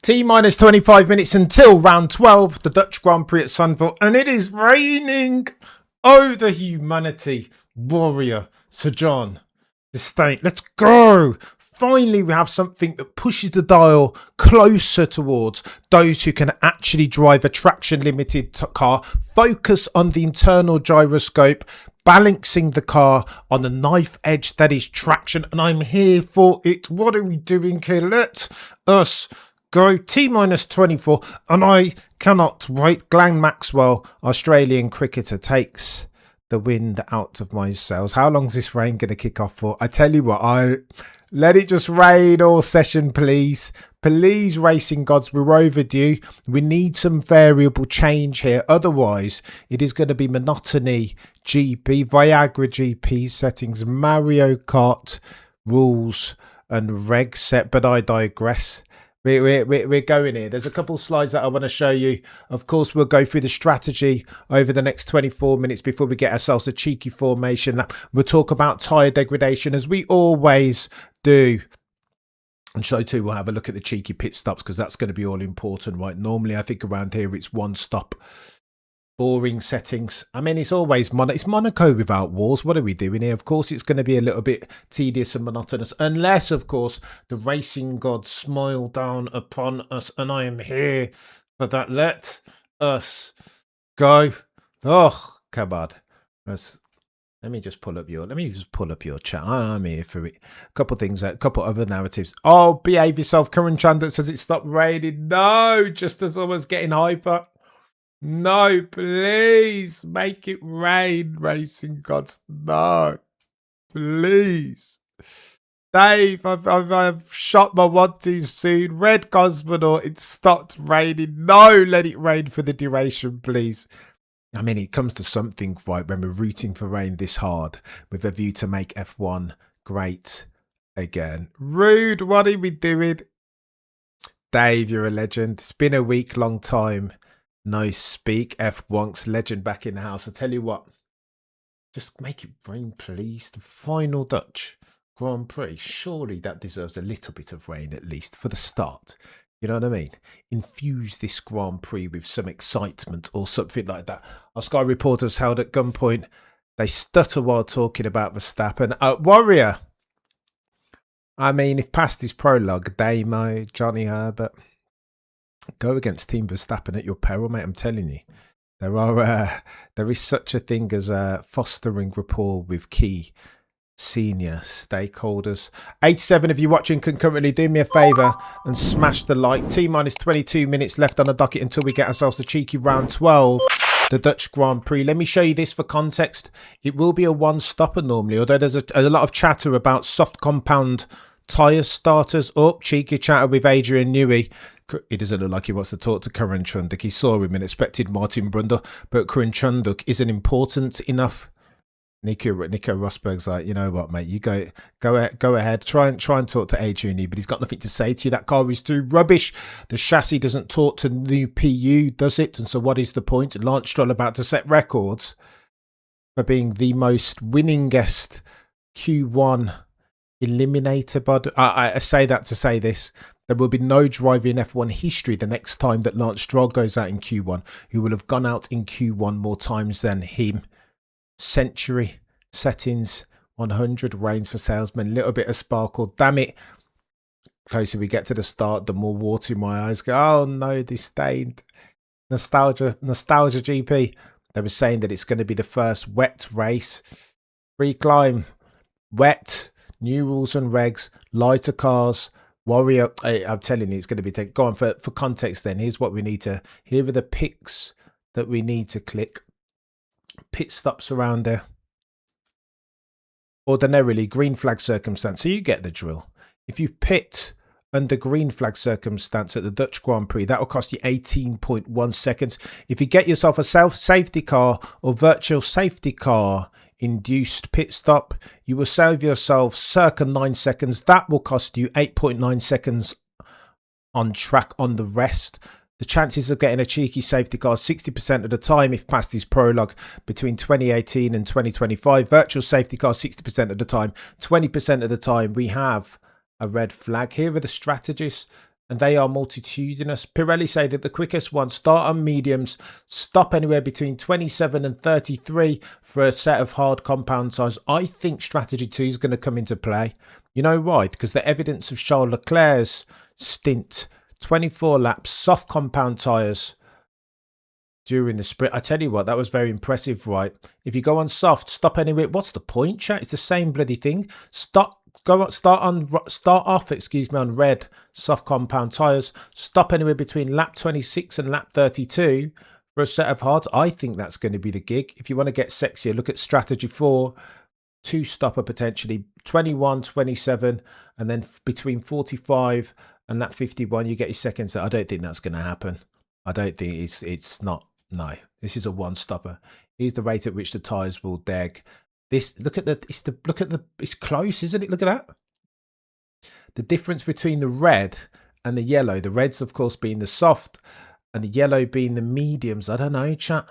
T minus 25 minutes until round 12, the Dutch Grand Prix at Sunville, and it is raining. Oh, the humanity. Warrior, Sir John, the state. Let's go. Finally, we have something that pushes the dial closer towards those who can actually drive a traction limited car, focus on the internal gyroscope, balancing the car on the knife edge that is traction, and I'm here for it. What are we doing here? Let us go. T minus 24, and I cannot wait. Glenn Maxwell, Australian cricketer, takes the wind out of my sails. How long's this rain going to kick off for? I tell you what, let it just rain all session, please. Please, racing gods, we're overdue. We need some variable change here. Otherwise, it is going to be monotony GP, Viagra GP settings, Mario Kart rules and reg set. But I digress. We're going here. There's a couple of slides that I want to show you. Of course, we'll go through the strategy over the next 24 minutes before we get ourselves a cheeky formation. We'll talk about tyre degradation as we always do. And so too, we'll have a look at the cheeky pit stops because that's going to be all important, right? Normally, I think around here it's one stop. Boring settings. I mean, it's always it's Monaco without wars. What are we doing here? Of course, it's going to be a little bit tedious and monotonous, unless, of course, the racing gods smile down upon us, and I am here for that. Let us go. Oh, come on. Let me just pull up your chat. I'm here for it. A couple of things, a couple of other narratives. Oh, behave yourself. Current Chandler says it stopped raining. No, just as I was getting hyper. No, please make it rain, racing gods. No, please. Dave, I've shot my one too soon. Red Cosmonaut, it stopped raining. No, let it rain for the duration, please. I mean, it comes to something, right, when we're rooting for rain this hard with a view to make F1 great again. Rude, what are we doing? Dave, you're a legend. It's been a week, long time. No speak. F Wonks, legend back in the house. I tell you what, just make it rain, please. The final Dutch Grand Prix. Surely that deserves a little bit of rain, at least for the start. You know what I mean? Infuse this Grand Prix with some excitement or something like that. Our Sky reporters held at gunpoint. They stutter while talking about Verstappen. Warrior. I mean, if past his prologue, Damo, Johnny Herbert. Go against Team Verstappen at your peril, mate. I'm telling you, there is such a thing as fostering rapport with key senior stakeholders. 87 of you watching concurrently, do me a favour and smash the like. T minus 22 minutes left on the docket until we get ourselves a cheeky round 12, the Dutch Grand Prix. Let me show you this for context. It will be a one-stopper normally, although there's a lot of chatter about soft compound tyre starters. Up, cheeky chatter with Adrian Newey. He doesn't look like he wants to talk to Karan Chunduk. He saw him and expected Martin Brundle, but Karan Chunduk isn't important enough. Nico Rosberg's like, you know what, mate? You go ahead. Try and talk to Adrian, but he's got nothing to say to you. That car is too rubbish. The chassis doesn't talk to new PU, does it? And so, what is the point? Lance Stroll about to set records for being the most winningest Q1 eliminator. But I say that to say this. There will be no driver in F1 history the next time that Lance Stroll goes out in Q1 who will have gone out in Q1 more times than him. Century settings 100 reigns for salesmen. Little bit of sparkle. Damn it. Closer we get to the start, the more water in my eyes go. Oh no, this stained. Nostalgia GP. They were saying that it's going to be the first wet race. Free climb. Wet. New rules and regs. Lighter cars. Warrior, I'm telling you, it's going to be go on for context. Then here's what we need to. Here are the picks that we need to click. Pit stops around there. Ordinarily, green flag circumstance. So you get the drill. If you pit under green flag circumstance at the Dutch Grand Prix, that will cost you 18.1 seconds. If you get yourself a safety car or virtual safety car induced pit stop, you will save yourself circa 9 seconds. That will cost you 8.9 seconds on track on the rest. The chances of getting a cheeky safety car 60% of the time if past his prologue between 2018 and 2025. Virtual safety car 60% of the time. 20% of the time we have a red flag. Here are the strategies and they are multitudinous. Pirelli say that the quickest ones start on mediums, stop anywhere between 27 and 33 for a set of hard compound tyres. I think strategy 2 is going to come into play. You know why? Because the evidence of Charles Leclerc's stint, 24 laps, soft compound tyres during the sprint. I tell you what, that was very impressive, right? If you go on soft, stop anywhere. What's the point, chat? It's the same bloody thing. Start off, excuse me, on red soft compound tires. Stop anywhere between lap 26 and lap 32 for a set of hards. I think that's going to be the gig. If you want to get sexier, look at strategy 4. 2 stopper potentially 21, 27, and then between 45 and lap 51 you get your second set. I don't think that's going to happen. I don't think it's not. No, this is a 1 stopper. Here's the rate at which the tires will deg. This, look at it's close, isn't it? Look at that. The difference between the red and the yellow. The reds, of course, being the soft, and the yellow being the mediums. I don't know, chat.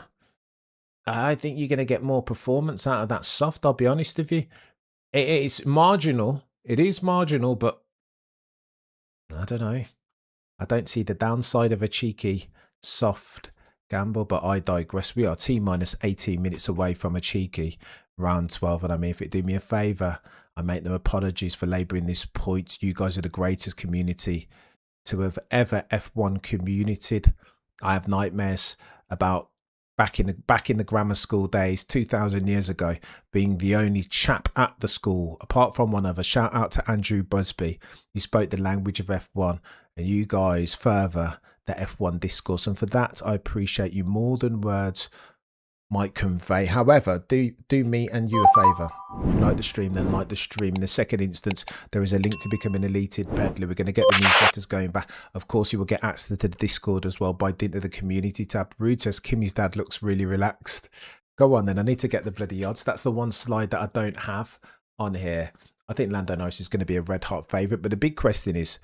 I think you're going to get more performance out of that soft. I'll be honest with you. It's marginal. It is marginal, but I don't know. I don't see the downside of a cheeky soft gamble, but I digress. We are T-minus 18 minutes away from a cheeky round 12. And I mean, if it do me a favour, I make no apologies for labouring this point. You guys are the greatest community to have ever F1 communicated. I have nightmares about back in the grammar school days 2,000 years ago, being the only chap at the school apart from one other. Shout out to Andrew Busby. He spoke the language of F1, and you guys further the F1 discourse, and for that I appreciate you more than words might convey. However, do me and you a favour. If you like the stream, then like the stream. In the second instance, there is a link to become an elated peddler. We're going to get the newsletters going back. Of course, you will get access to the Discord as well by dint of the community tab. Rude says Kimmy's dad looks really relaxed. Go on then. I need to get the bloody odds. That's the one slide that I don't have on here. I think Lando Norris is going to be a red hot favourite, but the big question is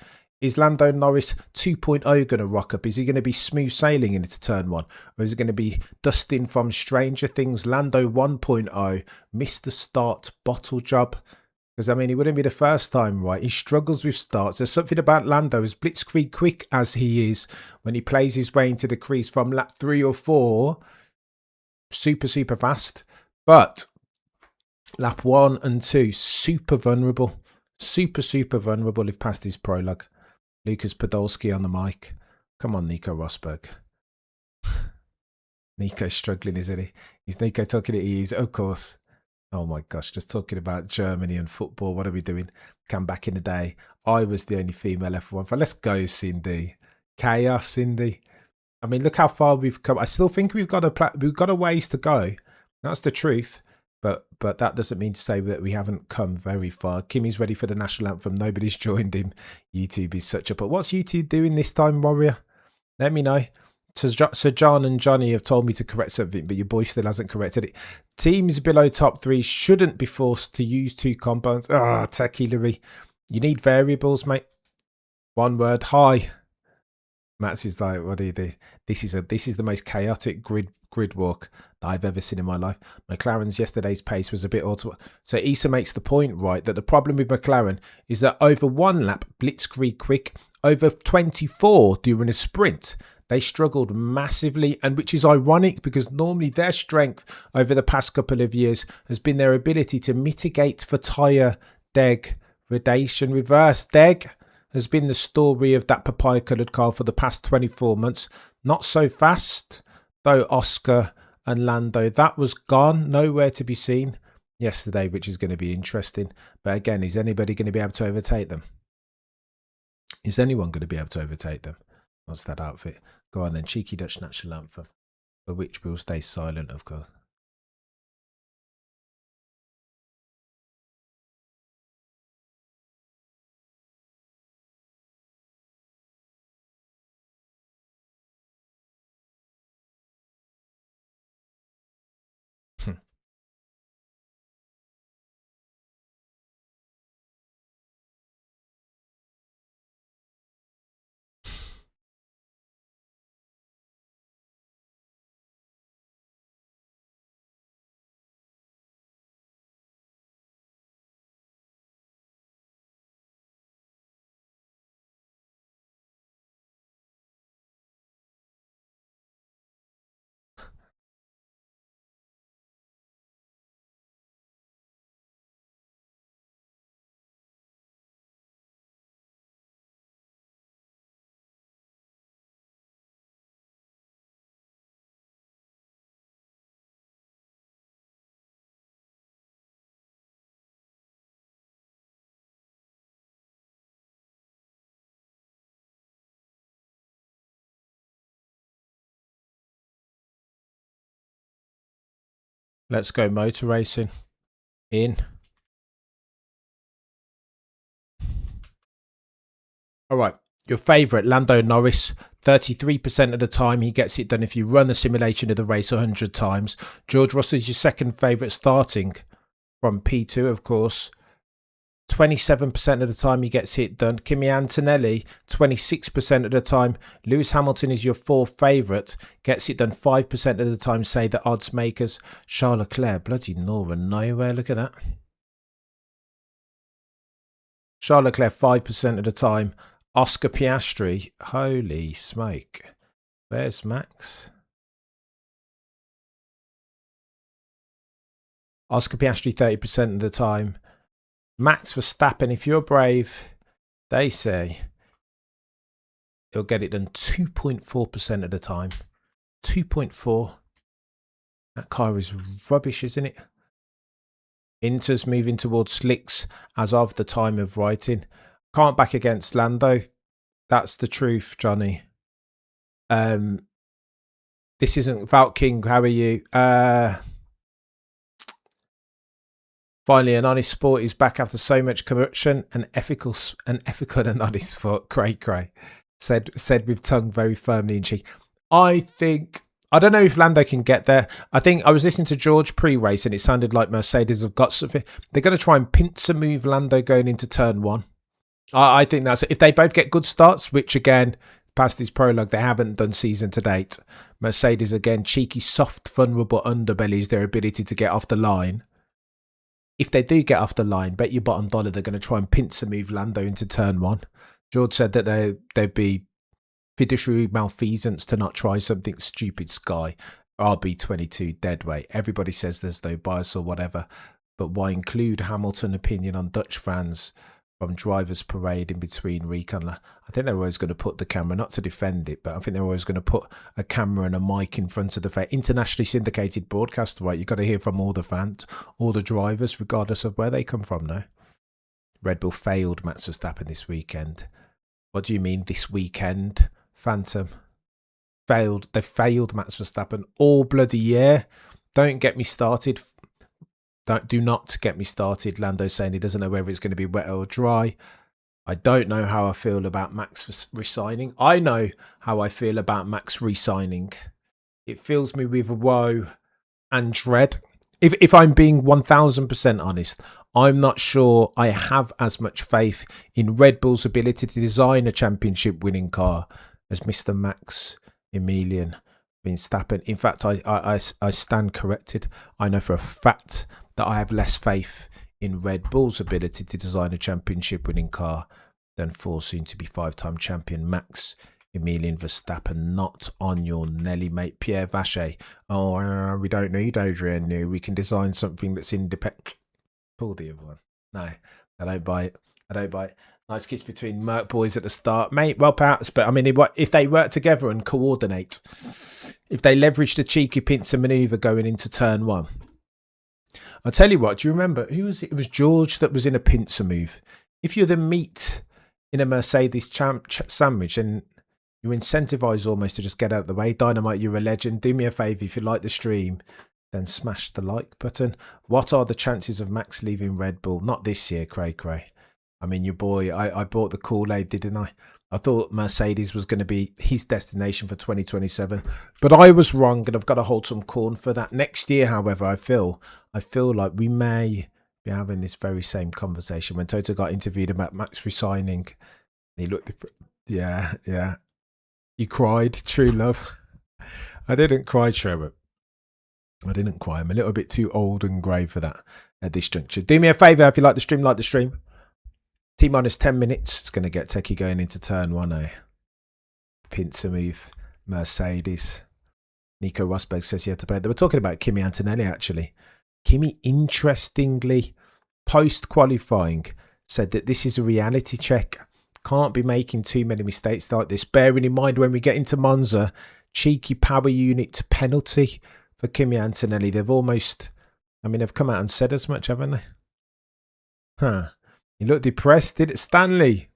Lando Norris 2.0 going to rock up? Is he going to be smooth sailing into turn 1? Or is it going to be Dustin from Stranger Things? Lando 1.0 missed the start bottle job. Because, I mean, it wouldn't be the first time, right? He struggles with starts. There's something about Lando, as blitzkrieg quick as he is, when he plays his way into the crease from lap 3 or 4, super, super fast. But lap 1 and 2, super vulnerable. Super, super vulnerable if past his prologue. Lucas Podolski on the mic. Come on, Nico Rosberg. Nico's struggling, isn't he? Is Nico talking at ease? Of course. Oh my gosh, just talking about Germany and football. What are we doing? Come back in the day. I was the only female F1 fan. Let's go, Cindy. Chaos, Cindy. I mean, look how far we've come. I still think we've got a ways to go. That's the truth. But that doesn't mean to say that we haven't come very far. Kimmy's ready for the national anthem. Nobody's joined him. YouTube is such a... But what's YouTube doing this time, Warrior? Let me know. Sir John and Johnny have told me to correct something, but your boy still hasn't corrected it. Teams below top 3 shouldn't be forced to use 2 compounds. Ah, techie Louis. You need variables, mate. One word. Hi. Matt's is like, what do you do? This is the most chaotic grid walk that I've ever seen in my life. McLaren's yesterday's pace was a bit auto. So Issa makes the point, right, that the problem with McLaren is that over 1 lap, blitzkrieg quick, over 24 during a sprint, they struggled massively, and which is ironic because normally their strength over the past couple of years has been their ability to mitigate for tyre degradation. Reverse deg has been the story of that papaya coloured car for the past 24 months. Not so fast, though, Oscar and Lando. That was gone, nowhere to be seen yesterday, which is going to be interesting. But again, is anybody going to be able to overtake them? Is anyone going to be able to overtake them? What's that outfit? Go on then, cheeky Dutch national anthem, for which we'll stay silent, of course. Let's go motor racing. In. All right. Your favourite, Lando Norris. 33% of the time he gets it done if you run the simulation of the race 100 times. George Russell is your second favourite starting from P2, of course. 27% of the time he gets it done. Kimi Antonelli, 26% of the time. Lewis Hamilton is your fourth favourite. Gets it done 5% of the time, say the odds makers. Charles Leclerc, bloody Nora, nowhere. Look at that. Charles Leclerc, 5% of the time. Oscar Piastri, holy smoke. Where's Max? Oscar Piastri, 30% of the time. Max Verstappen, if you're brave, they say he'll get it done 2.4% of the time. 2.4. That car is rubbish, isn't it? Inter's moving towards slicks as of the time of writing. Can't back against Lando. That's the truth, Johnny. This isn't Valk King. How are you? Finally, an honest sport is back after so much corruption. An ethical and honest sport. Cray. Said with tongue very firmly in cheek. I don't know if Lando can get there. I think I was listening to George pre-race and it sounded like Mercedes have got something. They're going to try and pincer move Lando going into turn 1. I think that's if they both get good starts, which again, past this prologue, they haven't done season to date. Mercedes, again, cheeky, soft, vulnerable underbellies, their ability to get off the line. If they do get off the line, bet your bottom dollar they're going to try and pincer move Lando into turn 1. George said that there'd be fiduciary malfeasance to not try something stupid. Sky, RB22, deadweight. Everybody says there's no bias or whatever, but why include Hamilton opinion on Dutch fans from drivers parade in between recon? I think they're always going to put the camera, not to defend it, but I think they're always going to put a camera and a mic in front of the face. Internationally syndicated broadcast, right? You've got to hear from all the fans, all the drivers, regardless of where they come from now. Red Bull failed Max Verstappen this weekend. What do you mean this weekend, Phantom? Failed. They failed Max Verstappen all bloody year. Don't get me started. Do not get me started. Lando saying he doesn't know whether it's going to be wet or dry. I don't know how I feel about Max resigning. I know how I feel about Max resigning. It fills me with woe and dread. If I'm being 1000% honest, I'm not sure I have as much faith in Red Bull's ability to design a championship winning car as Mr. Max Emilian Verstappen. In fact, I stand corrected. I know for a fact that I have less faith in Red Bull's ability to design a championship winning car than for soon to be 5-time champion Max Emilian Verstappen. Not on your Nelly, mate. Pierre Vacher. Oh, we don't need Adrian New. We can design something that's independent. Pull the other one. No, I don't buy it. Nice kiss between Merc boys at the start, mate. Well, perhaps, but I mean, if they work together and coordinate, if they leverage the cheeky pincer maneuver going into turn 1. I'll tell you what, do you remember, who was it? It was George that was in a pincer move. If you're the meat in a Mercedes sandwich and you're incentivized almost to just get out of the way, Dynamite, you're a legend. Do me a favour, if you like the stream, then smash the like button. What are the chances of Max leaving Red Bull? Not this year, Cray. I mean, your boy, I bought the Kool-Aid, didn't I? I thought Mercedes was going to be his destination for 2027, but I was wrong, and I've got to hold some corn for that. Next year, however, I feel like we may be having this very same conversation. When Toto got interviewed about Max resigning, he looked, yeah. You cried, true love. I didn't cry, Sherwood. I didn't cry. I'm a little bit too old and grey for that at this juncture. Do me a favour, if you like the stream, like the stream. T-minus 10 minutes. It's going to get techie going into turn 1, Pincer move, Mercedes. Nico Rosberg says he had to pay. They were talking about Kimi Antonelli, actually. Kimi, interestingly, post-qualifying, said that this is a reality check. Can't be making too many mistakes like this. Bearing in mind when we get into Monza, cheeky power unit penalty for Kimi Antonelli. They've come out and said as much, haven't they? Huh. You look depressed, did it, Stanley?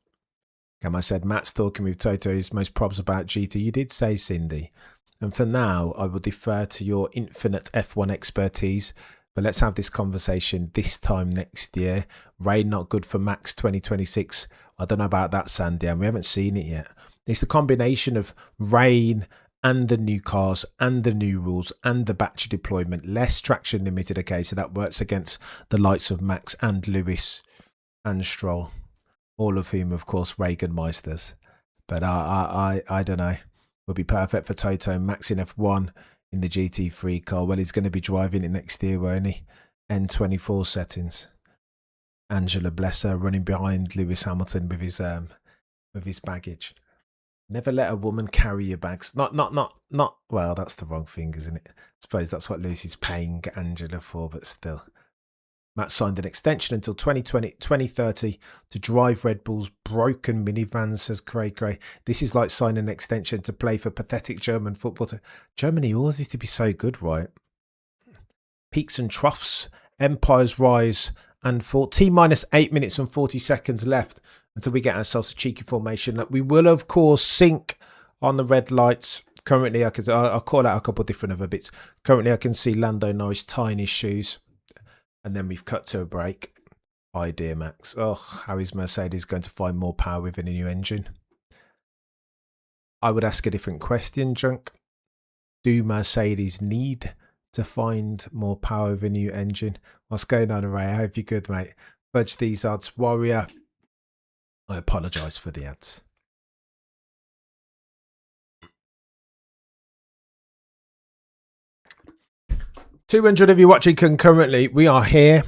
I said, Matt's talking with Toto, his most probs about GT. You did say, Cindy. And for now, I will defer to your infinite F1 expertise. But let's have this conversation this time next year. Rain not good for Max 2026. I don't know about that, Sandy, and we haven't seen it yet. It's the combination of rain and the new cars and the new rules and the battery deployment, less traction limited. Okay, so that works against the likes of Max and Lewis and Stroll, all of whom, of course, Reagan Meisters. But I don't know. Will be perfect for Toto. Max in F1 in the GT3 car. Well, he's going to be driving it next year, won't he? N24 settings. Angela, bless her, running behind Lewis Hamilton with his baggage. Never let a woman carry your bags. Not. Well, that's the wrong thing, isn't it? I suppose that's what Lewis is paying Angela for, but still. Matt signed an extension until 2030 to drive Red Bull's broken minivans, says Cray Cray. This is like signing an extension to play for pathetic German football. Germany always used to be so good, right? Peaks and troughs, empires rise and fall. T-minus 8 minutes and 40 seconds left until we get ourselves a cheeky formation that we will, of course, sink on the red lights. Currently, I'll call out a couple of different other bits. Currently, I can see Lando Norris tying his shoes. And then we've cut to a break. Oh dear, Max. Oh, how is Mercedes going to find more power within a new engine? I would ask a different question, Junk. Do Mercedes need to find more power with a new engine? What's going on, Ray? I hope you're good, mate. Fudge these odds. Warrior, I apologise for the ads. $200 of you watching concurrently. We are here.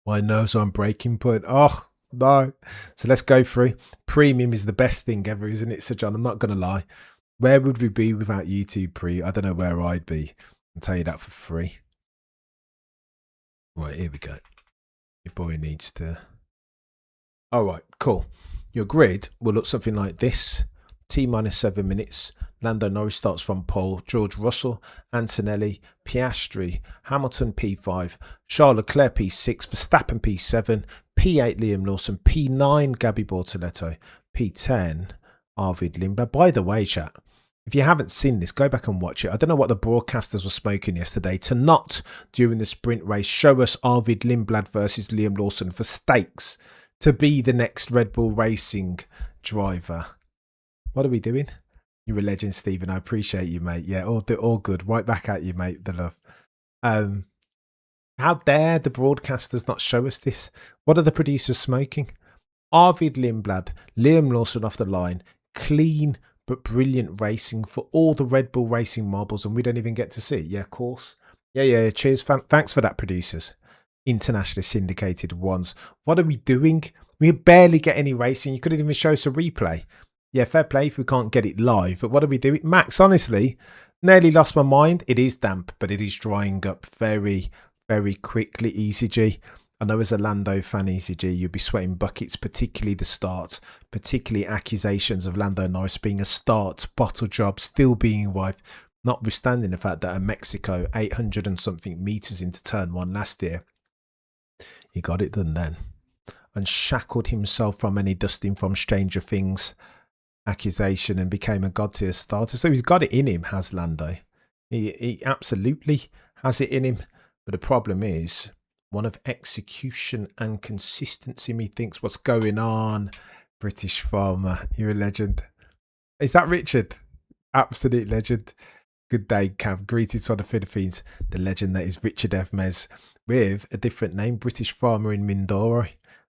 My nerves are on breaking point. Oh, no. So let's go through. Premium is the best thing ever, isn't it, Sir John? I'm not going to lie. Where would we be without YouTube Pre? I don't know where I'd be. I'll tell you that for free. Right, here we go. Your boy needs to... All right, cool. Your grid will look something like this. T-minus 7 minutes. Lando Norris starts from pole. George Russell, Antonelli, Piastri, Hamilton P5, Charles Leclerc P6, Verstappen P7, P8 Liam Lawson, P9 Gabby Bortoletto, P10 Arvid Lindblad. By the way, chat, if you haven't seen this, go back and watch it. I don't know what the broadcasters were smoking yesterday to not, during the sprint race, show us Arvid Lindblad versus Liam Lawson for stakes to be the next Red Bull Racing driver. What are we doing? You're a legend, Stephen. I appreciate you, mate. Yeah, all good. Right back at you, mate. The love. How dare the broadcasters not show us this? What are the producers smoking? Arvid Lindblad, Liam Lawson off the line. Clean but brilliant racing for all the Red Bull Racing marbles, and we don't even get to see it. Yeah, of course. Yeah. Cheers. Thanks for that, producers. Internationally syndicated ones. What are we doing? We barely get any racing. You couldn't even show us a replay. Yeah, fair play if we can't get it live. But what are we doing? Max, honestly, nearly lost my mind. It is damp, but it is drying up very, very quickly, ECG. I know as a Lando fan, ECG, you'll be sweating buckets, particularly the starts, particularly accusations of Lando Norris being a start bottle job, still being wife, notwithstanding the fact that in Mexico, 800 and something meters into turn one last year, he got it done then and shackled himself from any dusting from Stranger Things accusation and became a god tier starter. So he's got it in him, has Lando. He absolutely has it in him. But the problem is one of execution and consistency. Methinks, what's going on? British farmer, you're a legend. Is that Richard? Absolute legend. Good day, Cav. Greetings from the Philippines. The legend that is Richard Evmes with a different name, British farmer in Mindoro.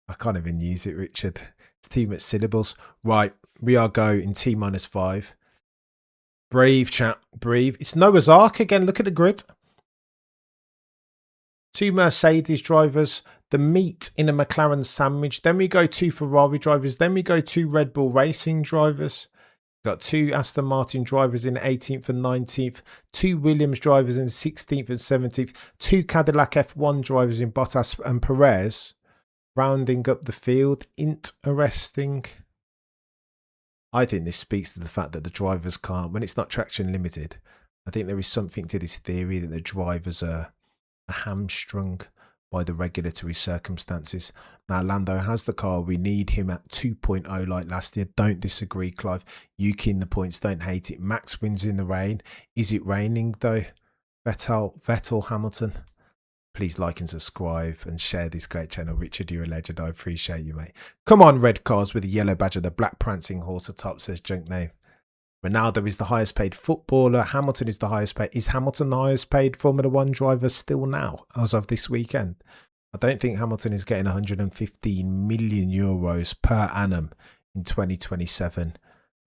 I can't even use it, Richard. It's too much syllables. Right, we are go in T-5. Breathe, chat. Breathe. It's Noah's Ark again. Look at the grid. 2 Mercedes drivers. The meat in a McLaren sandwich. Then we go 2 Ferrari drivers. Then we go 2 Red Bull Racing drivers. Got 2 Aston Martin drivers in 18th and 19th. 2 Williams drivers in 16th and 17th. 2 Cadillac F1 drivers in Bottas and Perez. Rounding up the field. Interesting. I think this speaks to the fact that the drivers can't, when it's not traction limited, I think there is something to this theory that the drivers are hamstrung by the regulatory circumstances. Now, Lando has the car. We need him at 2.0 like last year. Don't disagree, Clive. You key in the points. Don't hate it. Max wins in the rain. Is it raining, though? Vettel, Hamilton. Please like and subscribe and share this great channel. Richard, you're a legend. I appreciate you, mate. Come on, red cars with a yellow badge and the black prancing horse atop, says Junk Name. Ronaldo is the highest paid footballer. Hamilton is the highest paid. Is Hamilton the highest paid Formula One driver still now, as of this weekend? I don't think Hamilton is getting 115 million euros per annum in 2027,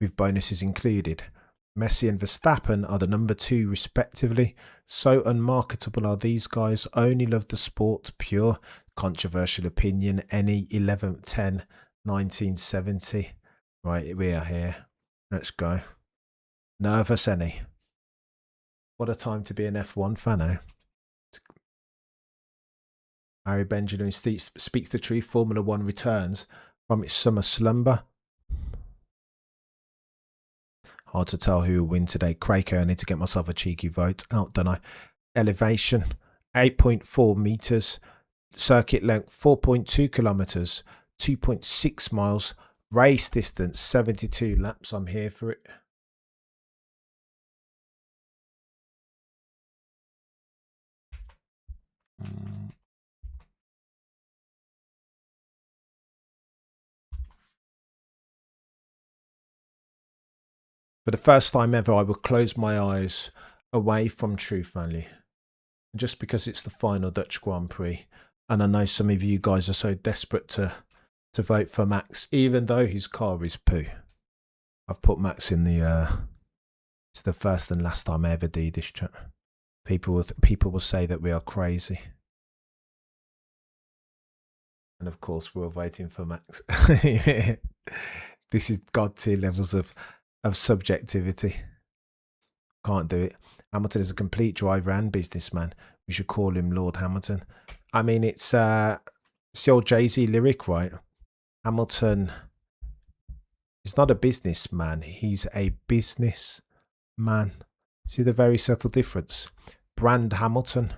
with bonuses included. Messi and Verstappen are the number 2 respectively. So unmarketable are these guys. Only love the sport. Pure controversial opinion. Any 11-10 1970. Right, we are here. Let's go. Nervous any? What a time to be an F1 fan, eh? Harry Benjamin speaks the truth. Formula One returns from its summer slumber. Hard to tell who will win today. Craker, I need to get myself a cheeky vote out, don't I? Elevation, 8.4 meters. Circuit length, 4.2 kilometers. 2.6 miles. Race distance, 72 laps. I'm here for it. For the first time ever, I will close my eyes away from truth only. Just because it's the final Dutch Grand Prix. And I know some of you guys are so desperate to vote for Max, even though his car is poo. I've put Max in the... it's the first and last time I ever do this chat. People will say that we are crazy. And of course, we're waiting for Max. This is God tier levels of subjectivity. Can't do it. Hamilton is a complete driver and businessman. We should call him Lord Hamilton. I mean, it's the old Jay-Z lyric, right? Hamilton is not a businessman. He's a businessman. See the very subtle difference? Brand Hamilton,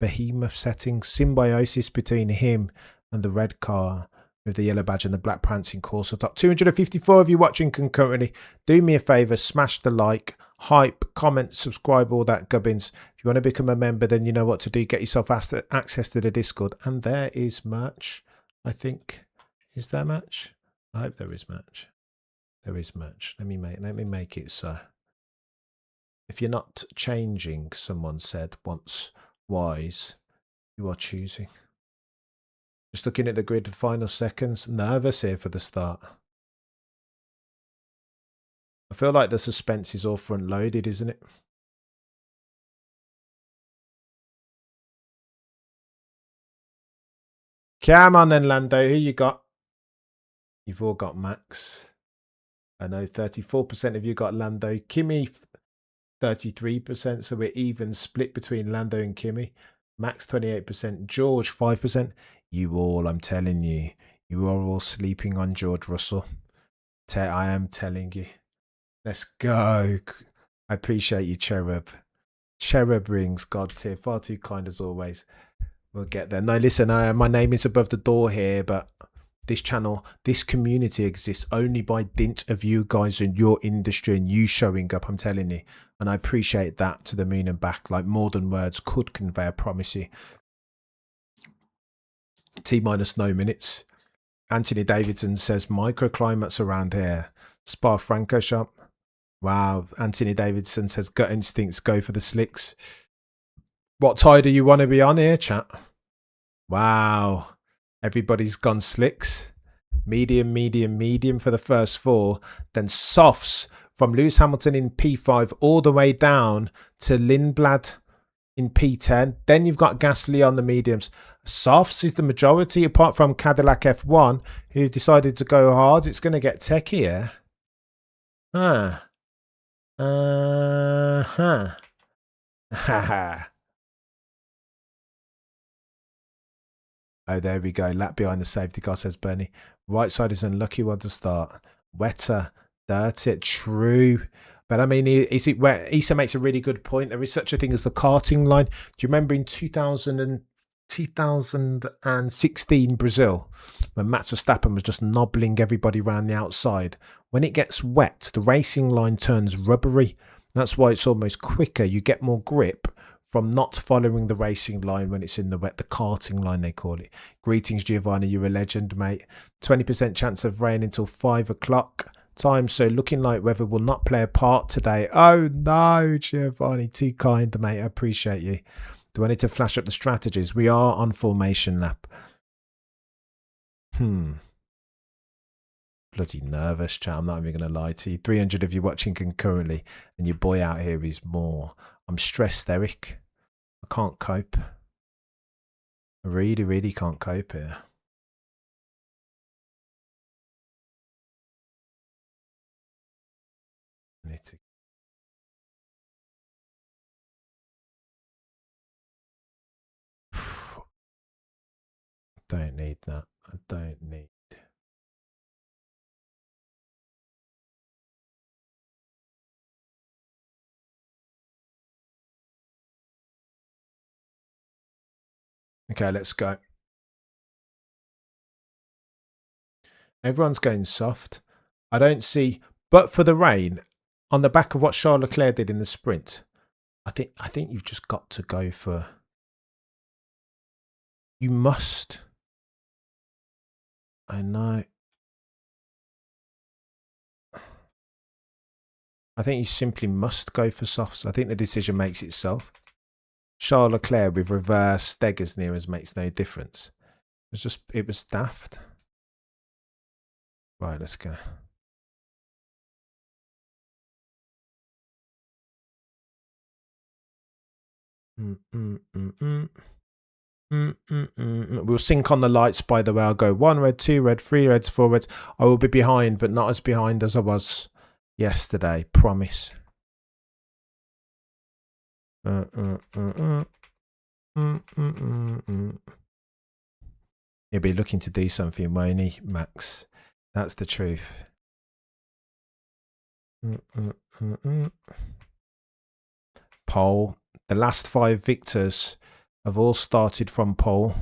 behemoth setting, symbiosis between him and the red car with the yellow badge and the black prancing course top. 254 of you watching concurrently. Do me a favour, smash the like, hype, comment, subscribe, all that gubbins. If you want to become a member, then you know what to do. Get yourself access to the Discord. And there is merch, I think. Is there merch? I hope there is merch. There is merch. Let me make it so. If you're not changing, someone said once wise, you are choosing. Just looking at the grid, final seconds. Nervous here for the start. I feel like the suspense is all front loaded, isn't it? Come on then, Lando. Who you got? You've all got Max. I know 34% of you got Lando. Kimi, 33%. So we're even split between Lando and Kimi. Max, 28%. George, 5%. You all, I'm telling you, you are all sleeping on George Russell. I am telling you. Let's go. I appreciate you, Cherub. Cherub rings, God tier. Far too kind as always. We'll get there. No, listen, my name is above the door here, but this channel, this community exists only by dint of you guys in your industry and you showing up, I'm telling you. And I appreciate that to the moon and back. Like more than words could convey, I promise you. T-minus no minutes. Anthony Davidson says microclimates around here. Spa Franco shop. Wow. Anthony Davidson says gut instincts go for the slicks. What tide do you want to be on here, chat? Wow. Everybody's gone slicks. Medium, medium, medium for the first 4. Then softs from Lewis Hamilton in P5 all the way down to Lindblad in P10. Then you've got Gasly on the mediums. Softs is the majority, apart from Cadillac F1, who decided to go hard. It's going to get techier. Ha. Oh, there we go. Lap behind the safety car, says Bernie. Right side is an unlucky one to start. Wetter, dirty, true. But I mean, is it wet? Issa makes a really good point. There is such a thing as the karting line. Do you remember in 2000 and 2016 Brazil, when Max Verstappen was just nobbling everybody around the outside. When it gets wet, the racing line turns rubbery. That's why it's almost quicker. You get more grip from not following the racing line when it's in the wet, the karting line they call it. Greetings, Giovanni, you're a legend, mate. 20% chance of rain until 5 o'clock time, so looking like weather will not play a part today. Oh no, Giovanni, too kind, mate. I appreciate you. Do I need to flash up the strategies? We are on formation lap. Bloody nervous, chat. I'm not even going to lie to you. 300 of you watching concurrently, and your boy out here is more. I'm stressed, Eric. I can't cope. I really, really can't cope here. I need to... Don't need that. I don't need... Okay, let's go. Everyone's going soft. I don't see, but for the rain, on the back of what Charles Leclerc did in the sprint, I think you've just got to go for... You must. I know. I think you simply must go for softs. I think the decision makes itself. Charles Leclerc with reverse Steggers near us makes no difference. It was daft. Right, let's go. We'll sync on the lights, by the way. I'll go 1 red, 2 red, 3 reds, 4 reds. I will be behind, but not as behind as I was yesterday. Promise. He'll be looking to do something, won't he, Max? That's the truth. Pole. The last 5 victors have all started from pole.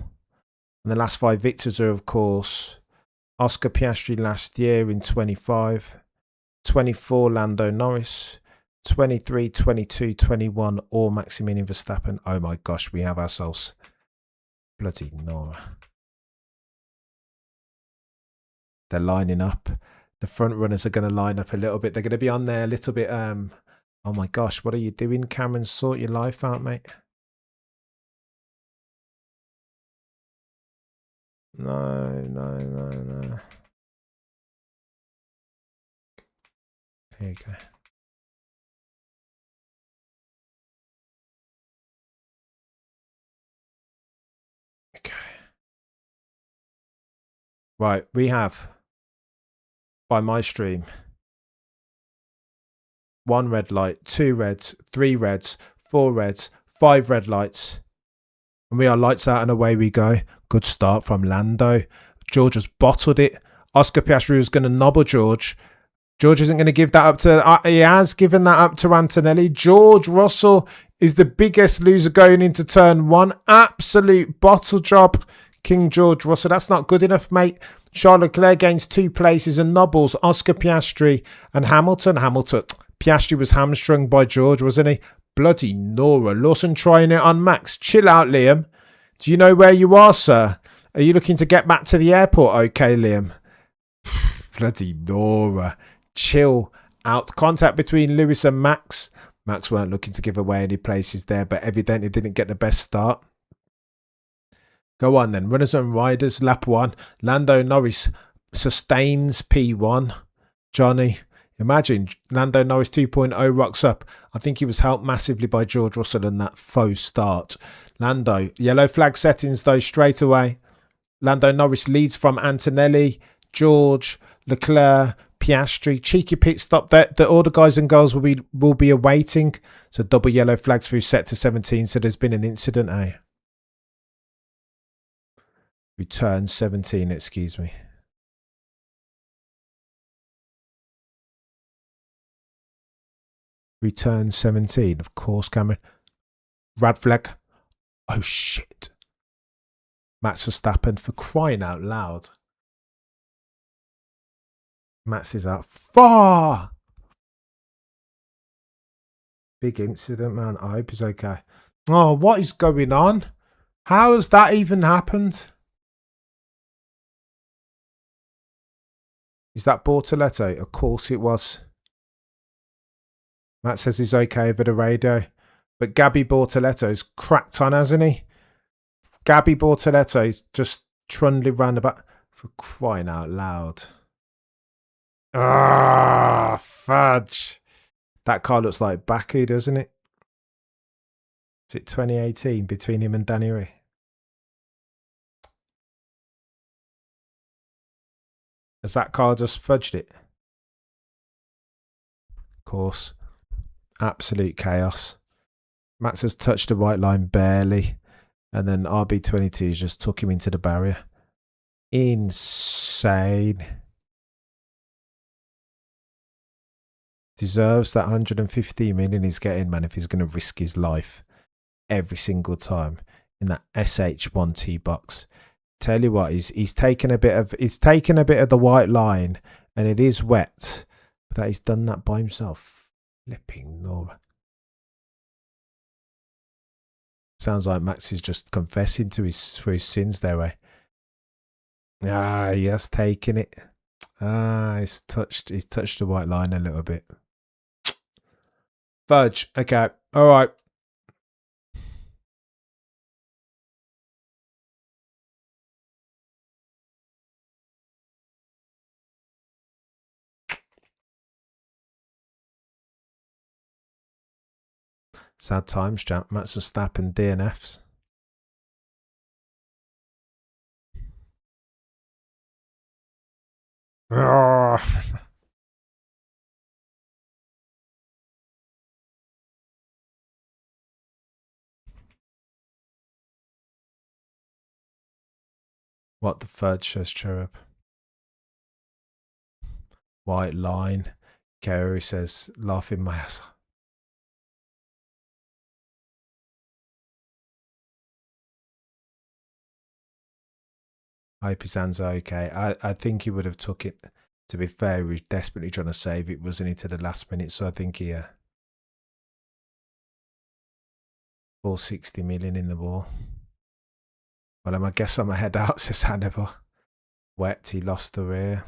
And the last 5 victors are, of course, Oscar Piastri last year in 25, 24 Lando Norris, 23, 22, 21 or Maximilian Verstappen. Oh my gosh, we have ourselves bloody Nora. They're lining up. The front runners are going to line up a little bit. They're going to be on there a little bit. Oh my gosh, what are you doing, Cameron? Sort your life out, mate. No. Here you go. Okay. Right, we have, by my stream, 1 red light, 2 reds, 3 reds, 4 reds, 5 red lights. And we are lights out and away we go. Good start from Lando. George has bottled it. Oscar Piastri was going to nobble George. George isn't going to give that up to... he has given that up to Antonelli. George Russell is the biggest loser going into turn 1. Absolute bottle job, King George Russell. That's not good enough, mate. Charles Leclerc gains 2 places and nobbles Oscar Piastri and Hamilton. Piastri was hamstrung by George, wasn't he? Bloody Nora. Lawson trying it on Max. Chill out, Liam. Do you know where you are, sir? Are you looking to get back to the airport? Okay, Liam. Bloody Nora. Chill out. Contact between Lewis and Max. Max weren't looking to give away any places there, but evidently didn't get the best start. Go on then. Runners and riders. Lap 1. Lando Norris sustains P1. Johnny. Imagine Lando Norris 2.0 rocks up. I think he was helped massively by George Russell in that faux start. Lando, yellow flag settings though straight away. Lando Norris leads from Antonelli, George, Leclerc, Piastri. Cheeky pit stop there. All the guys and girls will be awaiting. So double yellow flags through sector 17. So there's been an incident, eh? Return 17, excuse me. Return 17, of course, Cameron. Red flag. Oh, shit. Max Verstappen, for crying out loud. Max is out far. Big incident, man. I hope he's okay. Oh, what is going on? How has that even happened? Is that Bortoletto? Of course it was. Matt says he's okay over the radio. But Gabby Bortoletto's cracked on, hasn't he? Gabby Bortoletto's just trundling round about, for crying out loud. Ah, fudge. That car looks like Baku, doesn't it? Is it 2018 between him and Danny Ree? Has that car just fudged it? Of course. Absolute chaos. Max has touched the white line barely. And then RB22 just took him into the barrier. Insane. Deserves that 150 million he's getting, man, if he's going to risk his life every single time in that SH1T box. Tell you what, he's taken a bit of the white line, and it is wet, but that he's done that by himself. Flipping Nora. Sounds like Max is just confessing to his sins there, eh? Ah, he has taken it. Ah, he's touched the white line a little bit. Fudge. Okay. All right. Sad times, champ. Max Verstappen DNFs. Oh. What the fudge, says Cherub. White line. Kerry says, laughing my ass. I hope his hands are okay. I think he would have took it. To be fair, he was desperately trying to save it, wasn't he, to the last minute? So I think he 460 million in the ball. Well, I guess I'm ahead out, says Hannibal. Wet, he lost the rear.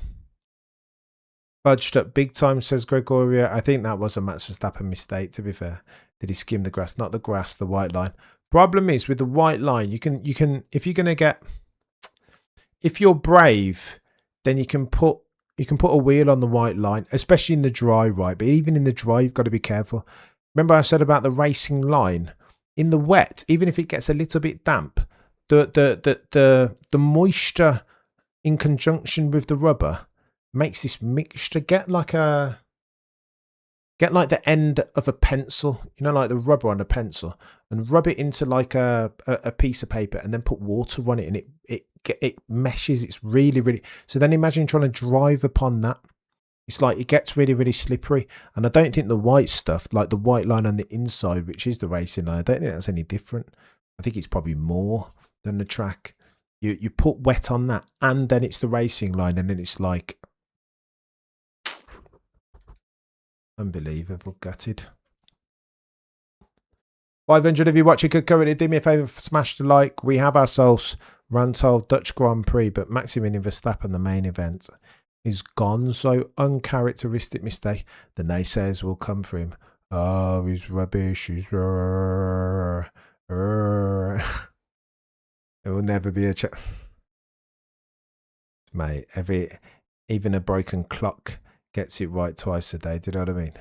Fudged up big time, says Gregoria. I think that was a Max Verstappen mistake, to be fair. Did he skim the grass? Not the grass, the white line. Problem is, with the white line, you can if you're going to get... If you're brave, then you can put a wheel on the white line, especially in the dry, right? But even in the dry, you've got to be careful. Remember I said about the racing line? In the wet, even if it gets a little bit damp, the moisture in conjunction with the rubber makes this mixture get like the end of a pencil, you know, like the rubber on a pencil, and rub it into like a piece of paper and then put water on it, and it meshes. It's really. So then imagine trying to drive upon that. It's like it gets really slippery. And I don't think the white stuff, like the white line on the inside, which is the racing line, I don't think that's any different. I think it's probably more than the track. You put wet on that, and then it's the racing line, and then it's like unbelievable. Gutted. 500 of you watching could currently do me a favour, smash the like. We have ourselves Rantold Dutch Grand Prix, but Maximilian Verstappen, the main event, is gone. So uncharacteristic mistake. The naysayers will come for him. Oh, he's rubbish. He's it will never be a mate. Even a broken clock gets it right twice a day. Do you know what I mean?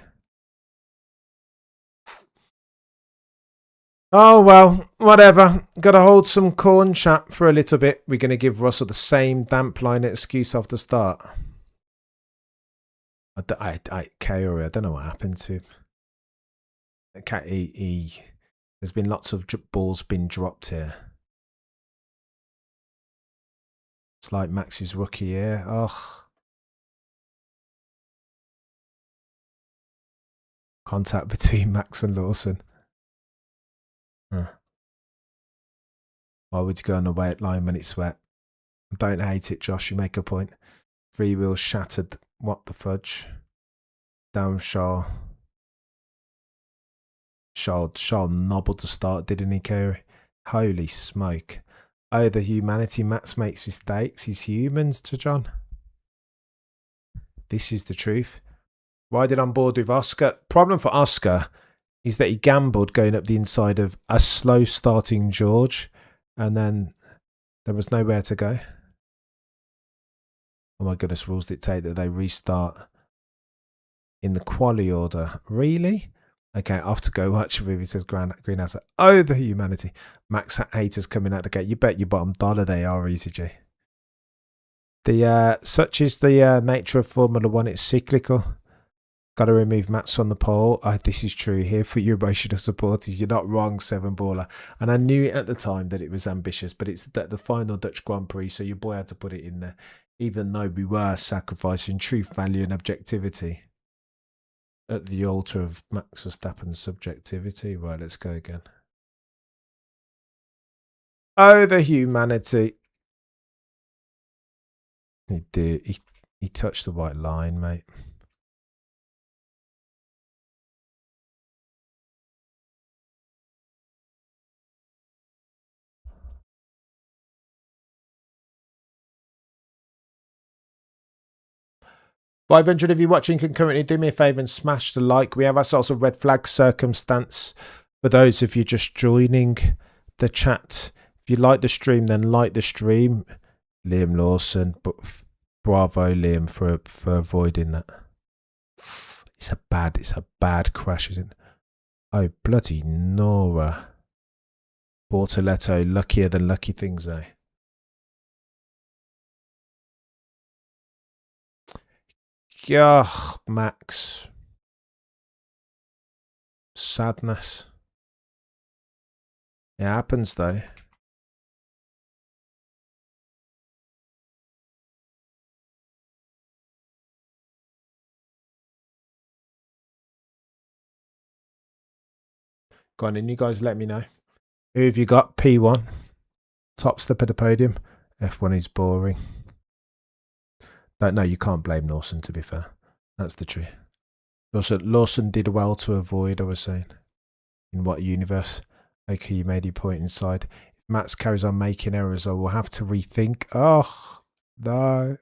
Oh, well, whatever. Got to hold some corn chat for a little bit. We're going to give Russell the same damp line excuse off the start. Kaori, I don't know what happened to him. There's been lots of balls been dropped here. It's like Max's rookie year. Ugh. Contact between Max and Lawson. Huh. Why would you go on the weight line when it's wet? Don't hate it, Josh. You make a point. 3 wheels shattered. What the fudge? Damn, Shaw nobbled to start, didn't he, Kerry? Holy smoke. Oh, the humanity. Max makes mistakes. He's humans to John. This is the truth. Riding on board with Oscar. Problem for Oscar is that he gambled going up the inside of a slow starting George, and then there was nowhere to go. Oh my goodness, rules dictate that they restart in the quali order. Really? Okay, off to go watch a movie, says Greenhouse. Oh, the humanity. Max haters coming out the gate. You bet your bottom dollar they are, EasyG. Such is the nature of Formula One, it's cyclical. Got to remove Max on the pole. This is true. Here for you emotional supporters. You're not wrong, 7-baller. And I knew it at the time that it was ambitious, but it's the final Dutch Grand Prix, so your boy had to put it in there, even though we were sacrificing truth, value, and objectivity at the altar of Max Verstappen's subjectivity. Right, let's go again. Oh, the humanity. He did. He touched the white line, mate. $500 of you watching concurrently, do me a favour and smash the like. We have ourselves a red flag circumstance for those of you just joining the chat. If you like the stream, then like the stream. Liam Lawson, but bravo Liam for avoiding that. It's a bad crash, isn't it? Oh, bloody Nora. Bortoletto, luckier than lucky things, eh? Ugh, Max. Sadness. It happens, though. Go on in, you guys let me know. Who have you got? P1. Top step of the podium. F1 is boring. No, you can't blame Lawson, to be fair. That's the truth. Lawson did well to avoid, I was saying. In what universe? Okay, you made your point inside. If Max carries on making errors, I will have to rethink. Oh, no.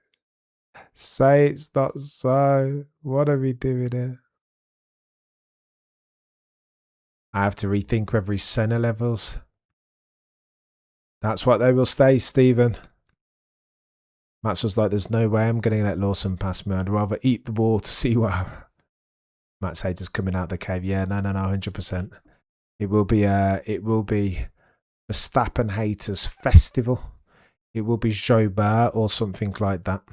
Say it's not so. What are we doing here? I have to rethink whether he's center levels. That's what they will stay, Stephen. Max was like, there's no way I'm going to let Lawson pass me. I'd rather eat the wall to see what happens. Max haters coming out the cave. Yeah, no, 100%. It will be Verstappen haters festival. It will be Jobert or something like that.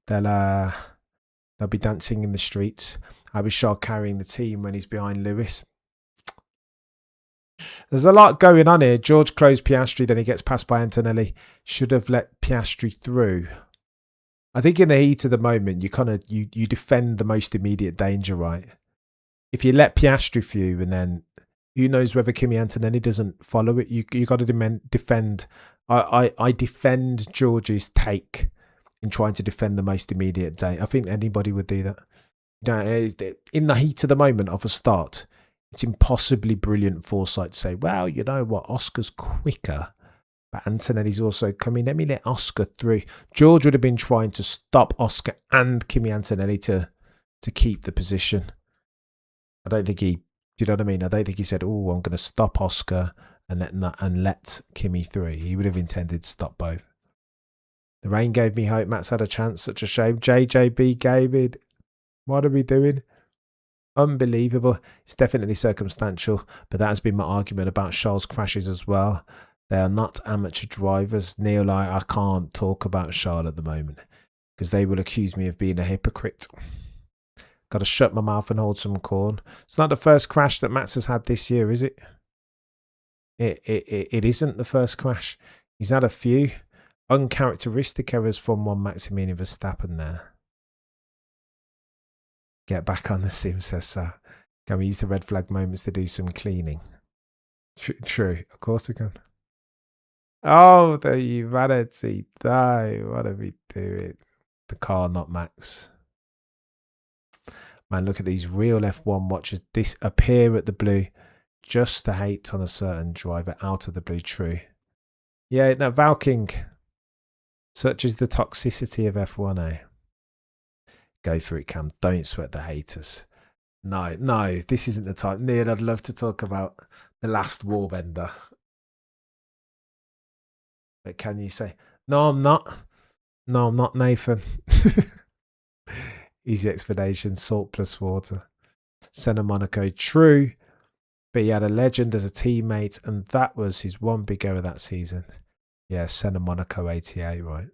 They'll be dancing in the streets. I was sure carrying the team when he's behind Lewis. There's a lot going on here. George closed Piastri, then he gets passed by Antonelli. Should have let Piastri through. I think in the heat of the moment, you defend the most immediate danger, right? If you let Piastri through, and then who knows whether Kimi Antonelli doesn't follow it? You got to defend. I defend George's take in trying to defend the most immediate danger. I think anybody would do that. In the heat of the moment of a start, it's impossibly brilliant foresight to say, well, you know what, Oscar's quicker, but Antonelli's also coming. Let me let Oscar through. George would have been trying to stop Oscar and Kimi Antonelli to keep the position. I don't think he, do you know what I mean? I don't think he said, oh, I'm going to stop Oscar and let Kimi through. He would have intended to stop both. The rain gave me hope. Matt's had a chance. Such a shame. JJB Gaming. What are we doing? Unbelievable. It's definitely circumstantial, but that has been my argument about Charles' crashes as well. They are not amateur drivers. Neil, I can't talk about Charles at the moment because they will accuse me of being a hypocrite. Got to shut my mouth and hold some corn. It's not the first crash that Max has had this year, is it? It isn't the first crash. He's had a few uncharacteristic errors from one Maximilian Verstappen there. Get back on the sim, says Sir. Can we use the red flag moments to do some cleaning? True. Of course we can. Oh, the humanity. No, what are we doing? The car, not Max. Man, look at these real F1 watchers disappear at the blue just to hate on a certain driver out of the blue. True. Yeah, no, Valking. Such is the toxicity of F1, eh? Go for it, Cam. Don't sweat the haters. No, no, this isn't the time. Neil, I'd love to talk about the last warbender. But can you say, no, I'm not. No, I'm not, Nathan. Easy explanation, salt plus water. Senna Monaco, true. But he had a legend as a teammate, and that was his one big error that season. Yeah, Senna Monaco 88, right?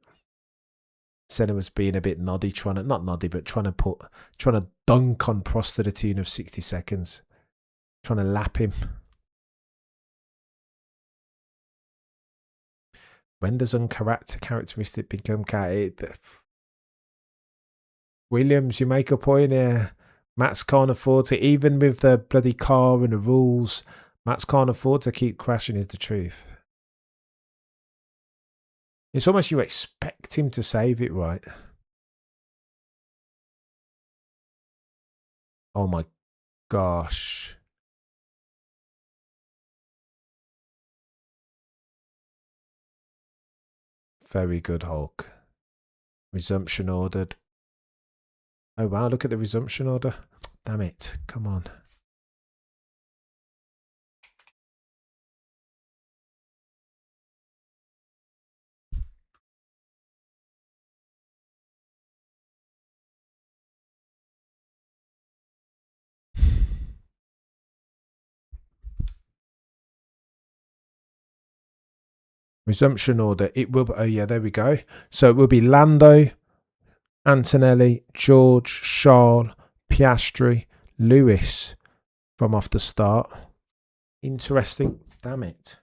Senna was being a bit noddy, not noddy, but trying to dunk on Prost to the tune of 60 seconds. Trying to lap him. When does uncharacteristic become Williams, you make a point here. Max can't afford to, even with the bloody car and the rules, Max can't afford to keep crashing, is the truth. It's almost you expect him to save it, right? Oh my gosh. Very good, Hulk. Resumption ordered. Oh wow, look at the resumption order. Damn it, come on. Resumption order. It will. Oh yeah, there we go. So it will be Lando, Antonelli, George, Charles, Piastri, Lewis from off the start. Interesting. Damn it.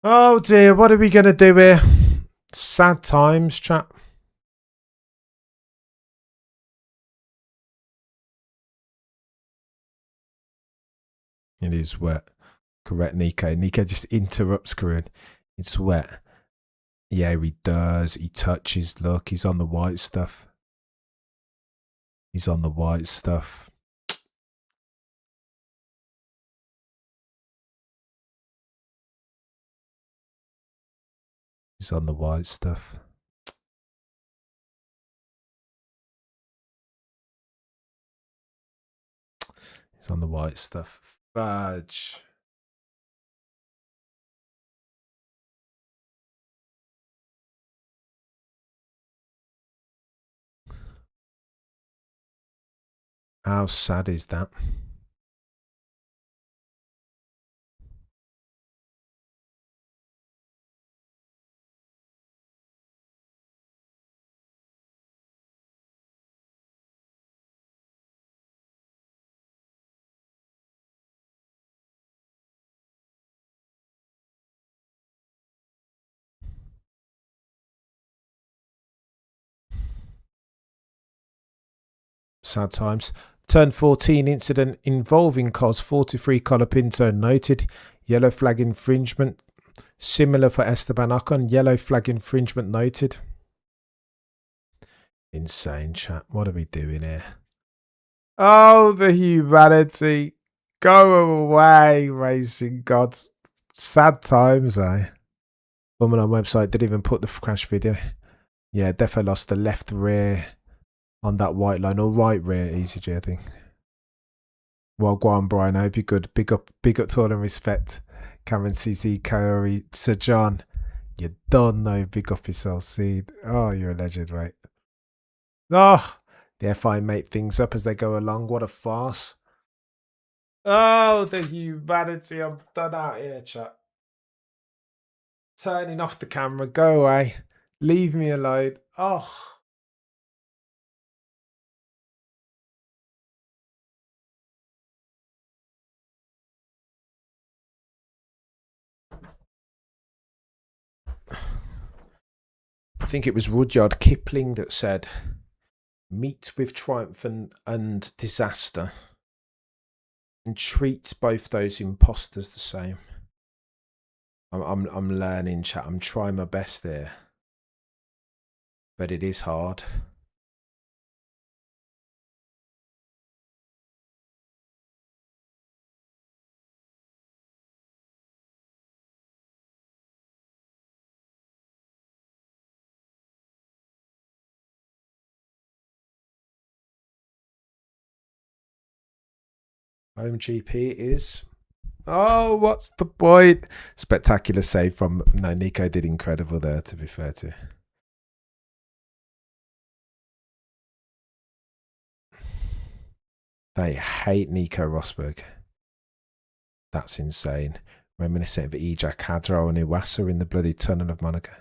Oh dear, what are we going to do here? Sad times, chap. It is wet. Correct, Nico. Nico just interrupts Corinne. It's wet. Yeah, he does. He touches. Look, he's on the white stuff. He's on the white stuff. He's on the white stuff. He's on the white stuff. Fudge. How sad is that? Sad times. Turn 14 incident involving cars 43 Color Pinto noted. Yellow flag infringement. Similar for Esteban Ocon. Yellow flag infringement noted. Insane, chat. What are we doing here? Oh, the humanity. Go away, racing gods. Sad times, eh? Woman on website didn't even put the crash video. Yeah, defo lost the left rear on that white line, or right rear, ECG, I think. Well, go on, Brian. I hope you're good. Big up to all and respect. Cameron, CC, Kaori, Sir John. You don't know. Big up yourself, Seed. Oh, you're a legend, right? Oh, the FI make things up as they go along. What a farce. Oh, the humanity. I'm done out here, chat. Turning off the camera. Go away. Leave me alone. Oh. I think it was Rudyard Kipling that said, meet with triumph and disaster, and treat both those imposters the same. I'm learning, chat. I'm trying my best there, but it is hard. Home GP is. Oh, what's the point? Spectacular save from. No, Nico did incredible there, to be fair to. They hate Nico Rosberg. That's insane. Reminiscent of Ejak Hadro and Iwasa in the bloody Tunnel of Monaco.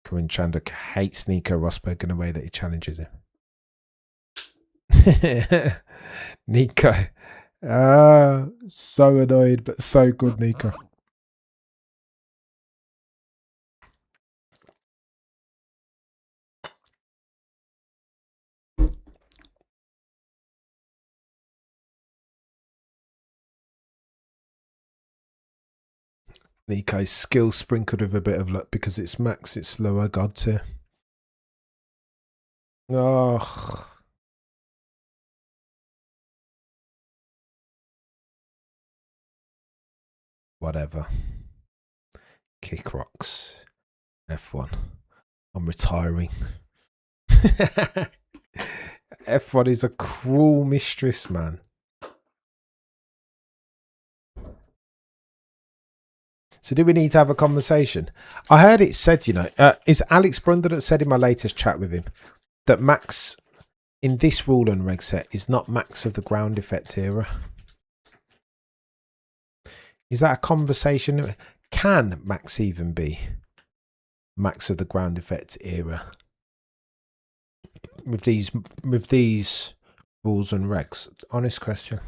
Corinne Chandler hates Nico Rosberg in a way that he challenges him. Nico. So annoyed, but so good, Nico. Nico's skill sprinkled with a bit of luck because it's Max, it's slower god tier. Oh. Whatever. Kick rocks. F1. I'm retiring. F1 is a cruel mistress, man. So do we need to have a conversation? I heard it said, you know, is Alex Brunder that said in my latest chat with him that Max in this rule and reg set is not Max of the ground effect era? Is that a conversation? Can Max even be Max of the ground effect era with these rules and regs? Honest question.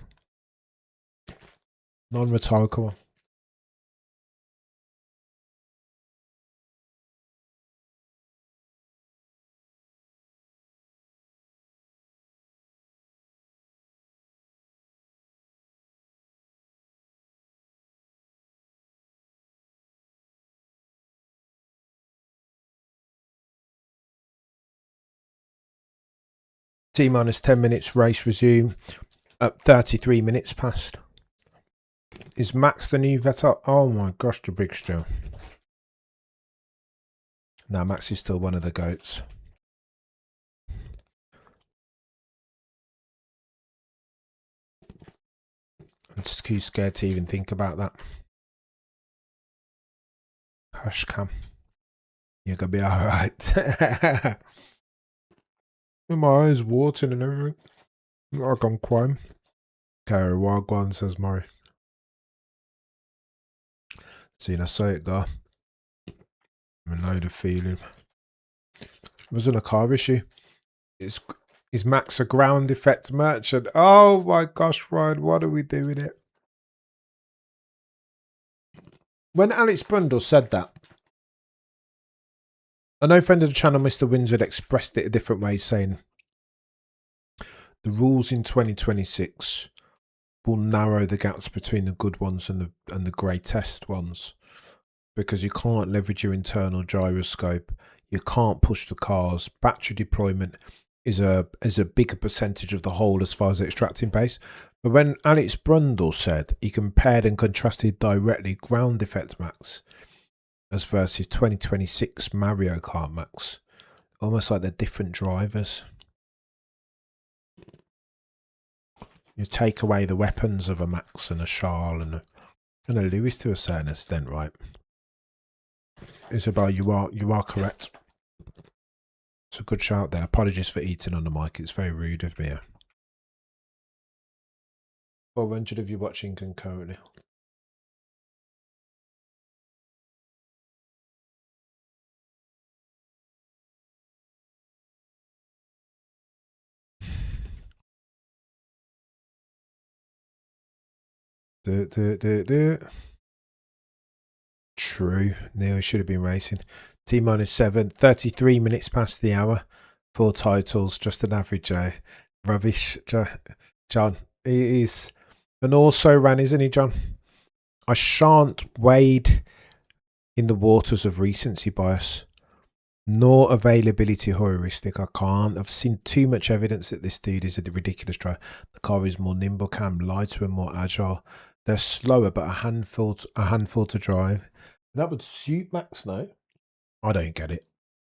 Non-rhetorical. T-minus 10 minutes, race resume at 33 minutes past. Is Max the new Vettel? Oh my gosh, the big still. No, Max is still one of the GOATs. I'm too scared to even think about that. Hush, Cam. You're going to be alright. My eyes watering and everything. Like I'm crying. Okay, Wagwan, says Murray. Seen I say it go. I'm a load of feeling. It wasn't a car issue. Is Max a ground effect merchant? Oh my gosh, Ryan, what are we doing it? When Alex Brundle said that, I know friend of the channel, Mr. Windsor, expressed it a different way, saying the rules in 2026 will narrow the gaps between the good ones and the grey test ones, because you can't leverage your internal gyroscope, you can't push the cars, battery deployment is a bigger percentage of the whole as far as extracting pace. But when Alex Brundle said he compared and contrasted directly ground effect Max as versus 2026 Mario Kart Max, almost like they're different drivers. You take away the weapons of a Max and a Charles and a Lewis to a certain extent, right? Isabel, you are correct. It's a good shout there. Apologies for eating on the mic. It's very rude of me. 400 of you watching concurrently. True. Neil should have been racing. T minus 7, 33 minutes past the hour. 4 titles, just an average rubbish. John, he is an also ran, isn't he, John? I shan't wade in the waters of recency bias, nor availability heuristic. I can't. I've seen too much evidence that this dude is a ridiculous driver. The car is more nimble, lighter and more agile. They're slower, but a handful to drive. That would suit Max, no? I don't get it.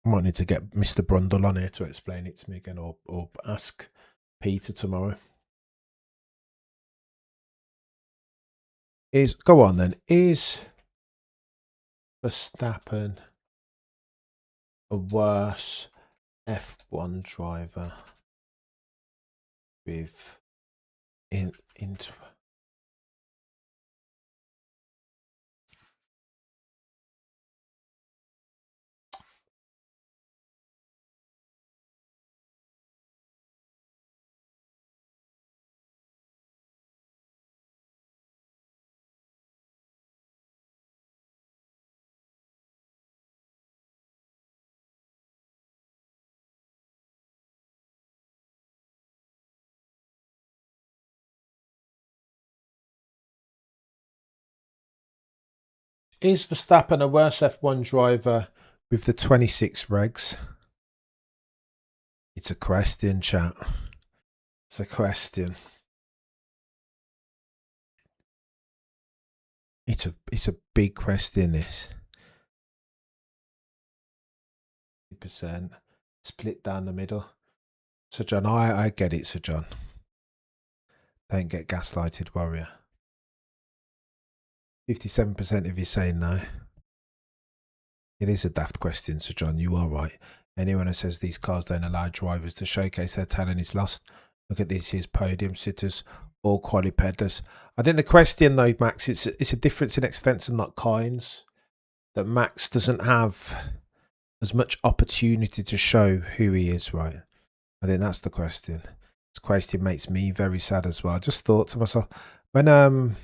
I might need to get Mr. Brundle on here to explain it to me again, or ask Peter tomorrow. Go on then. Is Verstappen a worse F1 driver with into Is Verstappen a worse F1 driver with the 26 regs? It's a question, chat. It's a question. It's a big question, this. 50% split down the middle. So John, I get it, Sir John. Don't get gaslighted, warrior. 57% of you saying no. It is a daft question, Sir John. You are right. Anyone who says these cars don't allow drivers to showcase their talent is lost. Look at these here's podium sitters, all quadrupedals. I think the question though, Max, it's a difference in extents and not kinds. That Max doesn't have as much opportunity to show who he is, right? I think that's the question. This question makes me very sad as well. I just thought to myself, when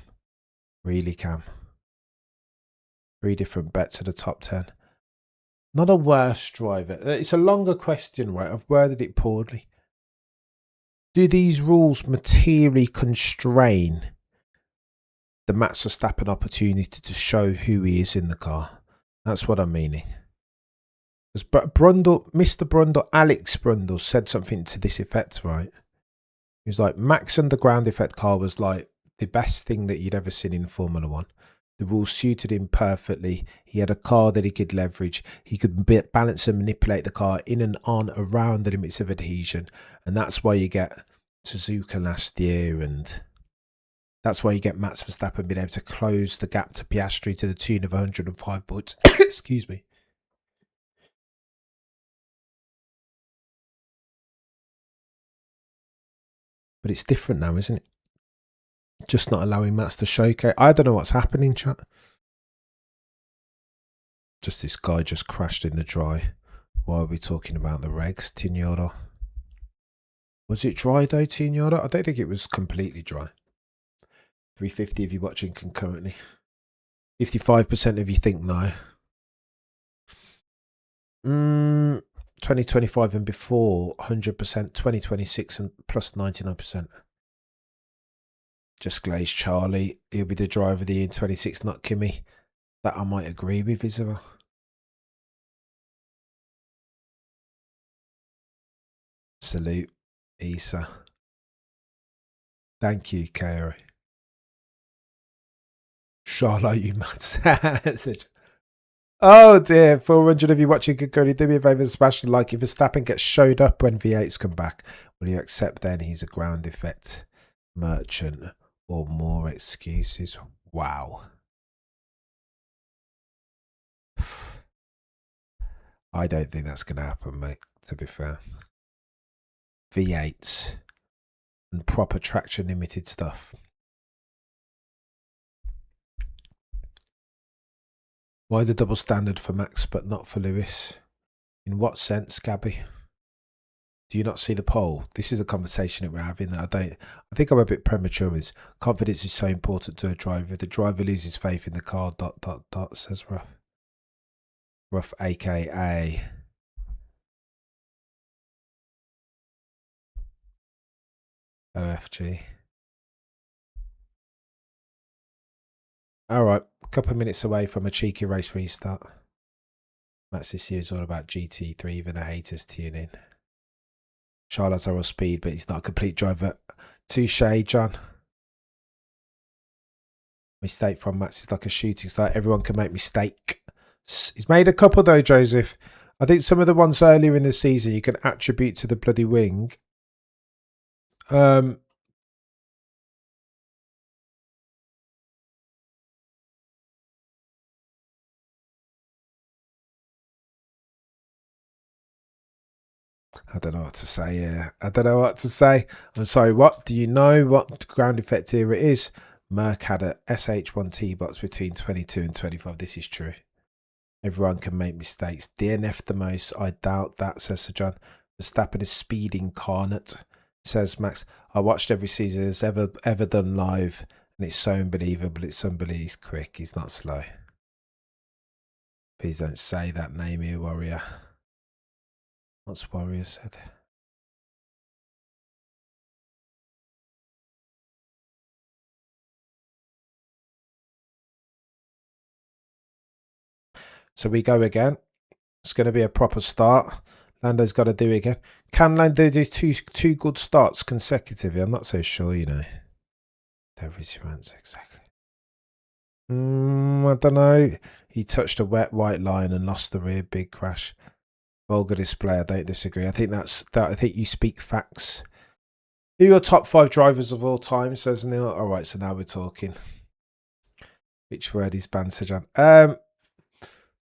really Cam, 3 different bets at the top 10. Not a worse driver. It's a longer question, right? I've worded it poorly. Do these rules materially constrain the Max Verstappen opportunity to show who he is in the car? That's what I'm meaning. Brundle, Mr. Brundle, Alex Brundle said something to this effect, right? He was like, Max and the ground effect car was like the best thing that you'd ever seen in Formula One. The rules suited him perfectly. He had a car that he could leverage. He could balance and manipulate the car in and on around the limits of adhesion. And that's why you get Suzuka last year. And that's why you get Max Verstappen being able to close the gap to Piastri to the tune of 105 points. Excuse me. But it's different now, isn't it? Just not allowing Max to showcase. I don't know what's happening, chat. Just this guy just crashed in the dry. Why are we talking about the regs, Tignora? Was it dry though, Tignora? I don't think it was completely dry. 350 if you're watching concurrently. 55% of you think no. 2025 and before, 100%. 2026 and plus 99%. Just glazed Charlie. He'll be the driver of the year in 26, not Kimmy. That I might agree with, Isabel. Salute, Isa. Thank you, Kairi. Charlotte, you mad. Oh dear, 400 of you watching could go. Do me a favour and smash the like. If Verstappen gets showed up when V8s come back, will you accept then he's a ground effect merchant or more excuses? Wow. I don't think that's going to happen, mate, to be fair. V8s and proper traction limited stuff. Why the double standard for Max but not for Lewis? In what sense, Gabby? Do you not see the poll? This is a conversation that we're having that I think I'm a bit premature with. Confidence is so important to a driver. If the driver loses faith in the car, ... says Ruff. Ruff, aka OFG. Alright, a couple of minutes away from a cheeky race restart. Max this year is all about GT3, even the haters tune in. Charles has speed, but he's not a complete driver. Touche, John. Mistake from Max is like a shooting star. Everyone can make mistake. He's made a couple though, Joseph. I think some of the ones earlier in the season you can attribute to the bloody wing. I don't know what to say here. I don't know what to say. I'm sorry, what? Do you know what ground effect here it is? Merck had a SH1T box between 22 and 25. This is true. Everyone can make mistakes. DNF the most. I doubt that, says Sir John. Verstappen is speed incarnate, says Max. I watched every season it's ever done live, and it's so unbelievable. It's unbelievable. He's quick. He's not slow. Please don't say that name here, Warrior. What's Warrior said? So we go again. It's going to be a proper start. Lando's got to do it again. Can Lando do two good starts consecutively? I'm not so sure, you know. There is your answer, exactly. I don't know. He touched a wet white line and lost the rear. Big crash. Vulgar display. I don't disagree. I think that's that. I think you speak facts. Who are your top 5 drivers of all time? Says Neil. All right, so now we're talking. Which word is banned, Sir John?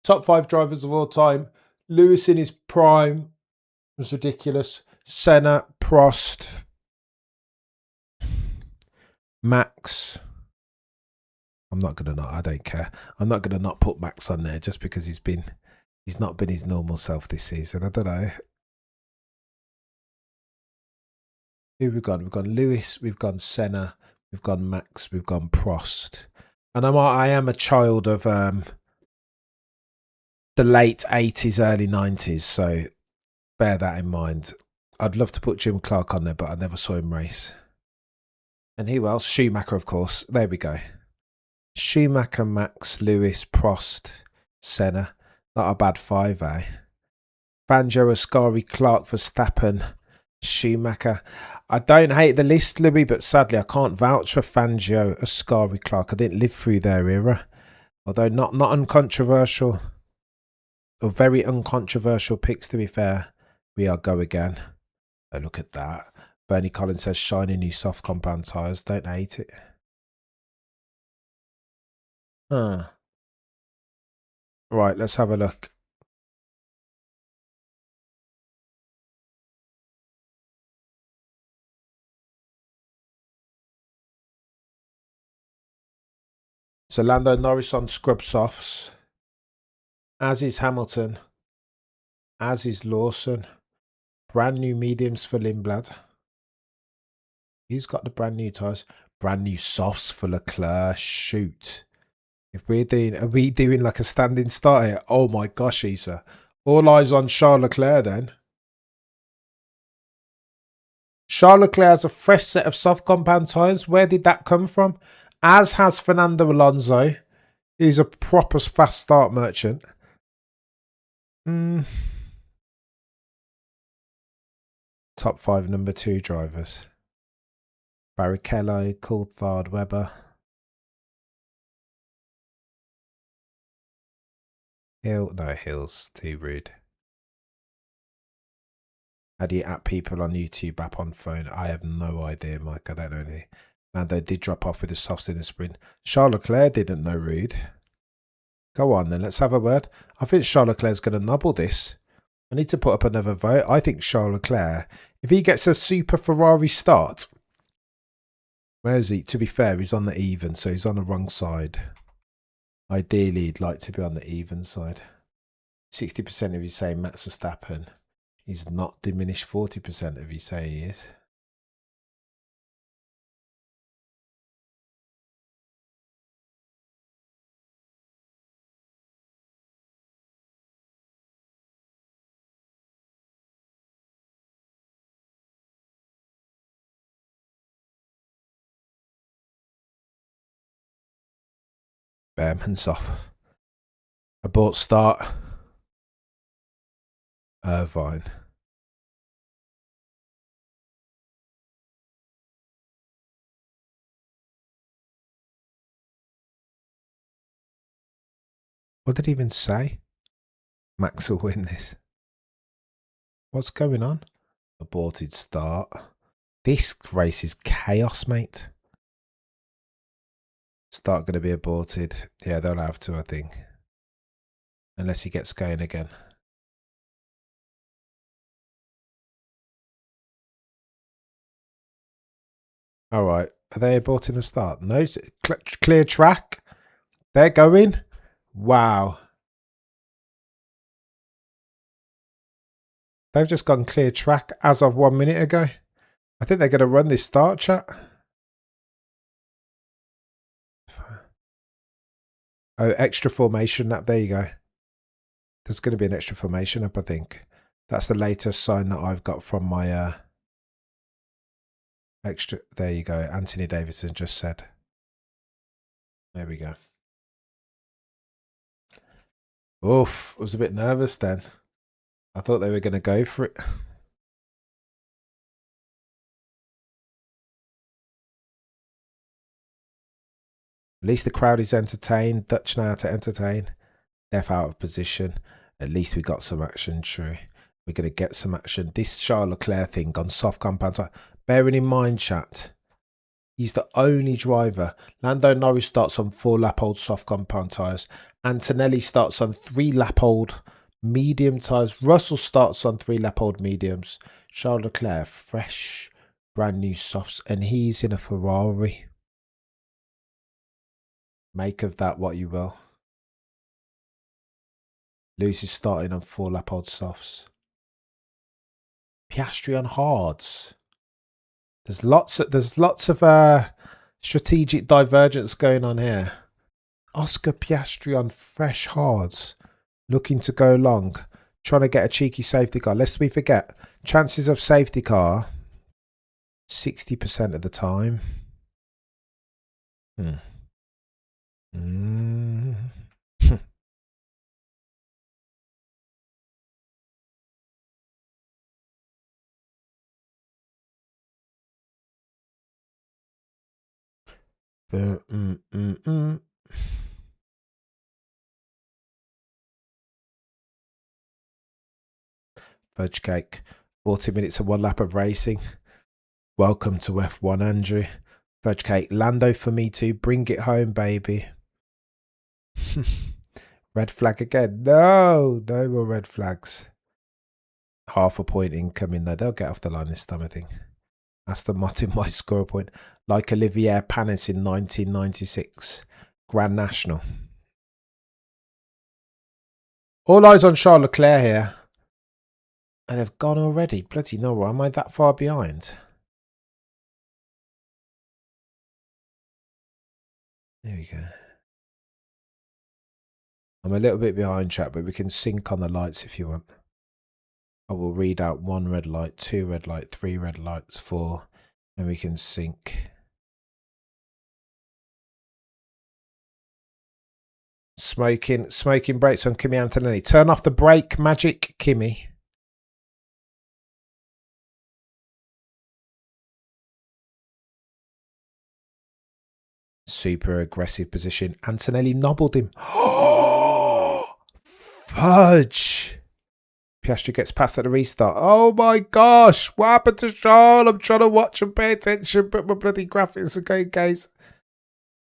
Top 5 drivers of all time. Lewis in his prime was ridiculous. Senna, Prost, Max. I'm not gonna not. I don't care. I'm not gonna not put Max on there just because he's not been his normal self this season. I don't know. Who we've gone? We've gone Lewis. We've gone Senna. We've gone Max. We've gone Prost. And I am a child of the late 80s, early 90s. So bear that in mind. I'd love to put Jim Clark on there, but I never saw him race. And who else? Schumacher, of course. There we go. Schumacher, Max, Lewis, Prost, Senna. Not a bad 5, eh? Fangio, Ascari, Clark, Verstappen, Schumacher. I don't hate the list, Louis, but sadly I can't vouch for Fangio, Ascari, Clark. I didn't live through their era. Although not uncontroversial. Or very uncontroversial picks, to be fair. We are go again. Oh, look at that. Bernie Collins says shiny new soft compound tyres. Don't hate it. Huh. Right, let's have a look. So Lando Norris on scrub softs. As is Hamilton. As is Lawson. Brand new mediums for Lindblad. He's got the brand new tyres. Brand new softs for Leclerc. Shoot. If are we doing like a standing start here? Oh my gosh, Isa. All eyes on Charles Leclerc then. Charles Leclerc has a fresh set of soft compound tyres. Where did that come from? As has Fernando Alonso. He's a proper fast start merchant. Top 5 number 2 drivers. Barrichello, Coulthard, Webber. Hill. No, Hill's too rude. How do you at people on YouTube app on phone? I have no idea, Mike. I don't know anything. Lando did drop off with the softs in the sprint. Charles Leclerc didn't know rude. Go on then, let's have a word. I think Charles Leclerc's going to nobble this. I need to put up another vote. I think Charles Leclerc, if he gets a super Ferrari start, where is he? To be fair, he's on the even, so he's on the wrong side. Ideally, he'd like to be on the even side. 60% of you say Max Verstappen. He's not diminished 40% if you say he is. Behrman's off. Abort start. Irvine. What did he even say? Max will win this. What's going on? Aborted start. This race is chaos, mate. Start going to be aborted. Yeah, they'll have to, I think. Unless he gets going again. All right. Are they aborting the start? No. Clear track. They're going. Wow. They've just gone clear track as of 1 minute ago. I think they're going to run this start, chat. Oh, extra formation up. There you go. There's going to be an extra formation up, I think. That's the latest sign that I've got from my extra. There you go. Anthony Davidson just said. There we go. Oof. I was a bit nervous then. I thought they were going to go for it. At least the crowd is entertained. Dutch now to entertain. Def out of position. At least we got some action, true. We're going to get some action. This Charles Leclerc thing on soft compound tire. Bearing in mind, chat, he's the only driver. Lando Norris starts on 4-lap-old soft compound tyres. Antonelli starts on 3-lap-old medium tyres. Russell starts on 3-lap-old mediums. Charles Leclerc, fresh, brand new softs. And he's in a Ferrari. Make of that what you will. Lewis is starting on 4-lap-old softs. Piastri on hards. There's lots of strategic divergence going on here. Oscar Piastri on fresh hards, looking to go long, trying to get a cheeky safety car. Lest we forget, chances of safety car 60% of the time. Fudge cake. 40 minutes and 1 lap of racing. Welcome to F1, Andrew. Fudge cake. Lando for me too. Bring it home, baby. Red flag again. No more red flags. Half a point incoming though. They'll get off the line this time, I think. Aston Martin might score a point. Like Olivier Panis in 1996. Grand National. All eyes on Charles Leclerc here. And they've gone already. Bloody no, am I that far behind? There we go. I'm a little bit behind, chat, but we can sync on the lights if you want. I will read out 1 red light, 2 red light, 3 red lights, 4, and we can sync. Smoking brakes on Kimi Antonelli. Turn off the brake, magic, Kimi. Super aggressive position. Antonelli nobbled him. Fudge. Piastri gets past at the restart. Oh my gosh. What happened to Charles? I'm trying to watch and pay attention, but my bloody graphics are going, guys.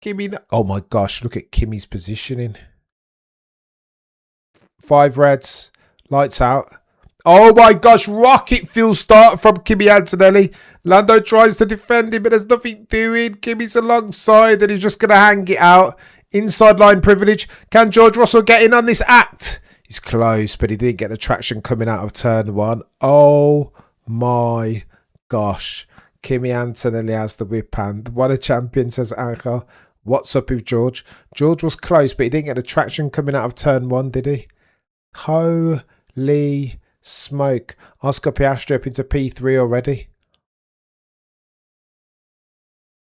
Kimi. Oh my gosh. Look at Kimi's positioning. 5 reds. Lights out. Oh my gosh. Rocket fuel start from Kimi Antonelli. Lando tries to defend him, but there's nothing doing. Kimi's alongside and he's just going to hang it out. Inside line privilege. Can George Russell get in on this act? He's close, but he didn't get the traction coming out of turn one. Oh my gosh. Kimi Antonelli has the whip hand. What a champion, says Angel. What's up with George? George was close, but he didn't get the traction coming out of turn one, did he? Holy smoke. Oscar Piastri up into P3 already.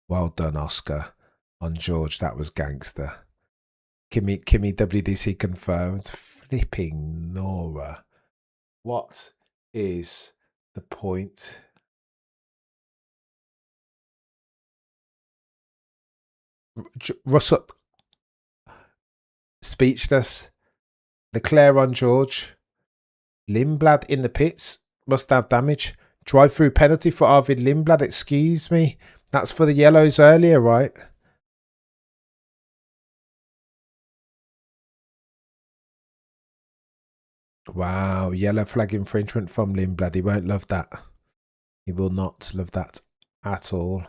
Well done, Oscar. On George, that was gangster. Kimi WDC confirmed. Flipping Nora. What is the point? Russell, speechless. Leclerc on George. Lindblad in the pits. Must have damage. Drive-through penalty for Arvid Lindblad. Excuse me. That's for the yellows earlier, right? Wow. Yellow flag infringement from Lindblad. He won't love that. He will not love that at all.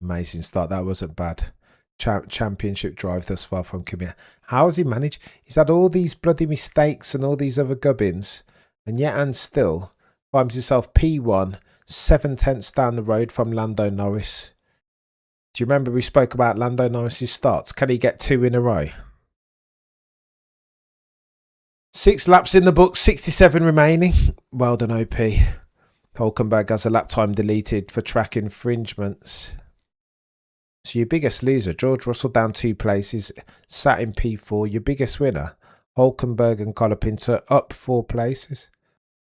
Amazing start. That wasn't bad. Championship drive thus far from Kimi. How has he managed? He's had all these bloody mistakes and all these other gubbins, and yet and still finds himself P1, 7/10 down the road from Lando Norris. Do you remember we spoke about Lando Norris's starts? Can he get 2 in a row? 6 laps in the book, 67 remaining. Well done, OP. Hulkenberg has a lap time deleted for track infringements. So your biggest loser, George Russell, down 2 places, sat in P4. Your biggest winner, Hulkenberg and Colapinto, up 4 places.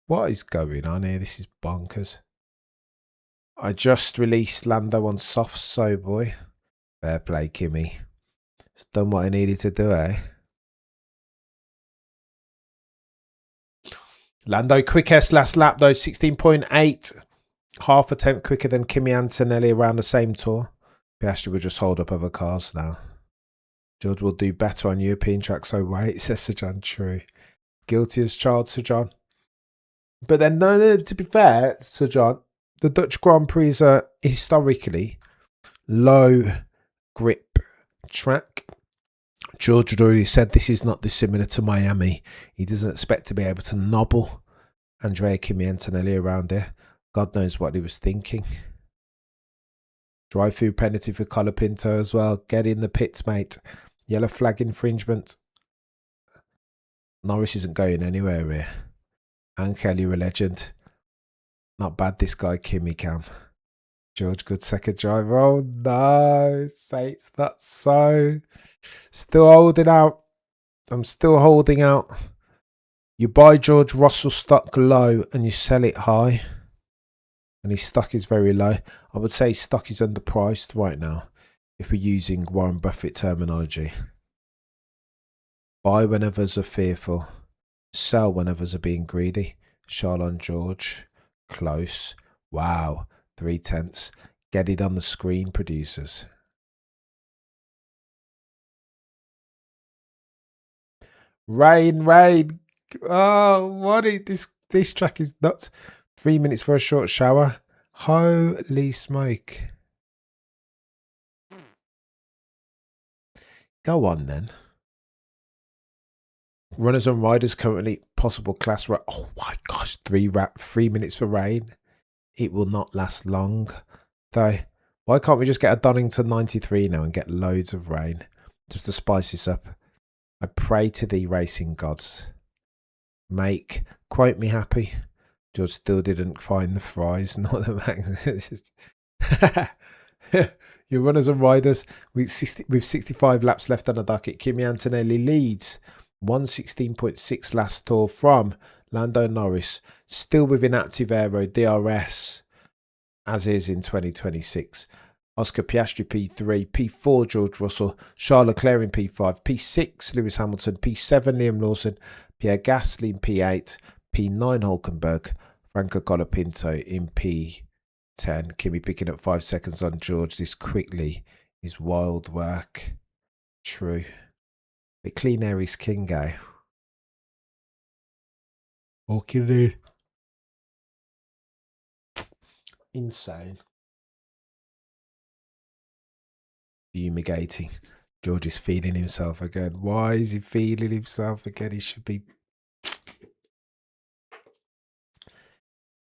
What is going on here? This is bonkers. I just released Lando on soft, so boy. Fair play, Kimi. It's done what I needed to do, eh? Lando quickest last lap though, 16.8. Half a tenth quicker than Kimi Antonelli around the same tour. Piastri will just hold up other cars now. George will do better on European tracks, so wait, says Sir John. True. Guilty as charged, Sir John. But then, no, to be fair, Sir John, the Dutch Grand Prix are historically low grip track. George had already said this is not dissimilar to Miami. He doesn't expect to be able to nobble Andrea Kimi Antonelli around here. God knows what he was thinking. Drive-through penalty for Colapinto as well. Get in the pits, mate. Yellow flag infringement. Norris isn't going anywhere here. And Kelly, a legend. Not bad, this guy, Kimi Cam. George, good second driver. Oh, no. Say it's not so. Still holding out. I'm still holding out. You buy George Russell stock low and you sell it high. And his stock is very low. I would say his stock is underpriced right now, if we're using Warren Buffett terminology. Buy when others are fearful. Sell when others are being greedy. Charles George. Close. Wow. 3/10. Get it on the screen, producers. Rain, rain. Oh, what is this track is nuts. 3 minutes for a short shower. Holy smoke. Go on then. Runners and riders currently possible class. Oh my gosh, 3 minutes for rain. It will not last long. Though, why can't we just get a Donington 93 now and get loads of rain? Just to spice this up. I pray to thee, racing gods. Quote me happy. George still didn't find the fries, not the max. Your runners and riders with 65 laps left on the docket. Kimi Antonelli leads 116.6 last tour from Lando Norris, still within active aero DRS, as is in 2026. Oscar Piastri P3, P4 George Russell, Charles Leclerc in P5, P6 Lewis Hamilton, P7 Liam Lawson, Pierre Gasly in P8, P9 Hulkenberg, Franco Colapinto in P10. Kimi picking up 5 seconds on George. This quickly is wild work. True. The clean air is king, guy. Walking in. Insane. Fumigating. George is feeling himself again. Why is he feeling himself again? He should be.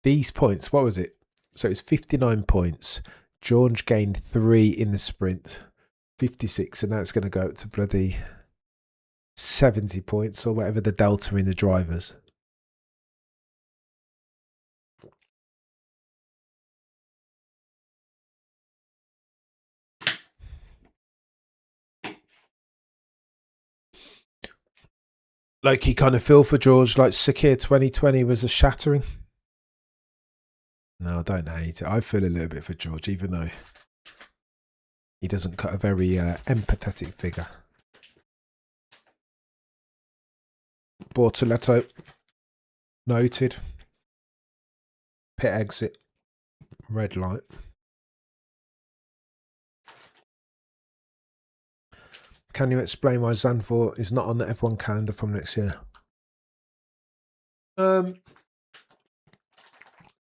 These points, what was it? So it's 59 points. George gained 3 in the sprint, 56, and now it's going to go up to bloody 70 points or whatever the delta in the drivers. Like, you kind of feel for George, like Sakir 2020 was a shattering. No, I don't hate it. I feel a little bit for George, even though he doesn't cut a very empathetic figure. Bortoletto, noted. Pit exit, red light. Can you explain why Zandvoort is not on the F1 calendar from next year?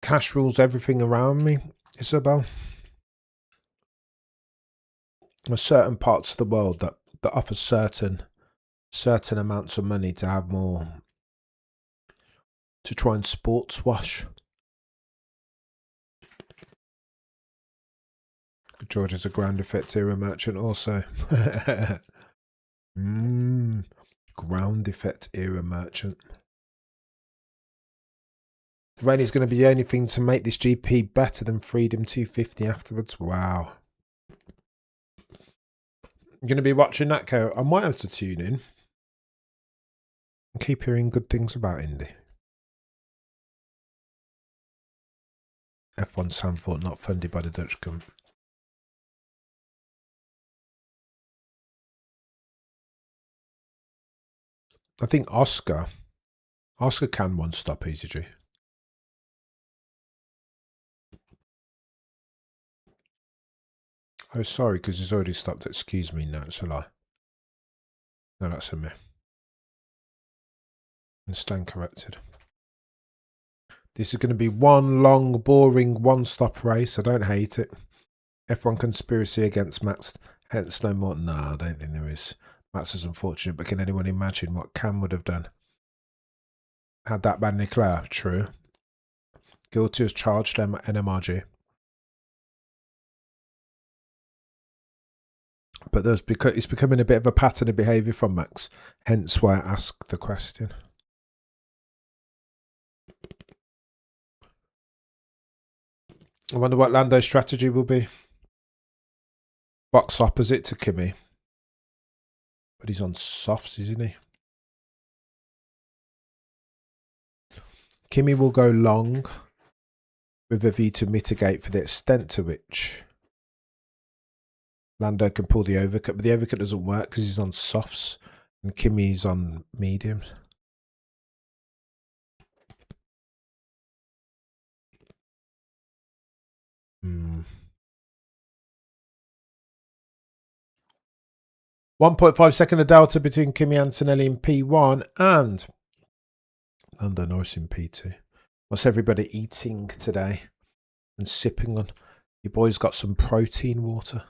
Cash rules everything around me, Isabel. There's certain parts of the world that offer certain amounts of money to have more, to try and sports wash. George is a ground effect era merchant also. Ground effect era merchant. The rain is going to be the only thing to make this GP better than Freedom 250 afterwards. Wow. I'm going to be watching that, Co. I might have to tune in and keep hearing good things about Indy. F1 Zandvoort not funded by the Dutch government. I think Oscar can one stop ECG. Oh, sorry, because he's already stopped. Excuse me. No, it's a lie. No, that's a myth. And stand corrected. This is going to be one long, boring, one-stop race. I don't hate it. F1 conspiracy against Max. Hence no more. No, I don't think there is. Max is unfortunate, but can anyone imagine what Cam would have done? Had that bad Leclerc? True. Guilty as charged NMRG. But it's becoming a bit of a pattern of behaviour from Max. Hence why I asked the question. I wonder what Lando's strategy will be. Box opposite to Kimi. But he's on softs, isn't he? Kimi will go long with a view to mitigate for the extent to which Lando can pull the overcut. But the overcut doesn't work because he's on softs and Kimi's on mediums. Hmm. 1.5 second of delta between Kimi Antonelli in P1 and Lando Norris in P2. What's everybody eating today and sipping on? Your boy's got some protein water,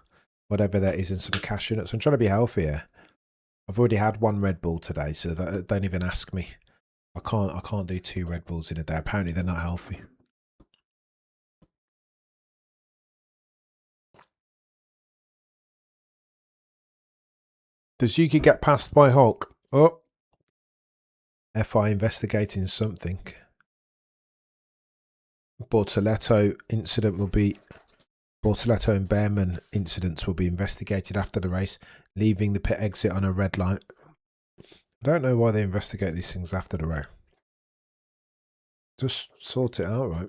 whatever that is, and some cashew nuts. I'm trying to be healthy here. I've already had 1 Red Bull today, so don't even ask me. I can't do 2 Red Bulls in a day. Apparently they're not healthy. Does Yuki get passed by Hulk? Oh. FI investigating something. Bortoletto and Behrman incidents will be investigated after the race, leaving the pit exit on a red light. I don't know why they investigate these things after the race. Just sort it out, right?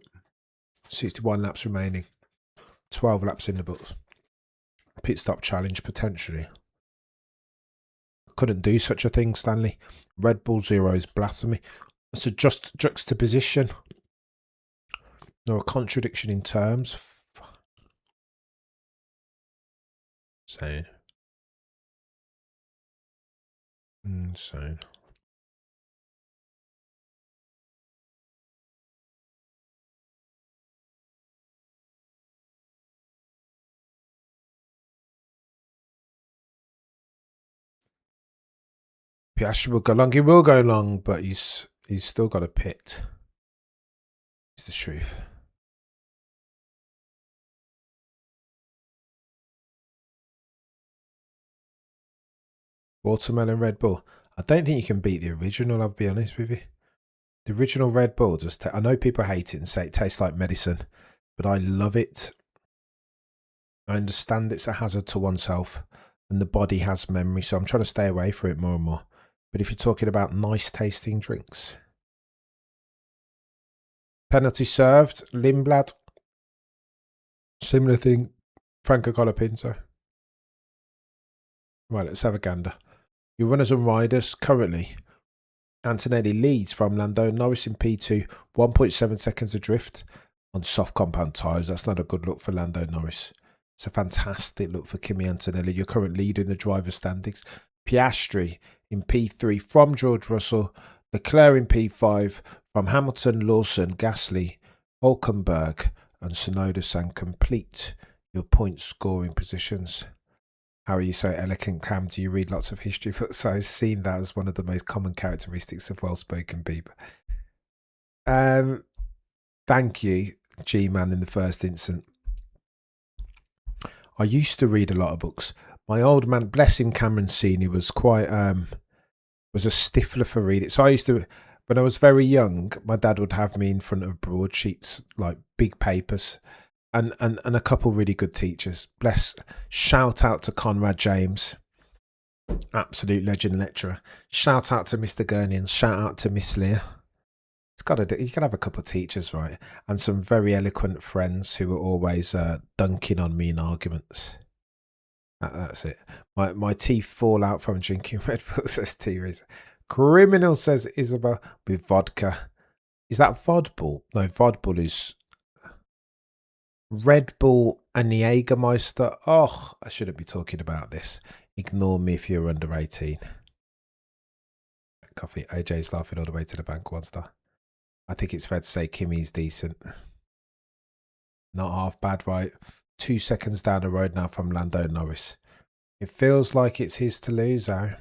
61 laps remaining. 12 laps in the books. Pit stop challenge, potentially. Couldn't do such a thing, Stanley. Red Bull Zero is blasphemy. It's a juxtaposition. No, a contradiction in terms. Insane. Insane. Piastri will go long. He will go long, but he's still got a pit. It's the truth. Watermelon Red Bull. I don't think you can beat the original, I'll be honest with you. The original Red Bull just... I know people hate it and say it tastes like medicine, but I love it. I understand it's a hazard to oneself and the body has memory, so I'm trying to stay away from it more and more. But if you're talking about nice tasting drinks... Penalty served. Lindblad. Similar thing. Franco Colapinto. Right, let's have a gander. Your runners and riders currently. Antonelli leads from Lando Norris in P2, 1.7 seconds adrift on soft compound tyres. That's not a good look for Lando Norris. It's a fantastic look for Kimi Antonelli, your current leader in the driver's standings. Piastri in P3 from George Russell. Leclerc in P5 from Hamilton, Lawson, Gasly, Hulkenberg and Tsunoda-san. Complete your point scoring positions. How are you so eloquent, Cam? Do you read lots of history books? I've seen that as one of the most common characteristics of well-spoken people. Thank you, G-Man, in the first instant. I used to read a lot of books. My old man, bless him, Cameron Senior, was quite was a stiffler for reading. So I used to, when I was very young, my dad would have me in front of broadsheets, like big papers. And a couple really good teachers. Bless. Shout out to Conrad James, absolute legend lecturer. Shout out to Mr. Gurney and shout out to Miss Lear. It's got to. You can have a couple of teachers, right? And some very eloquent friends who were always dunking on me in arguments. That's it. My teeth fall out from drinking Red Bull, says T-Riz. Criminal, says Isabel, with vodka. Is that Vodbull? No, Vodbull is Red Bull and the Jägermeister. Oh, I shouldn't be talking about this. Ignore me if you're under 18. Coffee. AJ's laughing all the way to the bank, 1 star. I think it's fair to say Kimi's decent. Not half bad, right? 2 seconds down the road now from Lando Norris. It feels like it's his to lose, eh?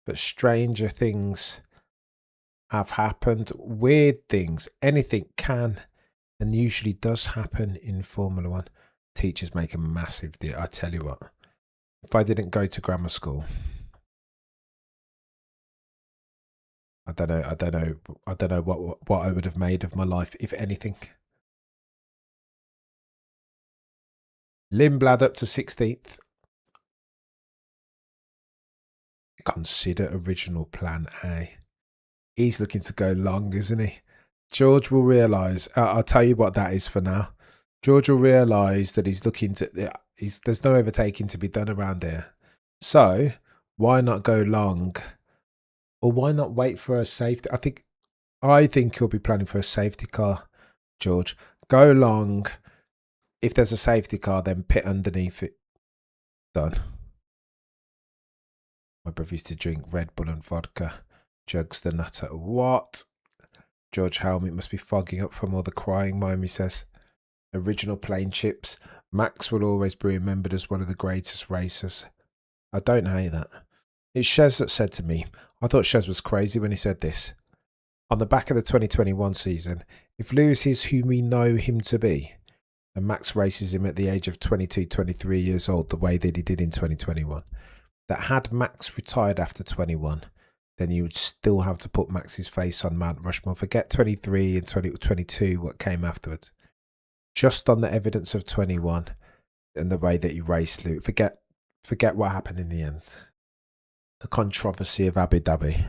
But stranger things have happened. Weird things. Anything can and usually does happen in Formula One. Teachers make a massive deal. I tell you what, if I didn't go to grammar school, I don't know what I would have made of my life, if anything. Lindblad up to 16th. Consider original plan A. He's looking to go long, isn't he? George will realise, I'll tell you what that is for now. George will realise that he's looking to, there's no overtaking to be done around here. So, why not go long? Or why not wait for a safety? I think he'll be planning for a safety car, George. Go long. If there's a safety car, then pit underneath it. Done. My brother used to drink Red Bull and vodka. Jugs the nutter. What? George Helmet must be fogging up from all the crying, Mimey says. Original plain chips. Max will always be remembered as one of the greatest racers. I don't hate that. It's Shez that said to me, I thought Shez was crazy when he said this. On the back of the 2021 season, if Lewis is who we know him to be, and Max races him at the age of 22, 23 years old the way that he did in 2021, that had Max retired after 21, then you would still have to put Max's face on Mount Rushmore. Forget 23 and 22, what came afterwards. Just on the evidence of 21 and the way that he raced Lewis. Forget what happened in the end. The controversy of Abu Dhabi.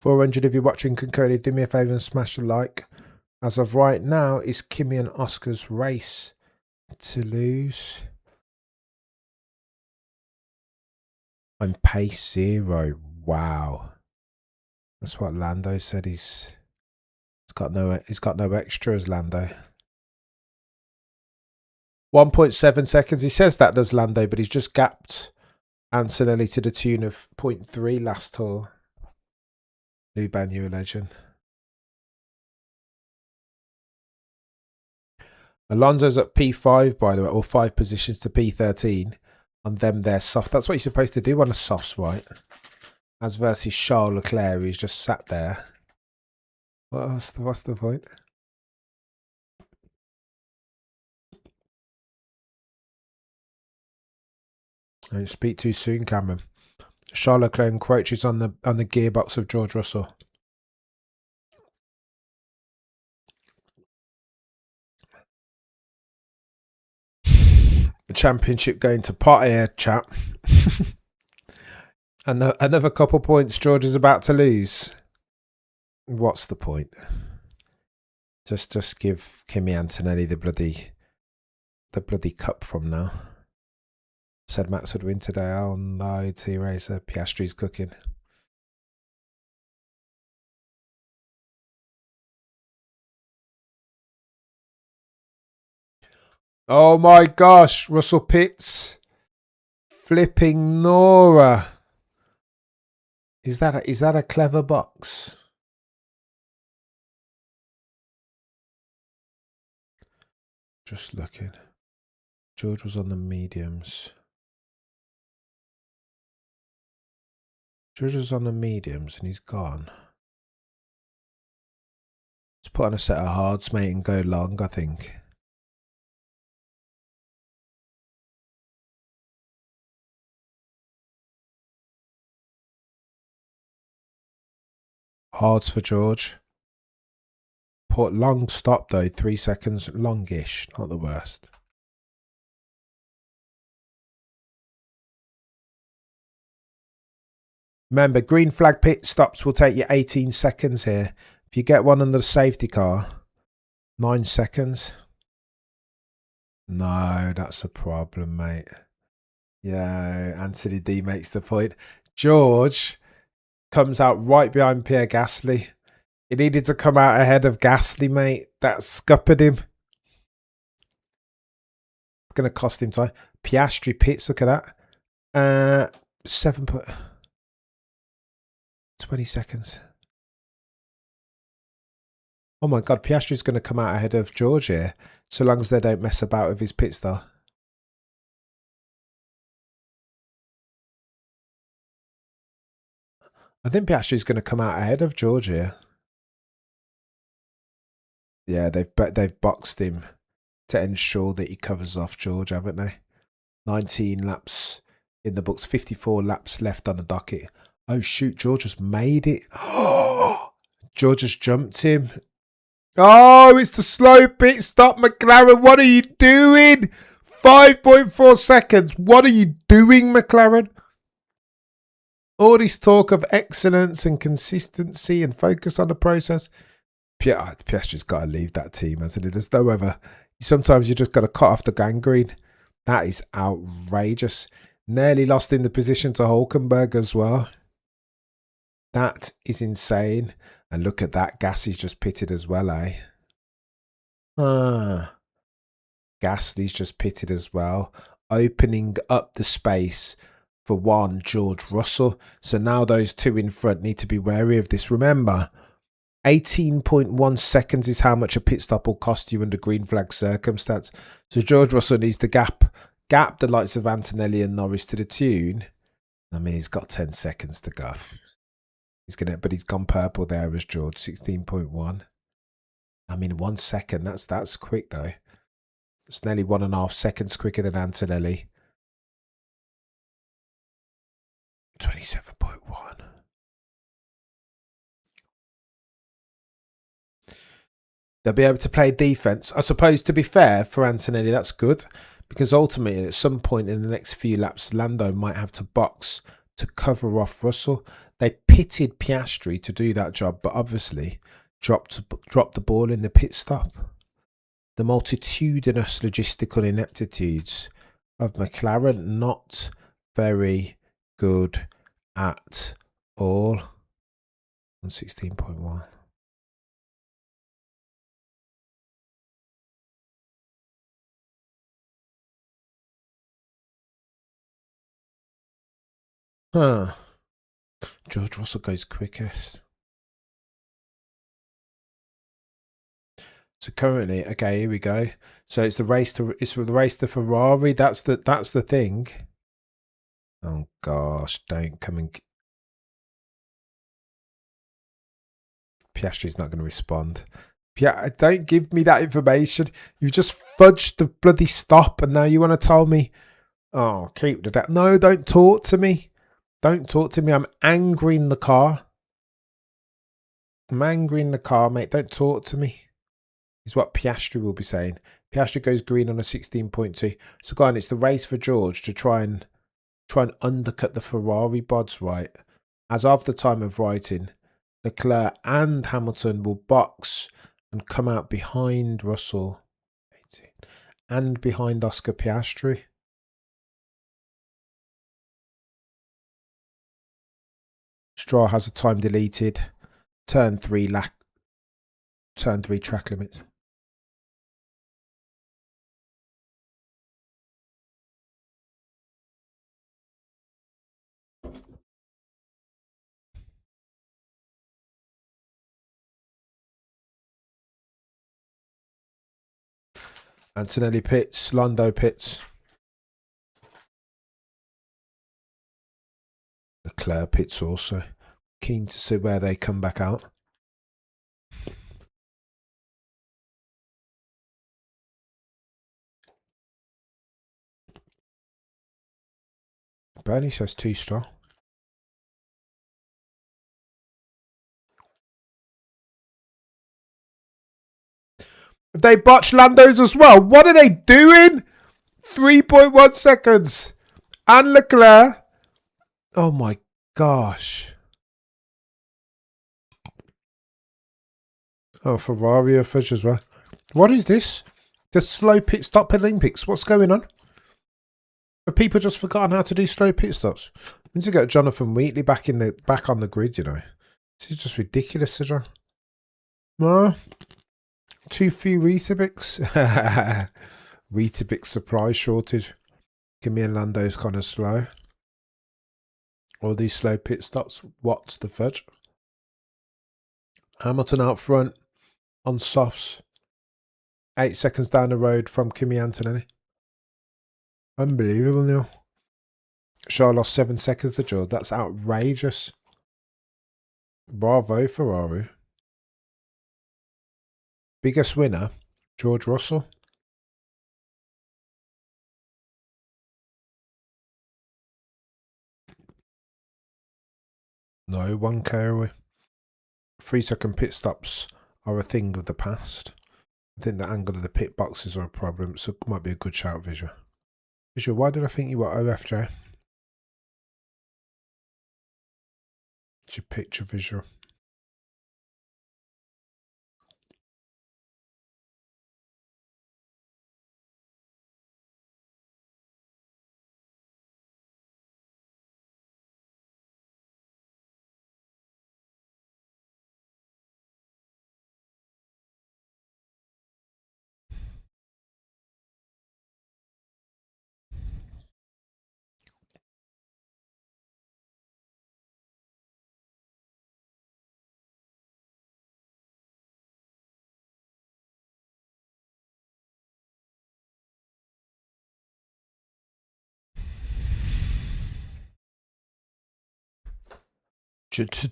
$400 if you're watching concurrently. Do me a favour and smash a like. As of right now, it's Kimi and Oscar's race to lose. I'm pace 0. Wow. That's what Lando said. He's got no extras, Lando. 1.7 seconds. He says that does Lando, but he's just gapped Antonelli to the tune of 0.3 last tour. Luban, you're a legend. Alonso's at P5, by the way, or 5 positions to P13. On them, they're soft. That's what you're supposed to do on a softs, right? As versus Charles Leclerc, who's just sat there. What's the point? Don't speak too soon, Cameron. Charles Leclerc encroaches on the gearbox of George Russell. The championship going to pot here, chap. And another couple points George is about to lose. What's the point? Just give Kimi Antonelli the bloody cup from now. Said Max would win today. Oh no, T-Racer. Piastri's cooking. Oh my gosh, Russell Pitts. Flipping Nora. Is that a clever box? Just looking. George was on the mediums. George was on the mediums and he's gone. Let's put on a set of hards, mate, and go long, I think. Hards for George. Put long stop though, 3 seconds, longish, not the worst. Remember, green flag pit stops will take you 18 seconds here. If you get one under the safety car, 9 seconds. No, that's a problem, mate. Yeah, Anthony D makes the point. George comes out right behind Pierre Gasly. He needed to come out ahead of Gasly, mate. That scuppered him. It's going to cost him time. Piastri pits, look at that. 20 seconds. Oh my God, Piastri's going to come out ahead of George here, so long as they don't mess about with his pit stop. I think Piastri's going to come out ahead of George here. Yeah, they've boxed him to ensure that he covers off George, haven't they? 19 laps in the books, 54 laps left on the docket. Oh shoot, George has made it. George has jumped him. Oh, it's the slow pit stop, McLaren. What are you doing? 5.4 seconds. What are you doing, McLaren? All this talk of excellence and consistency and focus on the process. Piastri's got to leave that team, hasn't he? There's no other. Sometimes you just got to cut off the gangrene. That is outrageous. Nearly lost in the position to Hulkenberg as well. That is insane. And look at that. Gasly's just pitted as well, eh? Gasly's just pitted as well. Opening up the space for one George Russell. So now those two in front need to be wary of this. Remember, 18.1 seconds is how much a pit stop will cost you under green flag circumstance. So George Russell needs to gap the likes of Antonelli and Norris to the tune. I mean, he's got 10 seconds to go. But he's gone purple there as George, 16.1. I mean, 1 second. That's quick though. It's nearly 1.5 seconds quicker than Antonelli. 27.1. They'll be able to play defense. I suppose, to be fair, for Antonelli, that's good. Because ultimately, at some point in the next few laps, Lando might have to box to cover off Russell. They pitted Piastri to do that job, but obviously dropped the ball in the pit stop. The multitudinous logistical ineptitudes of McLaren, not very good at all. On 16.1. George Russell goes quickest. So currently, okay, here we go. So it's the race to Ferrari. That's the thing. Oh gosh, don't come and Piastri's not going to respond. Don't give me that information. You just fudged the bloody stop, and now you want to tell me, oh, keep the doubt. No, don't talk to me. Don't talk to me. I'm angry in the car. I'm angry in the car, mate. Don't talk to me. Is what Piastri will be saying. Piastri goes green on a 16.2. So go on, it's the race for George to try and undercut the Ferrari bods, right? As of the time of writing, Leclerc and Hamilton will box and come out behind Russell and behind Oscar Piastri. Stroll has a time deleted. Turn 3 track limits. Antonelli pits, Lando pits. Leclerc pits also. Keen to see where they come back out. Bernie says 2-star. They botched Lando's as well. What are they doing? 3.1 seconds. And Leclerc. Oh my gosh. Oh, Ferrari are fudge as well. What is this? The slow pit stop Olympics. What's going on? Have people just forgotten how to do slow pit stops? We need to get Jonathan Wheatley back on the grid, you know. This is just ridiculous, Sir. No. Too few Weetabix. Weetabix supply shortage. Kimmy and Lando's kind of slow. All these slow pit stops. What's the fudge? Hamilton out front on softs. 8 seconds down the road from Kimi Antonelli. Unbelievable now. Charles lost 7 seconds to George. That's outrageous. Bravo, Ferrari. Biggest winner, George Russell. No, 1K away. 3-second pit stops are a thing of the past. I think the angle of the pit boxes are a problem, so it might be a good shout, Visual. Visual, why did I think you were OFJ? It's your picture, Visual.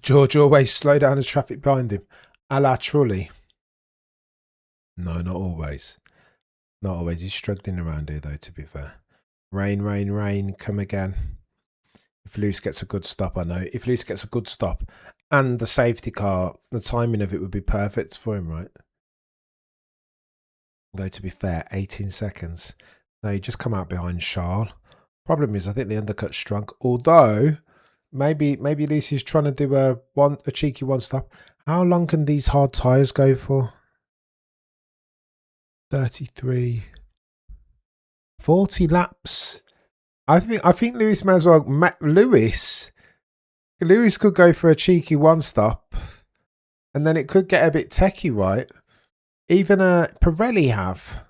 George always slow down the traffic behind him. A la Trulli. No, not always. Not always. He's struggling around here, though, to be fair. Rain, rain, rain. Come again. If Lewis gets a good stop, I know. If Lewis gets a good stop and the safety car, the timing of it would be perfect for him, right? Though, to be fair, 18 seconds. No, he just come out behind Charles. Problem is, I think the undercut's strong. Although, maybe Lucy's trying to do a cheeky one stop. How long can these hard tyres go for? 33. 40 laps. I think Lewis may as well. Lewis could go for a cheeky one stop, and then it could get a bit techie, right? Even Pirelli have.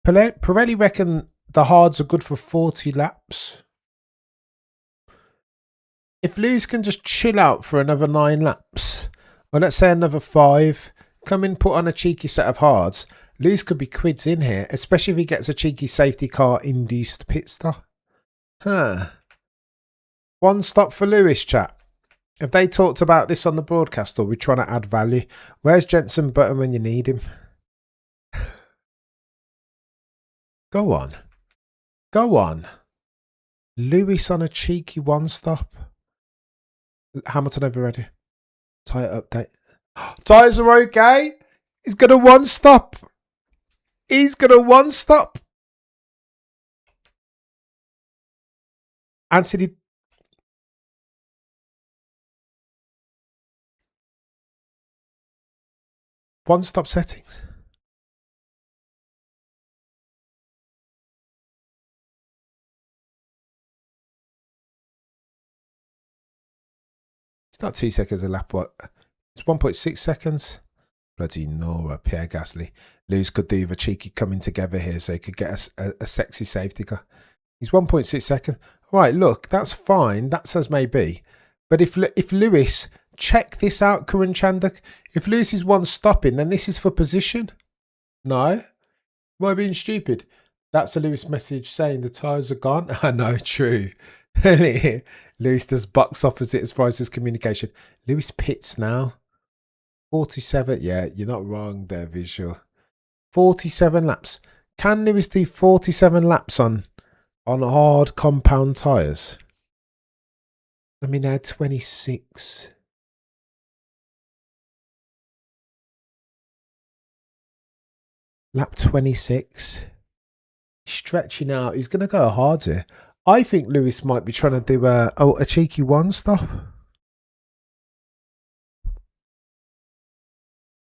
Pirelli reckon the hards are good for 40 laps. If Lewis can just chill out for another 9 laps, Well, let's say another 5. Come in, put on a cheeky set of hards. Lewis could be quids in here, especially if he gets a cheeky safety car induced pit stop. Huh. 1 stop for Lewis, chat. Have they talked about this on the broadcast, or are we trying to add value? Where's Jenson Button when you need him? Go on. Go on. Lewis on a cheeky 1 stop. Hamilton over ready. Tyre update. Tyres are okay. He's got a 1 stop. He's got a 1 stop. Anthony. One stop settings. It's not 2 seconds a lap. What? It's 1.6 seconds. Bloody Nora, Pierre Gasly. Lewis could do with a cheeky coming together here so he could get a sexy safety car. He's 1.6 seconds. Right, look, that's fine. That's as may be. But if Lewis, check this out, Karan Chandak. If Lewis is 1 stopping, then this is for position. No? Am I being stupid? That's a Lewis message saying the tyres are gone. I know, true. Lewis does box opposite as far as his communication. Lewis pits now. 47. Yeah, you're not wrong there, visual. 47 laps. Can Lewis do 47 laps on hard compound tyres? I mean, they're 26. Lap 26. Stretching out. He's going to go hard here. I think Lewis might be trying to do a cheeky 1 stop.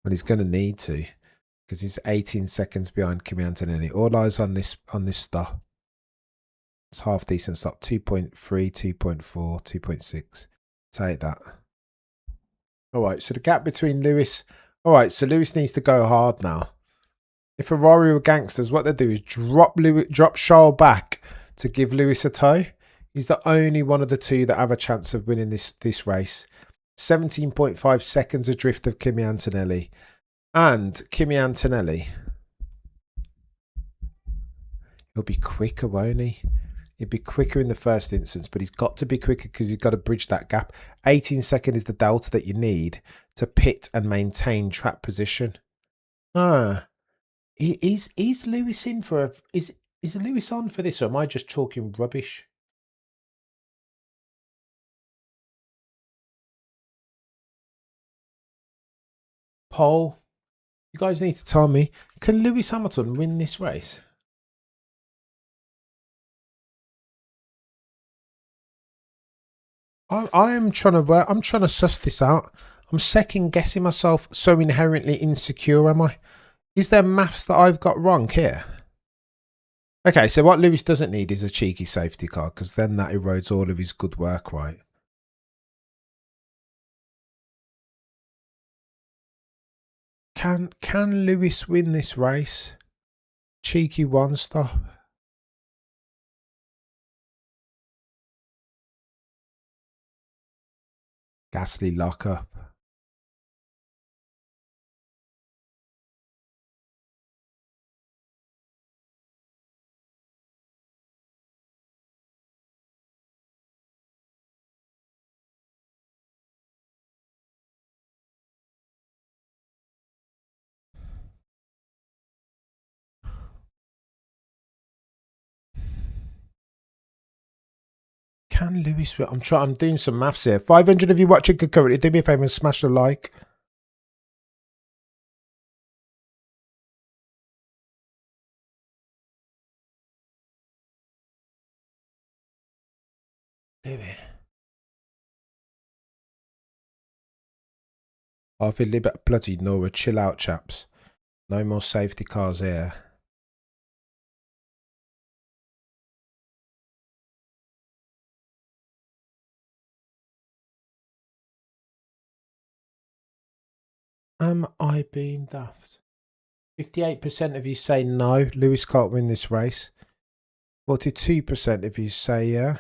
Well, he's going to need to, because he's 18 seconds behind Kimi Antonelli. All eyes on this stop. It's half decent stop. 2.3, 2.4, 2.6. Take that. All right, so the gap between Lewis. All right, so Lewis needs to go hard now. If Ferrari were gangsters, what they do is drop Charles back to give Lewis a toe. He's the only one of the two that have a chance of winning this race. 17.5 seconds adrift of Kimi Antonelli. And Kimi Antonelli, he'll be quicker, won't he? He'll be quicker in the first instance, but he's got to be quicker because he's got to bridge that gap. 18 seconds is the delta that you need to pit and maintain track position. Is Lewis in for is Lewis on for this, or am I just talking rubbish? Poll. You guys need to tell me, can Lewis Hamilton win this race? I'm trying to suss this out. I'm second guessing myself. So inherently insecure am I? Is there maths that I've got wrong here? Okay, so what Lewis doesn't need is a cheeky safety car, because then that erodes all of his good work, right? Can Lewis win this race? Cheeky 1 stop. Gasly lock up. Can Lewis? I'm doing some maths here. 500 of you watching concurrently. Do me a favour and smash the like. Lewis. I feel a little bit bloody Nora. Chill out, chaps. No more safety cars here. Am I being daft? 58% of you say no, Lewis can't win this race. 42% of you say yeah.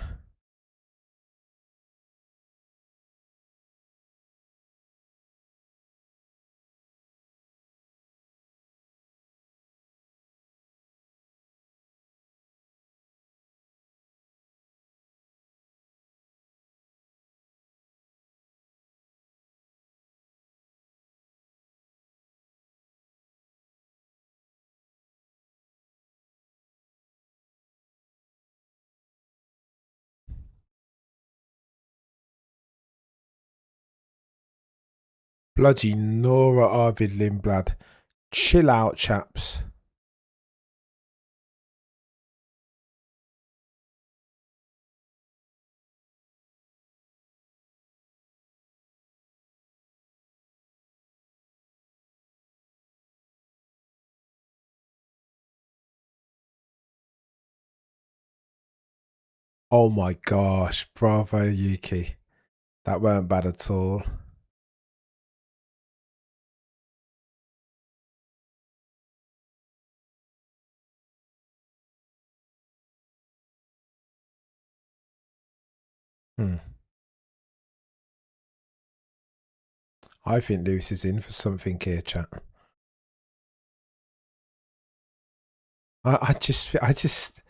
Bloody Nora Arvid Lindblad. Chill out, chaps. Oh my gosh. Bravo, Yuki. That weren't bad at all. I think Lewis is in for something here, chat. I just.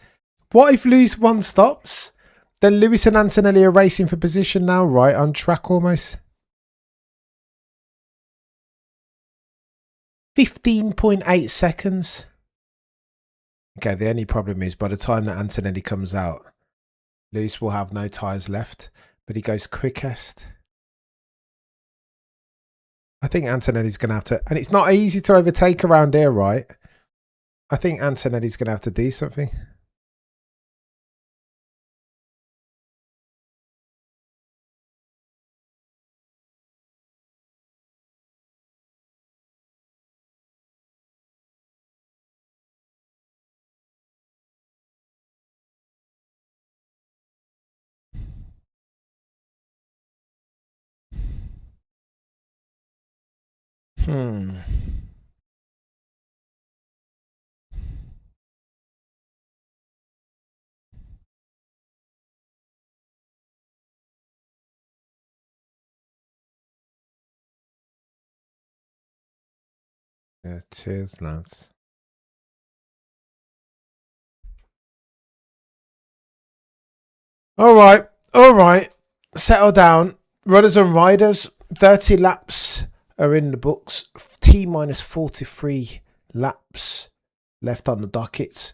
What if Lewis one stops? Then Lewis and Antonelli are racing for position now, right? On track almost. 15.8 seconds. Okay, the only problem is by the time that Antonelli comes out, Lewis will have no tyres left, but he goes quickest. I think Antonelli's going to have to, and it's not easy to overtake around here, right? I think Antonelli's going to have to do something. Yeah, cheers, lads. All right. Settle down. Runners and riders, 30 laps are in the books. T minus 43 laps left on the docket.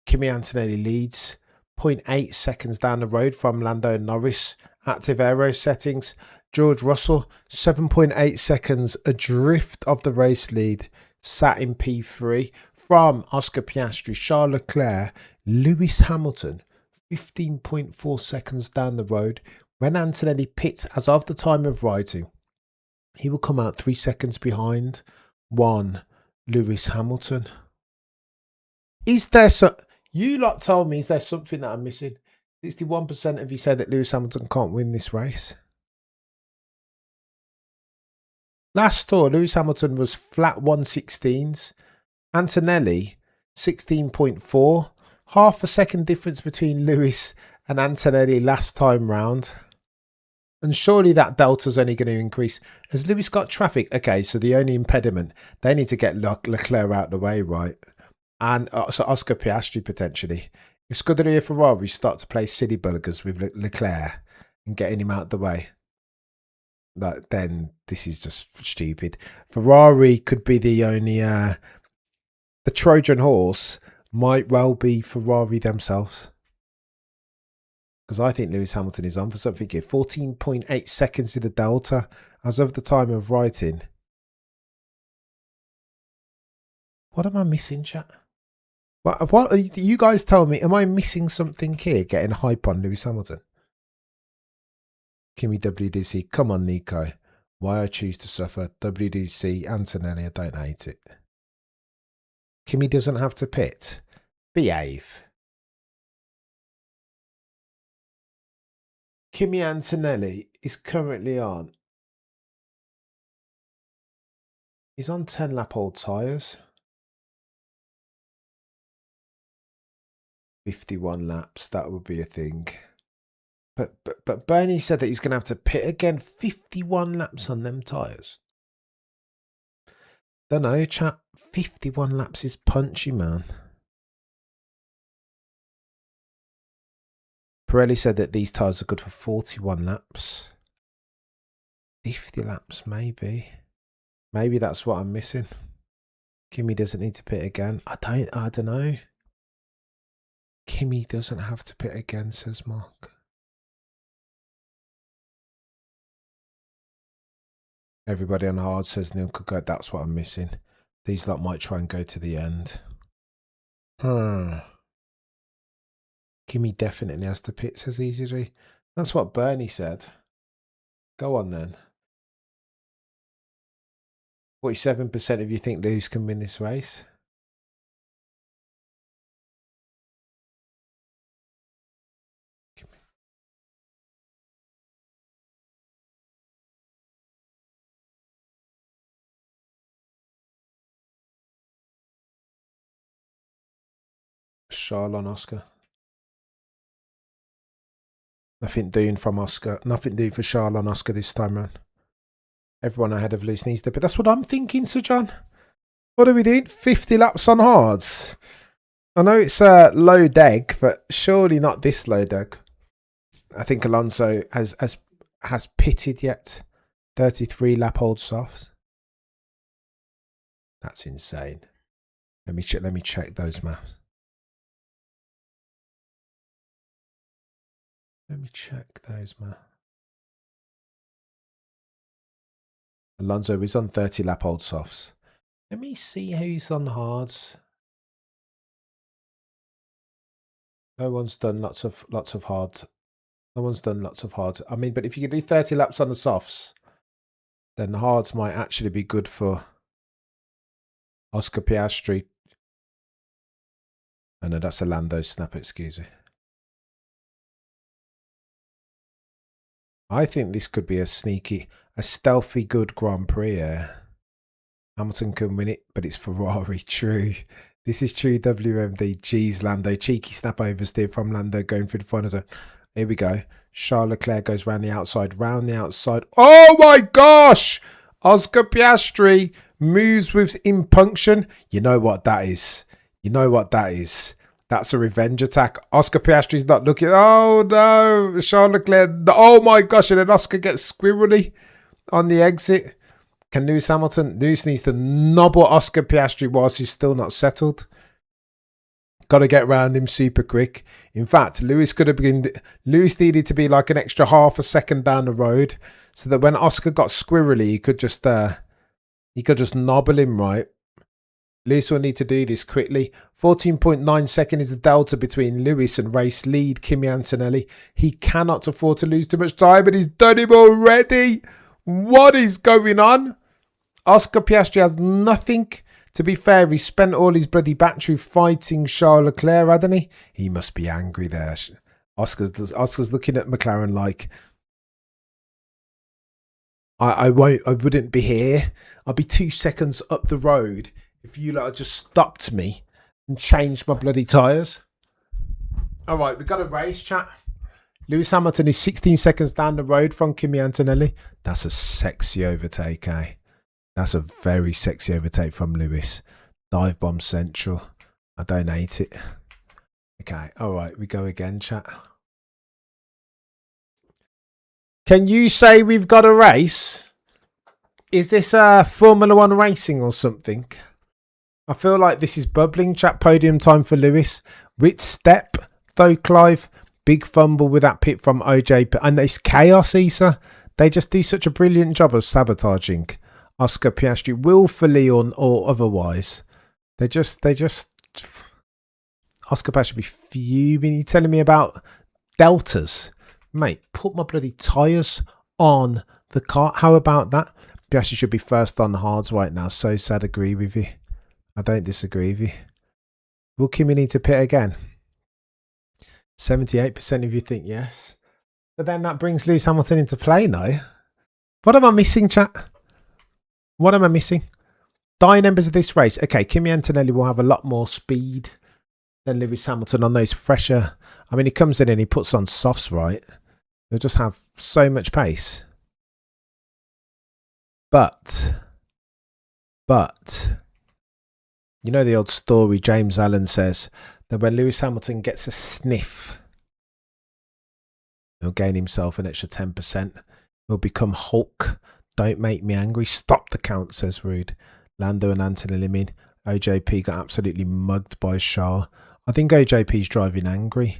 Kimi Antonelli leads 0.8 seconds down the road from Lando Norris. Active aero settings. George Russell, 7.8 seconds adrift of the race lead. Sat in P3 from Oscar Piastri, Charles Leclerc, Lewis Hamilton, 15.4 seconds down the road. When Antonelli pits as of the time of writing, he will come out 3 seconds behind Lewis Hamilton. Is there so? You lot told me, is there something that I'm missing? 61% of you said that Lewis Hamilton can't win this race. Last tour, Lewis Hamilton was flat 116s. Antonelli, 16.4. Half a second difference between Lewis and Antonelli last time round. And surely that delta's only going to increase. Has Lewis got traffic? Okay, so the only impediment, they need to get Leclerc out of the way, right? And so Oscar Piastri potentially. If Scuderia Ferrari start to play silly burgers with Leclerc and getting him out of the way, then this is just stupid. Ferrari could be the only... the Trojan horse might well be Ferrari themselves. Because I think Lewis Hamilton is on for something here. 14.8 seconds in the delta as of the time of writing. What am I missing, chat? What you guys tell me? Am I missing something here? Getting hype on Lewis Hamilton. Kimi WDC. Come on, Nico. Why I choose to suffer. WDC. Antonelli. I don't hate it. Kimi doesn't have to pit. Behave. Kimi Antonelli is currently on. He's on 10 lap old tyres. 51 laps, that would be a thing. But Bernie said that he's going to have to pit again. 51 laps on them tyres. Don't know, chat. 51 laps is punchy, man. Pirelli said that these tyres are good for 41 laps. 50 laps, maybe. Maybe that's what I'm missing. Kimi doesn't need to pit again. I don't know. Kimi doesn't have to pit again, says Mark. Everybody on hard says Neil could go. That's what I'm missing. These lot might try and go to the end. Kimmy definitely has the pits as easily. That's what Bernie said. Go on then. 47% of you think Lewis can win this race. Charles on Oscar. Nothing doing from Oscar. Nothing doing for Charles on Oscar this time around. Everyone ahead of Lewis needs to. But that's what I'm thinking, Sir John. What are we doing? 50 laps on hards. I know it's a low deg, but surely not this low deg. I think Alonso has pitted yet. 33 lap old softs. That's insane. Let me check those maps. Let me check those maps. Alonso is on 30 lap old softs. Let me see who's on hards. No one's done lots of hard. No one's done lots of hard. I mean, but if you can do 30 laps on the softs, then the hards might actually be good for Oscar Piastri. Oh no, that's a Lando snap, excuse me. I think this could be a stealthy good Grand Prix here. Hamilton can win it, but it's Ferrari. True. This is true WMD. Jeez, Lando. Cheeky snap oversteer from Lando going through the final zone. Here we go. Charles Leclerc goes round the outside. Round the outside. Oh my gosh! Oscar Piastri moves with impunction. You know what that is. You know what that is. That's a revenge attack. Oscar Piastri's not looking. Oh no. Charles Leclerc. Oh my gosh. And then Oscar gets squirrely on the exit. Can Lewis Hamilton? Lewis needs to nobble Oscar Piastri whilst he's still not settled. Got to get around him super quick. In fact, Lewis needed to be like an extra half a second down the road, so that when Oscar got squirrely, he could just nobble him right. Lewis will need to do this quickly. 14.9 seconds is the delta between Lewis and race lead Kimi Antonelli. He cannot afford to lose too much time, and he's done him already. What is going on? Oscar Piastri has nothing. To be fair, he spent all his bloody battery fighting Charles Leclerc, hadn't he? He must be angry there. Oscar's looking at McLaren like, I wouldn't be here. I'll be 2 seconds up the road if you lot just stopped me and changed my bloody tyres. All right, we've got a race, chat. Lewis Hamilton is 16 seconds down the road from Kimi Antonelli. That's a sexy overtake, eh? That's a very sexy overtake from Lewis. Dive bomb central. I don't hate it. Okay, all right, we go again, chat. Can you say we've got a race? Is this Formula One racing or something? I feel like this is bubbling, chat. Podium time for Lewis. Which step, though, Clive? Big fumble with that pit from OJ. And it's chaos, Issa. They just do such a brilliant job of sabotaging Oscar Piastri, willfully or otherwise. They just Oscar Piastri be fuming. You telling me about deltas? Mate, put my bloody tyres on the car. How about that? Piastri should be first on the hards right now. So sad, agree with you. I don't disagree with you. Will Kimi need to pit again? 78% of you think yes. But then that brings Lewis Hamilton into play now. What am I missing, chat? What am I missing? Dying embers of this race. Okay, Kimi Antonelli will have a lot more speed than Lewis Hamilton on those fresher. I mean, he comes in and he puts on softs, right? He'll just have so much pace. But, you know the old story James Allen says that when Lewis Hamilton gets a sniff, he'll gain himself an extra 10%. He'll become Hulk. Don't make me angry. Stop the count, says Rude. Lando and Antonelli mean OJP got absolutely mugged by Charles. I think OJP's driving angry.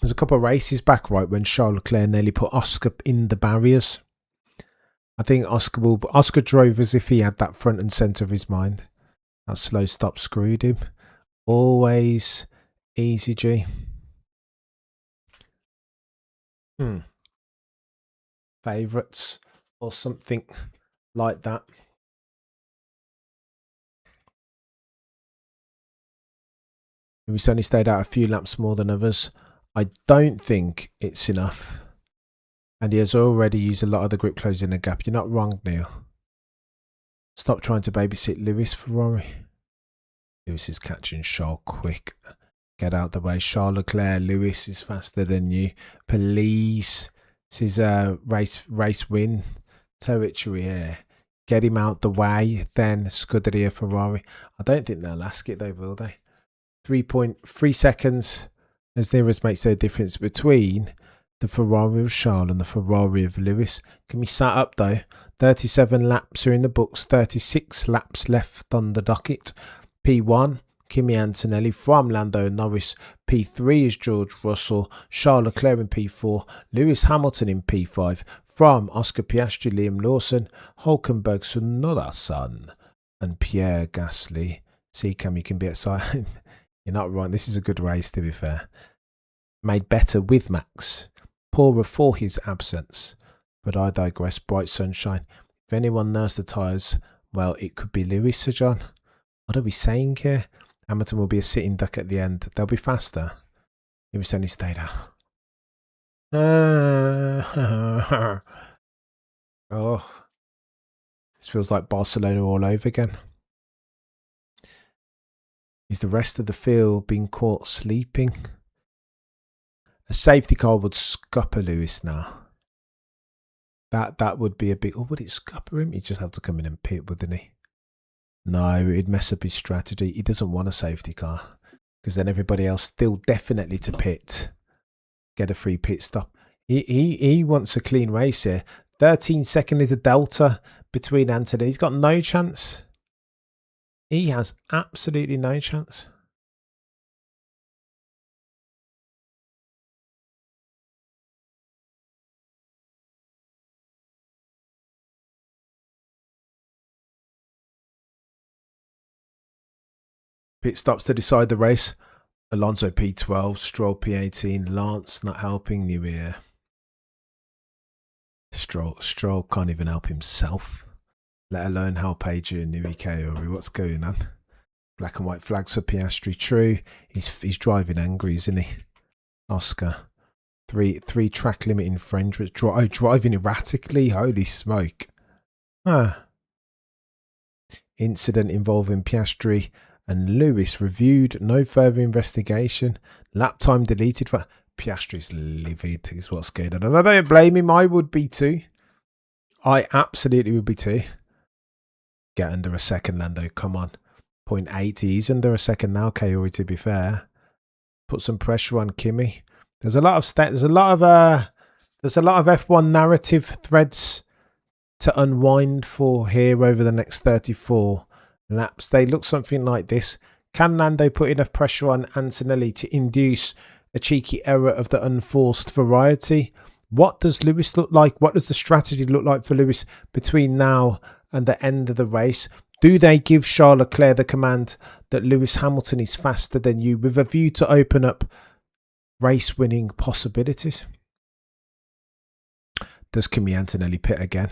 There's a couple of races back, right, when Charles Leclerc nearly put Oscar in the barriers. I think Oscar drove as if he had that front and centre of his mind. That slow stop screwed him. Always easy G. Favourites or something like that. He's only stayed out a few laps more than others. I don't think it's enough. And he has already used a lot of the grip closing the gap. You're not wrong, Neil. Stop trying to babysit Lewis, Ferrari. Lewis is catching Charles quick. Get out the way. Charles Leclerc, Lewis is faster than you. Please. This is a race win territory here. Get him out the way. Then Scuderia Ferrari. I don't think they'll ask it though, will they? 3.3 seconds as nearest makes no difference between the Ferrari of Charles and the Ferrari of Lewis. Can be sat up though. 37 laps are in the books. 36 laps left on the docket. P1, Kimi Antonelli from Lando Norris. P3 is George Russell. Charles Leclerc in P4. Lewis Hamilton in P5. From Oscar Piastri, Liam Lawson, Hulkenberg Sunoda-san, and Pierre Gasly. See, Cam, you can be excited. You're not wrong. This is a good race, to be fair. Made better with Max. Poorer for his absence. But I digress. Bright sunshine. If anyone nursed the tyres, well, it could be Lewis, Sir John. What are we saying here? Hamilton will be a sitting duck at the end. They'll be faster. Lewis only stayed out. Oh. This feels like Barcelona all over again. Is the rest of the field being caught sleeping? A safety car would scupper Lewis now. That would be a big... Oh, would it scupper him? He'd just have to come in and pit, wouldn't he? No, it'd mess up his strategy. He doesn't want a safety car. Because then everybody else still definitely to pit. Get a free pit stop. He wants a clean race here. 13 seconds is a delta between Anthony. He's got no chance. He has absolutely no chance. Pit stops to decide the race. Alonso P12, Stroll P18, Lance not helping, New Year. Stroll can't even help himself, let alone help Adrian Newey Kaori. What's going on? Black and white flags for Piastri. True, he's driving angry, isn't he? Oscar. Three track limit infringements. Driving erratically. Holy smoke. Incident involving Piastri and Lewis reviewed. No further investigation. Lap time deleted. For Piastri's livid is what's going on. And I don't blame him. I would be too. I absolutely would be too. Get under a second, Lando. Come on. 0.8. He's under a second now, Kaori, to be fair. Put some pressure on Kimi. There's a lot of F1 narrative threads to unwind for here over the next 34 laps. They look something like this. Can Lando put enough pressure on Antonelli to induce a cheeky error of the unforced variety? What does Lewis look like? What does the strategy look like for Lewis between now and the end of the race? Do they give Charles Leclerc the command that Lewis Hamilton is faster than you with a view to open up race winning possibilities? Does Kimi Antonelli pit again?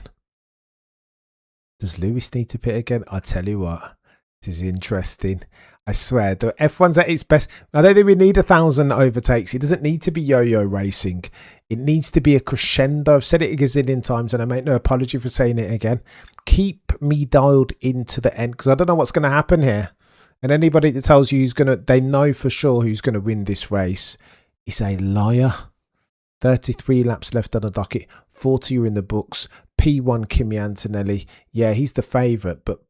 Does Lewis need to pit again? I tell you what, this is interesting. I swear, the F1's at its best. I don't think we need 1,000 overtakes. It doesn't need to be yo-yo racing. It needs to be a crescendo. I've said it a gazillion times and I make no apology for saying it again. Keep me dialed into the end because I don't know what's going to happen here. And anybody that tells you they know for sure who's going to win this race is a liar. 33 laps left on the docket. 40 are in the books. P1 Kimi Antonelli. Yeah, he's the favourite, but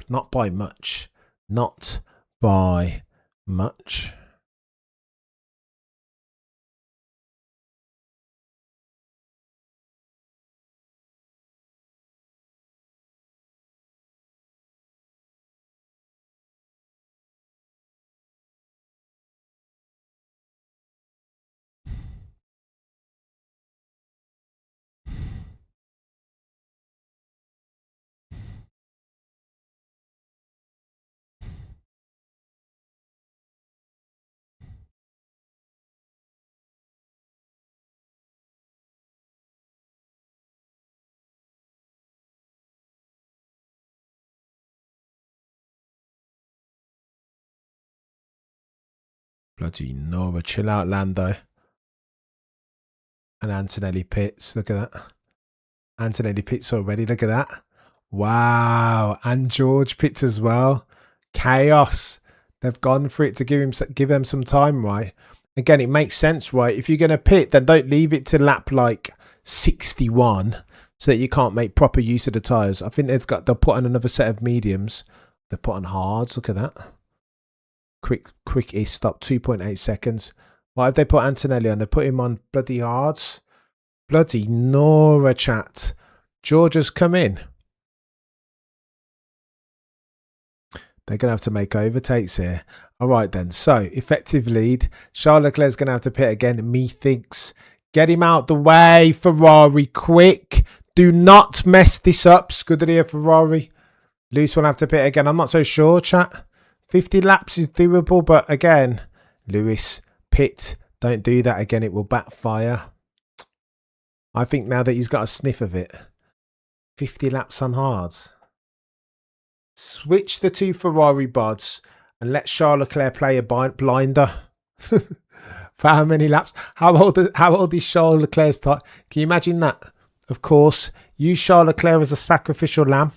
not by much. Not by much. Bloody Nora. Chill out, Lando. And Antonelli pits. Look at that. Antonelli pits already. Look at that. Wow. And George pits as well. Chaos. They've gone for it to give them some time, right? Again, it makes sense, right? If you're going to pit, then don't leave it to lap like 61 so that you can't make proper use of the tyres. I think they'll put on another set of mediums. They've put on hards. Look at that. Quick e-stop, 2.8 seconds. Why have they put Antonelli on? They put him on bloody hards. Bloody Nora, chat. George has come in. They're going to have to make overtakes here. All right, then. So, effective lead. Charles Leclerc's going to have to pit again. Methinks. Get him out the way, Ferrari. Quick. Do not mess this up, Scuderia Ferrari. Lewis will have to pit again. I'm not so sure, chat. 50 laps is doable, but again, Lewis, pit. Don't do that again. It will backfire. I think now that he's got a sniff of it. 50 laps on hards. Switch the two Ferrari bods and let Charles Leclerc play a blinder. For how many laps? How old is Charles Leclerc's time? Can you imagine that? Of course, use Charles Leclerc as a sacrificial lamb.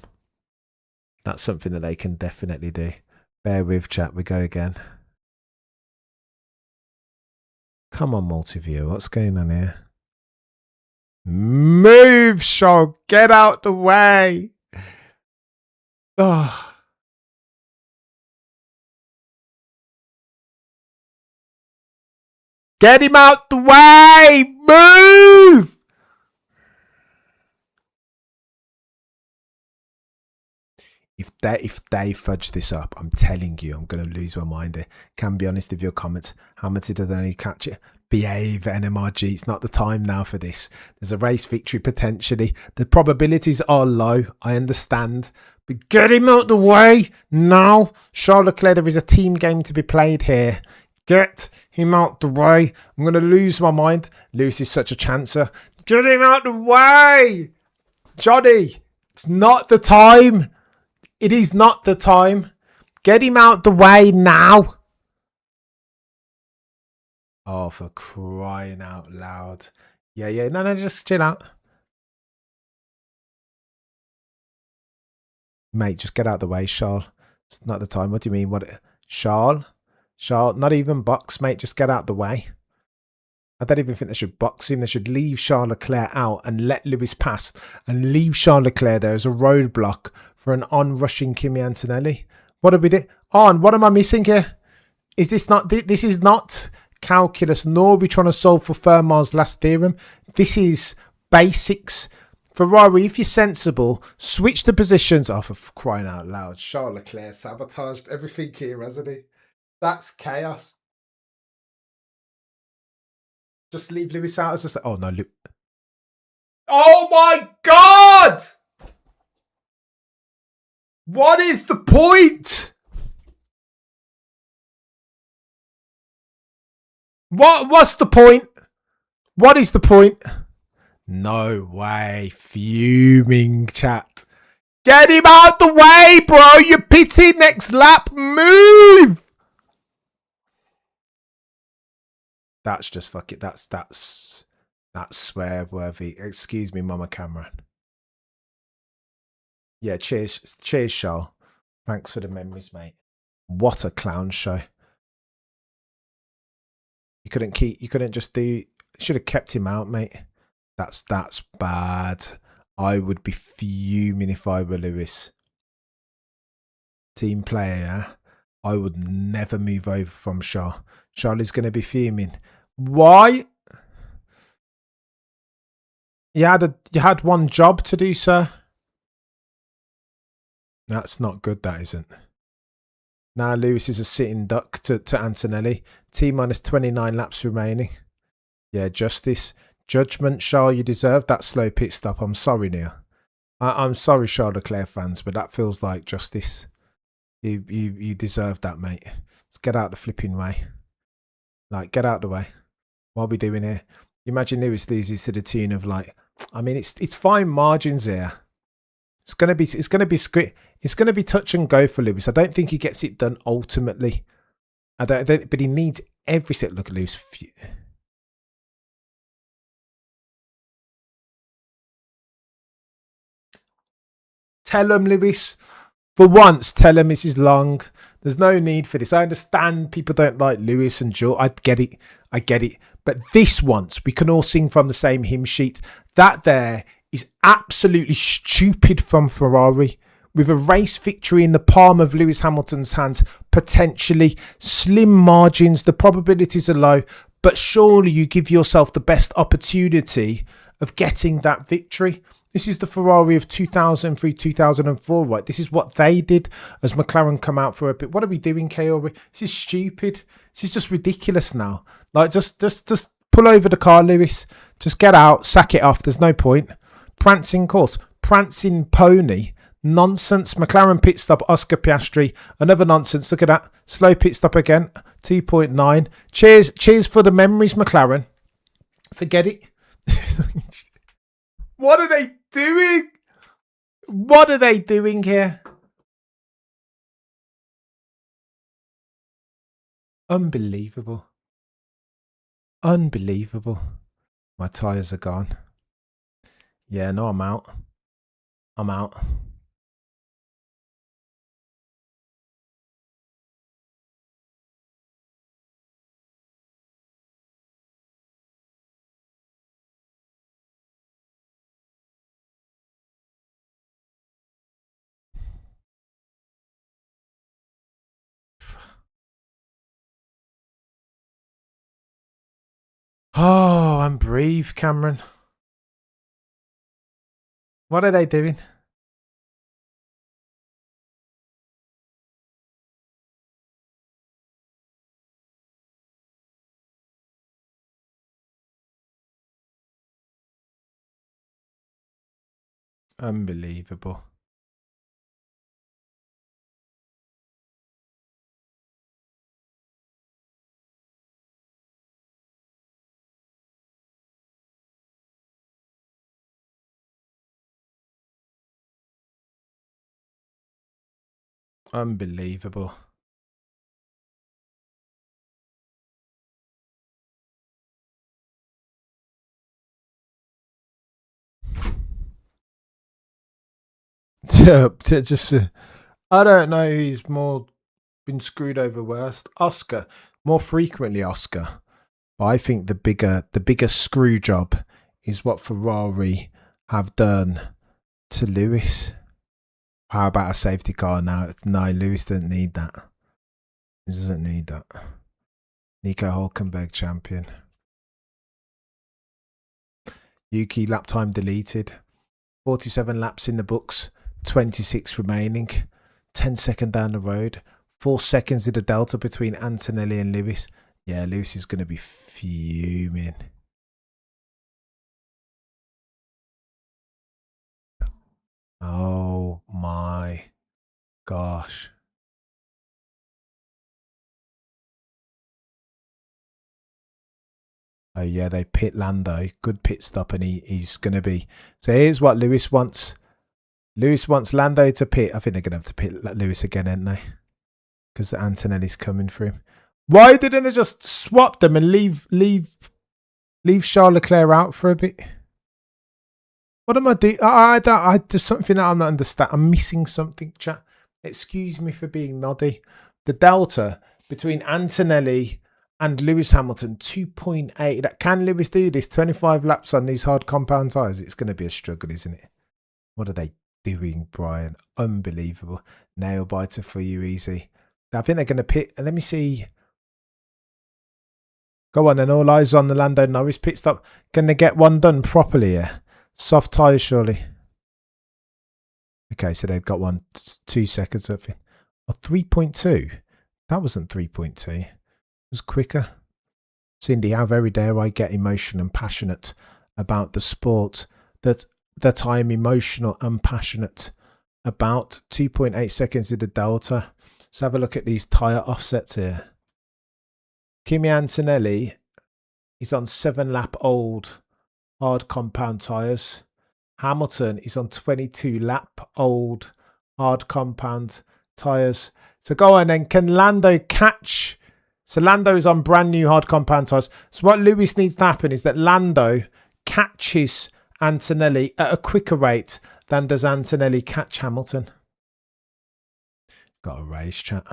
That's something that they can definitely do. Bear with, chat. We go again. Come on, multi-view. What's going on here? Move, Charles. Get out the way. Oh. Get him out the way. Move. If they fudge this up, I'm telling you, I'm going to lose my mind here. Can be honest with your comments. Hamilton doesn't only catch it. Behave, NMRG. It's not the time now for this. There's a race victory potentially. The probabilities are low. I understand. But get him out the way now. Charles Leclerc, there is a team game to be played here. Get him out the way. I'm going to lose my mind. Lewis is such a chancer. Get him out the way. Johnny, it's not the time. It is not the time. Get him out the way now. Oh, for crying out loud. Yeah. No, just chill out. Mate, just get out the way, Charles. It's not the time. What do you mean? What? Charles, not even box, mate. Just get out the way. I don't even think they should box him. They should leave Charles Leclerc out and let Lewis pass and leave Charles Leclerc there as a roadblock for an on-rushing Kimi Antonelli. What are we doing? On, what am I missing here? Is this not... This is not calculus, nor are we trying to solve for Fermat's last theorem. This is basics. Ferrari, if you're sensible, switch the positions. Oh, for crying out loud. Charles Leclerc sabotaged everything here, hasn't he? That's chaos. Just leave Lewis out as a... Oh, no. Oh, my God! What is the point? What's the point? What is the point? No way. Fuming, chat. Get him out the way, bro. You're pitting next lap. Move. That's just fuck it. That's swear worthy. Excuse me, Mama Cameron. Yeah, cheers, Charles. Thanks for the memories, mate. What a clown show. You couldn't just do. Should have kept him out, mate. That's bad. I would be fuming if I were Lewis. Team player, yeah? I would never move over from Charles. Charles is going to be fuming. Why? You had one job to do, sir. That's not good, that isn't. Now Lewis is a sitting duck to Antonelli. T minus 29 laps remaining. Yeah, justice. Judgment, Charles, you deserve that slow pit stop. I'm sorry, Neil. I'm sorry, Charles Leclerc fans, but that feels like justice. You deserve that, mate. Let's get out the flipping way. Like, get out the way. What are we doing here? Imagine Lewis loses to the tune of like, I mean, it's fine margins here. It's gonna be touch and go for Lewis. I don't think he gets it done ultimately. But he needs every set. Look at Lewis. Tell him, Lewis. For once, tell him this is long. There's no need for this. I understand people don't like Lewis and Joe. I get it. I get it. But this once, we can all sing from the same hymn sheet. That there is absolutely stupid from Ferrari. With a race victory in the palm of Lewis Hamilton's hands, potentially slim margins, the probabilities are low, but surely you give yourself the best opportunity of getting that victory. This is the Ferrari of 2003, 2004, right? This is what they did as McLaren come out for a bit. What are we doing, Kaori? This is stupid. This is just ridiculous now. Like, just pull over the car, Lewis. Just get out, sack it off. There's no point. Prancing course. Prancing pony. Nonsense. McLaren pit stop, Oscar Piastri. Another nonsense. Look at that. Slow pit stop again. 2.9. Cheers for the memories, McLaren. Forget it. What are they doing? What are they doing here? Unbelievable. Unbelievable. My tyres are gone. Yeah, no, I'm out. I'm out. Oh, I'm brave, Cameron. What are they doing? Unbelievable. Unbelievable. Just, I don't know who's more been screwed over worst. Oscar, more frequently Oscar. But I think the bigger screw job is what Ferrari have done to Lewis. How about a safety car now? No, Lewis doesn't need that. He doesn't need that. Nico Hulkenberg champion. Yuki lap time deleted. 47 laps in the books. 26 remaining. 10 second down the road. 4 seconds in the delta between Antonelli and Lewis. Yeah, Lewis is going to be fuming. Oh my gosh. Oh yeah, they pit Lando. Good pit stop, and he's going to be. So here's what Lewis wants. Lewis wants Lando to pit. I think they're going to have to pit Lewis again, aren't they? Because Antonelli's coming for him. Why didn't they just swap them and leave Charles Leclerc out for a bit? What am I doing? There's something that I'm not understanding. I'm missing something, chat. Excuse me for being noddy. The delta between Antonelli and Lewis Hamilton, 2.8. Can Lewis do this? 25 laps on these hard compound tyres. It's going to be a struggle, isn't it? What are they doing, Brian? Unbelievable. Nail biter for you, easy. I think they're going to pit. Let me see. Go on, then. All eyes on the Lando Norris pit stop. Can they get one done properly here? Soft tyres, surely. Okay, so they've got 2 seconds of it. Or 3.2. That wasn't 3.2. It was quicker. Cindy, how very dare I get emotional and passionate about the sport that I am emotional and passionate about. 2.8 seconds in the delta. Let's have a look at these tyre offsets here. Kimi Antonelli is on 7-lap old hard compound tyres. Hamilton is on 22-lap old hard compound tyres. So go on then. Can Lando catch So Lando is on brand new hard compound tyres. So what Lewis needs to happen is that Lando catches Antonelli at a quicker rate than does Antonelli catch Hamilton. Got a race, chat.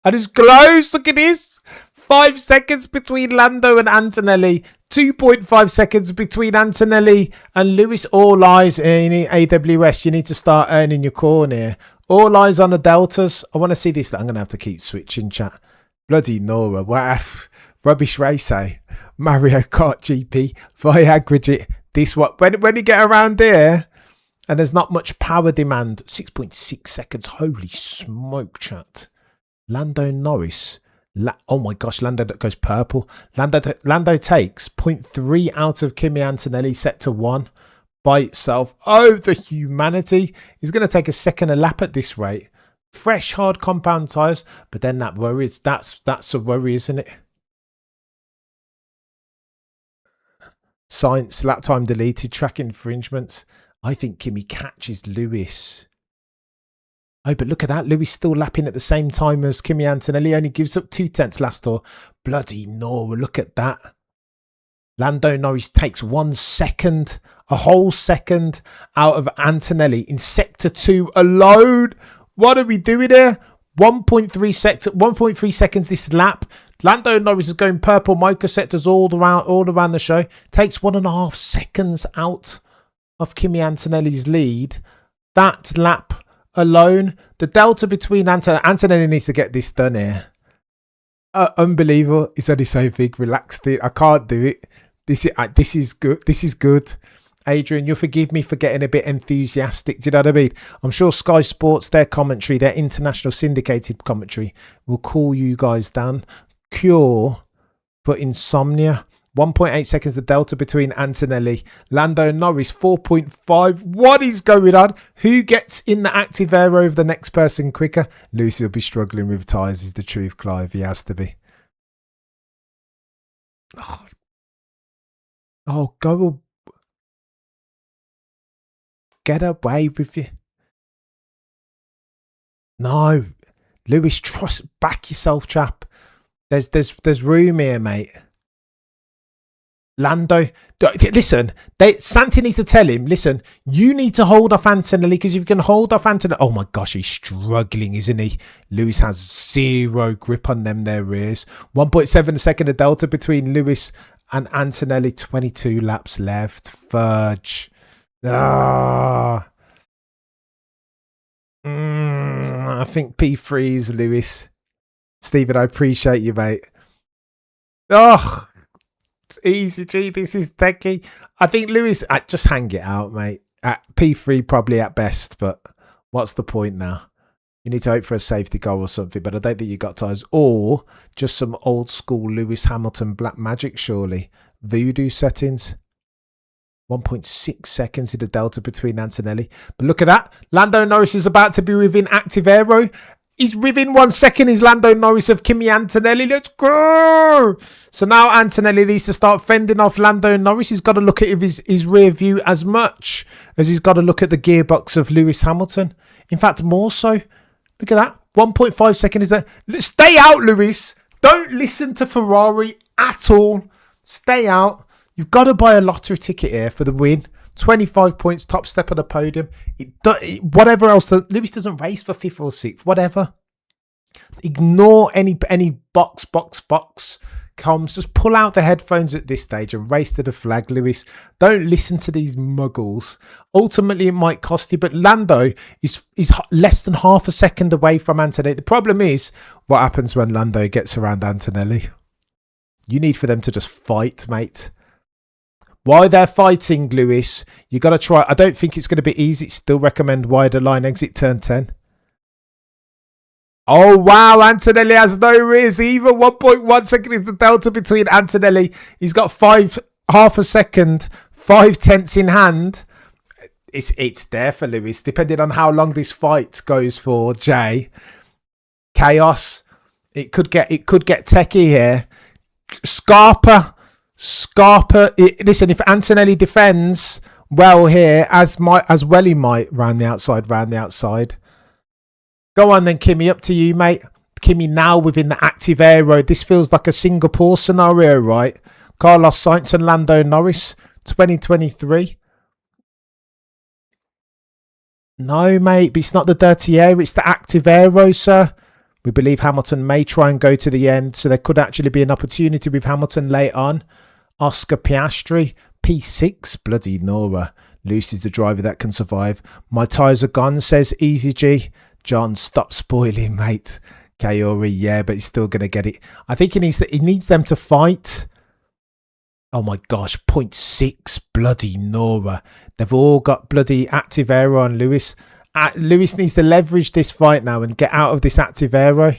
And it's close. Look at this. 5 seconds between Lando and Antonelli. 2.5 seconds between Antonelli and Lewis. All eyes in AWS. You need to start earning your corn here. All eyes on the deltas. I want to see this. I'm going to have to keep switching, chat. Bloody Nora. Wow. Rubbish race, eh? Mario Kart GP. Viagra. This what? When you get around here and there's not much power demand. 6.6 seconds. Holy smoke, chat. Lando Norris. Oh my gosh, Lando that goes purple. Lando takes 0.3 out of Kimi Antonelli, set to 1 by itself. Oh, the humanity. He's going to take a second a lap at this rate. Fresh, hard compound tyres. But then that worries. That's a worry, isn't it? Science, lap time deleted, track infringements. I think Kimi catches Lewis. Oh, but look at that. Lewis still lapping at the same time as Kimi Antonelli. Only gives up 2/10 last tour. Bloody Nora. Look at that. Lando Norris takes 1 second, a whole second out of Antonelli in sector 2 alone. What are we doing here? 1.3 seconds this lap. Lando Norris is going purple. Micro sectors all around the show. Takes 1.5 seconds out of Kimi Antonelli's lead. That lap alone, the delta between Antonelli needs to get this done here. Unbelievable. It's only so big. Relaxed it. I can't do it. This is good. This is good. Adrian, you'll forgive me for getting a bit enthusiastic. Do you know what I mean? I'm sure Sky Sports, their commentary, their international syndicated commentary, will call you guys down. Cure for insomnia. 1.8 seconds the delta between Antonelli. Lando Norris 4.5. What is going on? Who gets in the active aero of the next person quicker? Lucy will be struggling with tyres is the truth, Clive. He has to be. Oh, go. Get away with you. No. Lewis, back yourself, chap. There's room here, mate. Lando, listen, Santi needs to tell him, listen, you need to hold off Antonelli because if you can hold off Antonelli, oh my gosh, he's struggling, isn't he? Lewis has zero grip on them, their rears. 1.7 second of delta between Lewis and Antonelli, 22 laps left. Fudge. I think P3 is Lewis. Stephen, I appreciate you, mate. Oh, it's easy, G. This is techie. I think Lewis, just hang it out, mate. At P3 probably at best, but what's the point now? You need to hope for a safety goal or something, but I don't think you got tyres. Or just some old school Lewis Hamilton black magic, surely. Voodoo settings. 1.6 seconds in the delta between Antonelli. But look at that. Lando Norris is about to be within active aero. He's within 1 second is Lando Norris of Kimi Antonelli. Let's go. So now Antonelli needs to start fending off Lando Norris. He's got to look at his rear view as much as he's got to look at the gearbox of Lewis Hamilton. In fact, more so. Look at that. 1.5 seconds is there. Stay out, Lewis. Don't listen to Ferrari at all. Stay out. You've got to buy a lottery ticket here for the win. 25 points, top step on the podium. Whatever else. Lewis doesn't race for 5th or 6th. Whatever. Ignore any box comms. Just pull out the headphones at this stage and race to the flag, Lewis. Don't listen to these muggles. Ultimately, it might cost you, but Lando is less than half a second away from Antonelli. The problem is what happens when Lando gets around Antonelli. You need for them to just fight, mate. While they're fighting, Lewis, you got to try. I don't think it's going to be easy. Still recommend wider line exit turn 10. Oh, wow. Antonelli has no rears either. 1.1 second is the delta between Antonelli. He's got half a second, 5/10 in hand. It's there for Lewis, depending on how long this fight goes for, Jay. Chaos. It could get techie here. Scarpa, listen, if Antonelli defends well here, as well he might round the outside. Go on then, Kimi, up to you, mate. Kimi now within the active aero. This feels like a Singapore scenario, right? Carlos Sainz and Lando Norris, 2023. No, mate, but it's not the dirty air. It's the active aero, sir. We believe Hamilton may try and go to the end, so there could actually be an opportunity with Hamilton late on. Oscar Piastri, P6, bloody Nora. Luce is the driver that can survive. My tyres are gone, says Easy G. John, stop spoiling, mate. Kaori, yeah, but he's still going to get it. I think he needs them to fight. Oh my gosh, 0.6, bloody Nora. They've all got bloody active aero on Lewis. Lewis needs to leverage this fight now and get out of this active aero.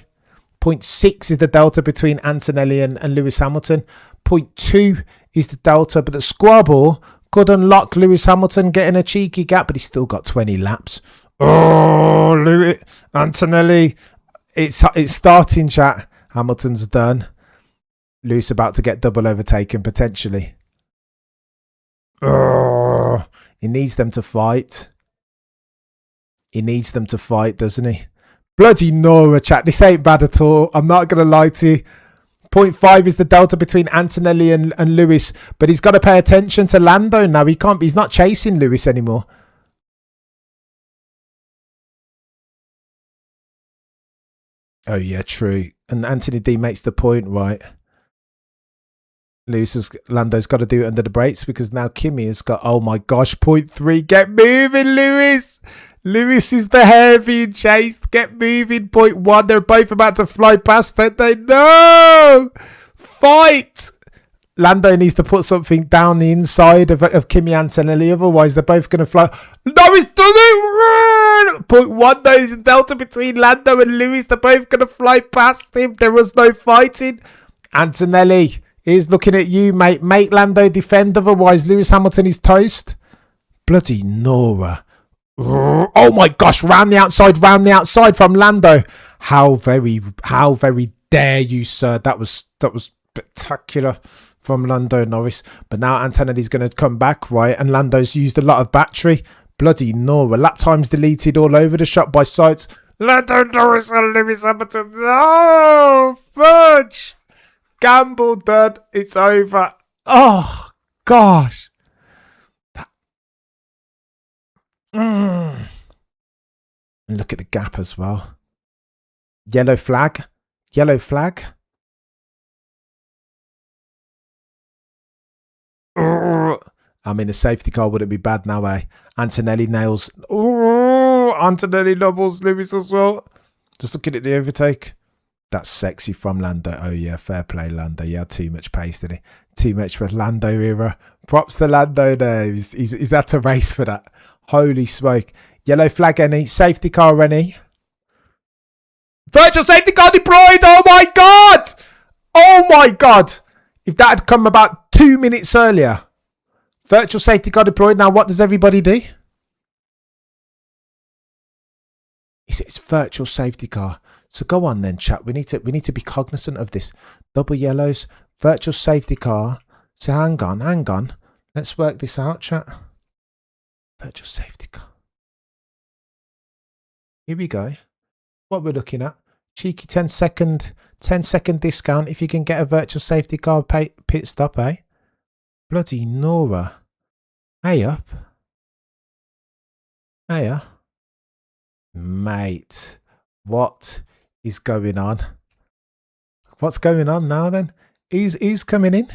0.6 is the delta between Antonelli and Lewis Hamilton. 0.2 is the delta, but the squabble could unlock Lewis Hamilton getting a cheeky gap, but he's still got 20 laps. Oh, Lewis, Antonelli, it's starting, chat. Hamilton's done. Lewis about to get double overtaken potentially. Oh, he needs them to fight. He needs them to fight, doesn't he? Bloody Nora, chat. This ain't bad at all. I'm not going to lie to you. 0.5 is the delta between Antonelli and Lewis, but he's got to pay attention to Lando now. He's not chasing Lewis anymore. Oh yeah, true. And Anthony D makes the point, right? Lando's got to do it under the brakes because now Kimi has got, oh my gosh, 0.3. Get moving, Lewis. Lewis is the hair being chased. Get moving, 0.1. They're both about to fly past, don't they? No! Fight! Lando needs to put something down the inside of Kimi Antonelli. Otherwise, they're both going to fly. Norris does it! 0.1 though is the delta between Lando and Lewis. They're both going to fly past him. There was no fighting. Antonelli is looking at you, mate. Make Lando defend. Otherwise, Lewis Hamilton is toast. Bloody Nora. Oh my gosh, round the outside from Lando. How very dare you, sir. That was spectacular from Lando Norris. But now Antonelli's going to come back, right? And Lando's used a lot of battery. Bloody Nora. Lap times deleted all over the shop by Sainz. Lando Norris and Lewis Hamilton. No! Fudge! Gamble done. It's over. Oh, gosh. And look at the gap as well. Yellow flag. Yellow flag. I mean, a safety car wouldn't be bad now, eh? Antonelli nails. Antonelli doubles Lewis as well. Just looking at the overtake. That's sexy from Lando. Oh, yeah, fair play, Lando. He had too much pace, didn't he? Too much for Lando era. Props to Lando there. He's had to race for that. Holy smoke. Yellow flag, any. Safety car, any. Virtual safety car deployed. Oh, my God. Oh, my God. If that had come about 2 minutes earlier. Virtual safety car deployed. Now, what does everybody do? It's virtual safety car. So go on then, chat. We need to be cognizant of this. Double yellows, virtual safety car. So hang on. Let's work this out, chat. Virtual safety car. Here we go. What we're looking at. Cheeky 10 second discount if you can get a virtual safety car pit stop, eh? Bloody Nora. Hey up. Hey mate. What is going on? What's going on now then? He's coming in.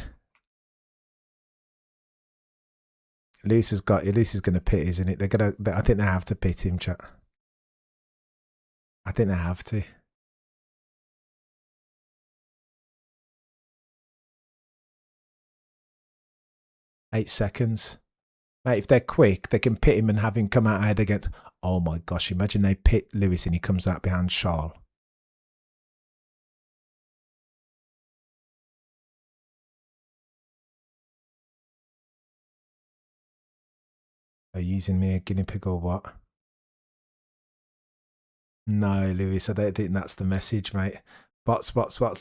Lewis is going to pit, isn't it? I think they have to pit him, chat. I think they have to. Eight seconds. Mate, if they're quick, they can pit him and have him come out ahead against... Oh my gosh, imagine they pit Lewis and he comes out behind Charles. Are you using me a guinea pig or what? No, Lewis, I don't think that's the message, mate. Bots.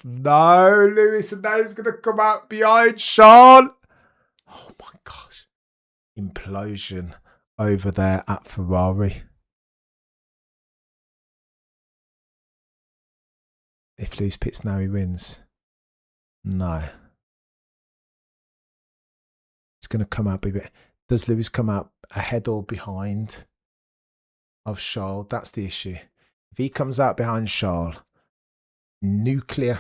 No, Lewis, and now he's going to come out behind Sean. Oh my gosh. Implosion over there at Ferrari. If Lewis pits now, he wins. No. It's going to come out. Does Lewis come out ahead or behind of Charles? That's the issue. If he comes out behind Charles, nuclear.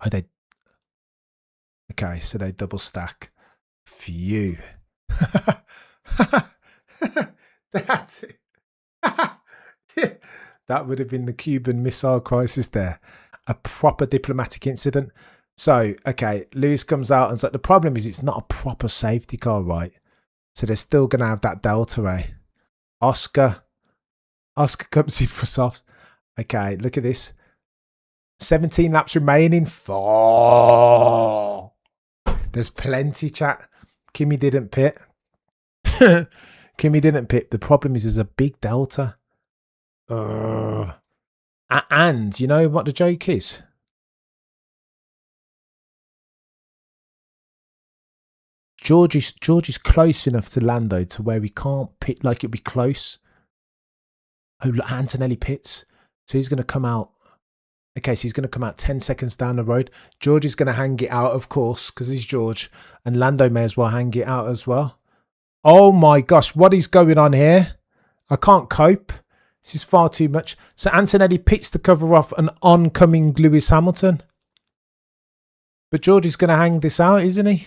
Oh, they. Okay, so they double stack. Phew. That would have been the Cuban Missile Crisis there. A proper diplomatic incident. So, okay, Lewis comes out and so the problem is it's not a proper safety car, right? So they're still going to have that delta, eh? Oscar comes in for softs. Okay, look at this. 17 laps remaining. Oh, there's plenty, chat. Kimi didn't pit. Kimi didn't pit. The problem is there's a big delta. And you know what the joke is? George is close enough to Lando to where he can't pit, like it'd be close. Oh, Antonelli pits. So he's going to come out. Okay, so he's going to come out 10 seconds down the road. George is going to hang it out, of course, because he's George. And Lando may as well hang it out as well. Oh my gosh, what is going on here? I can't cope. This is far too much. So Antonelli pits to cover off an oncoming Lewis Hamilton. But George is going to hang this out, isn't he?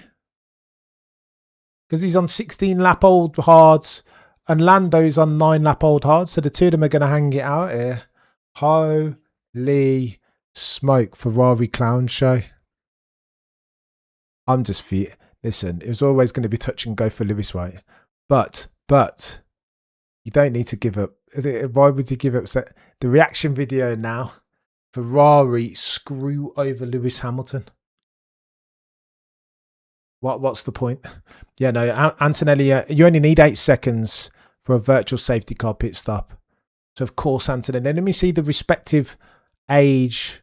Because he's on 16-lap-old hards and Lando's on 9-lap-old hards. So the two of them are going to hang it out here. Holy smoke, Ferrari clown show. I'm just feet. Listen, it was always going to be touch and go for Lewis, right? But you don't need to give up. Why would you give up? So the reaction video now. Ferrari screw over Lewis Hamilton. What's the point? Yeah, no, Antonelli, you only need 8 seconds for a virtual safety car pit stop. So, of course, Antonelli. Let me see the respective age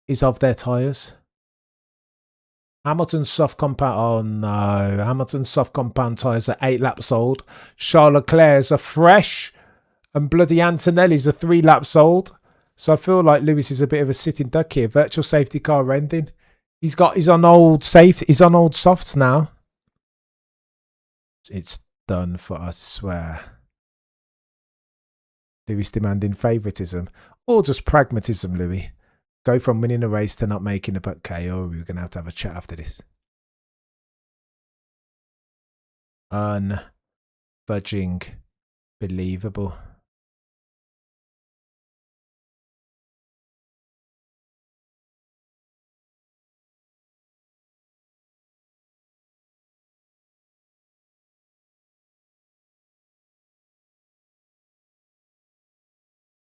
is of their tyres. Hamilton's soft compound. Oh, no. Hamilton's soft compound tyres are 8 laps old. Charles Leclerc's are fresh. And bloody Antonelli's are 3 laps old. So, I feel like Lewis is a bit of a sitting duck here. Virtual safety car ending. He's on old softs now. It's done for, I swear. Lewis demanding favouritism or just pragmatism, Louis. Go from winning a race to not making a butt KO. We're going to have a chat after this. Unbudging. Believable.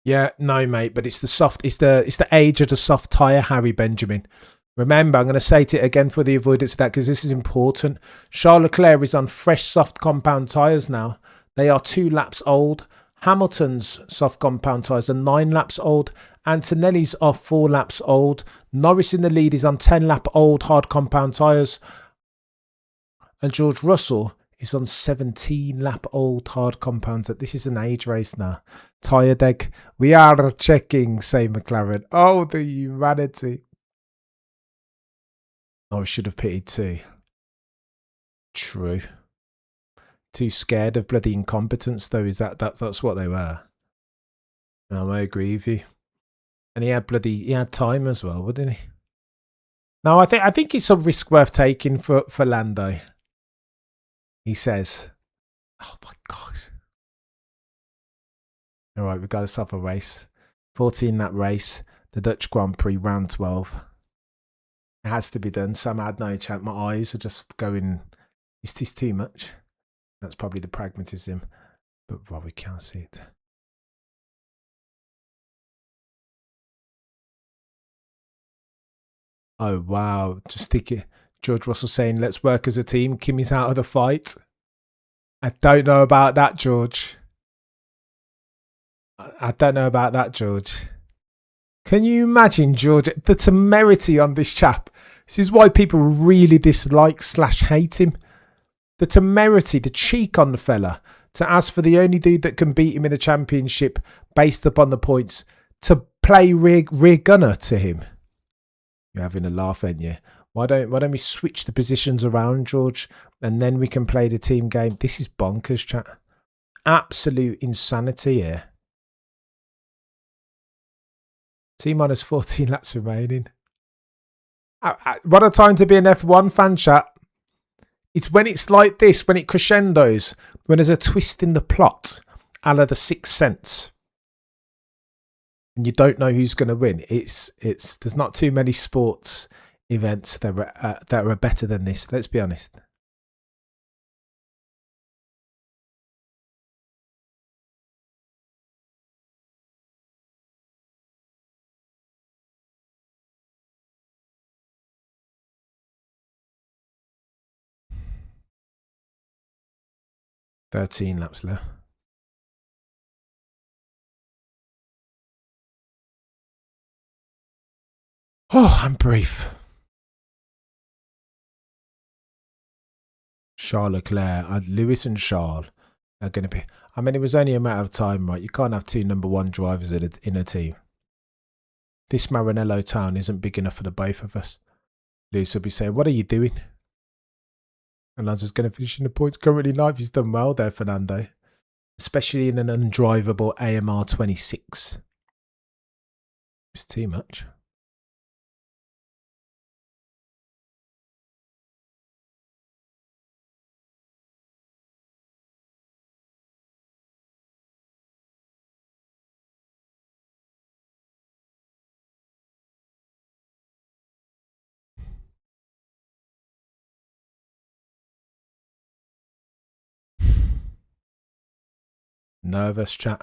Yeah, no, mate, but it's the age of the soft tyre, Harry Benjamin. Remember, I'm going to say it again for the avoidance of that because this is important. Charles Leclerc is on fresh soft compound tyres now. They are 2 laps old. Hamilton's soft compound tyres are 9 laps old. Antonelli's are 4 laps old. Norris in the lead is on 10-lap old hard compound tyres. And George Russell is on 17-lap old hard compound. This is an age race now. Tyre deck. We are checking, say McLaren. Oh, the humanity. Oh, I should have pitted too. True. Too scared of bloody incompetence, though. That's what they were? No, I agree with you. And he had time as well, wouldn't he? No, I think it's a risk worth taking for Lando. He says, "Oh my gosh! All right, we've got to stop a race. 14-lap race, the Dutch Grand Prix, round 12. It has to be done. Sam had no chance. My eyes are just going. Is this too much? That's probably the pragmatism, but well, we can't see it." Oh wow! Just think it. George Russell saying, "Let's work as a team." Kimi's out of the fight. I don't know about that, George. I don't know about that, George. Can you imagine, George, the temerity on this chap? This is why people really dislike / hate him. The temerity, the cheek on the fella to ask for the only dude that can beat him in the championship based upon the points to play rear gunner to him. You're having a laugh, ain't you? Why don't we switch the positions around, George, and then we can play the team game? This is bonkers, chat. Absolute insanity here. T-minus 14 laps remaining. What a time to be an F1 fan, chat. It's when it's like this, when it crescendos, when there's a twist in the plot, a la The Sixth Sense, and you don't know who's going to win. There's not too many sports events that are better than this. Let's be honest. $13 laps left. Oh, I'm brief. Charles Leclerc, Lewis and Charles are going to be. I mean, it was only a matter of time, right? You can't have two number one drivers in a team. This Maranello town isn't big enough for the both of us. Lewis will be saying, "What are you doing?" Alonso's going to finish in the points. Currently live, he's done well there, Fernando. Especially in an undrivable AMR 26. It's too much. Nervous, chat.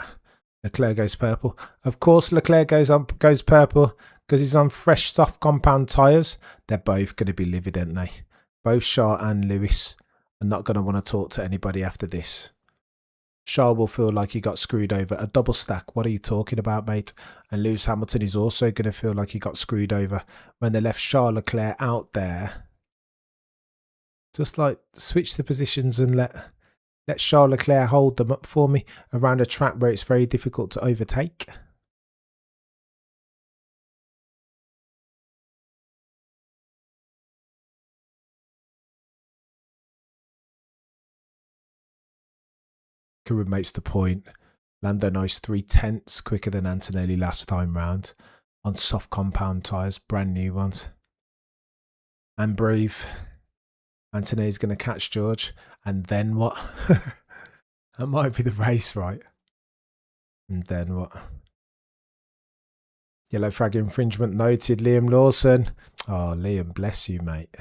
Leclerc goes purple. Of course, Leclerc goes purple because he's on fresh, soft compound tyres. They're both going to be livid, aren't they? Both Charles and Lewis are not going to want to talk to anybody after this. Charles will feel like he got screwed over. A double stack. What are you talking about, mate? And Lewis Hamilton is also going to feel like he got screwed over when they left Charles Leclerc out there. Just like switch the positions and let Charles Leclerc hold them up for me around a track where it's very difficult to overtake. Karun makes the point. Lando Norris 3/10 quicker than Antonelli last time round on soft compound tyres, brand new ones. And brave. Antonelli's going to catch George. And then what? That might be the race, right? And then what? Yellow flag infringement noted. Liam Lawson. Oh, Liam, bless you, mate.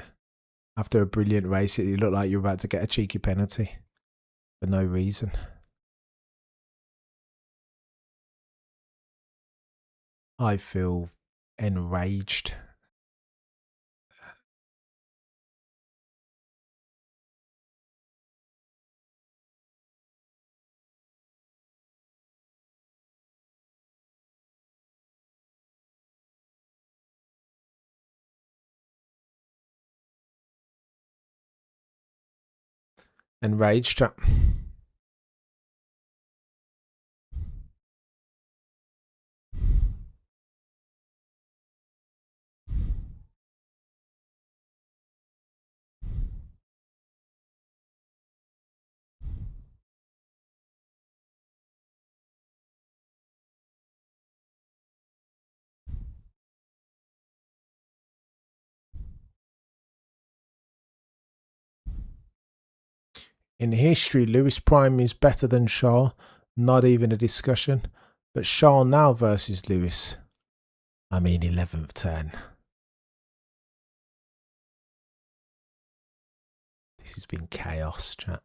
After a brilliant race, it looked like you were about to get a cheeky penalty for no reason. I feel enraged. Enraged, chap. In history, Lewis Prime is better than Charles. Not even a discussion. But Charles now versus Lewis. I mean, 11th turn. This has been chaos, chat.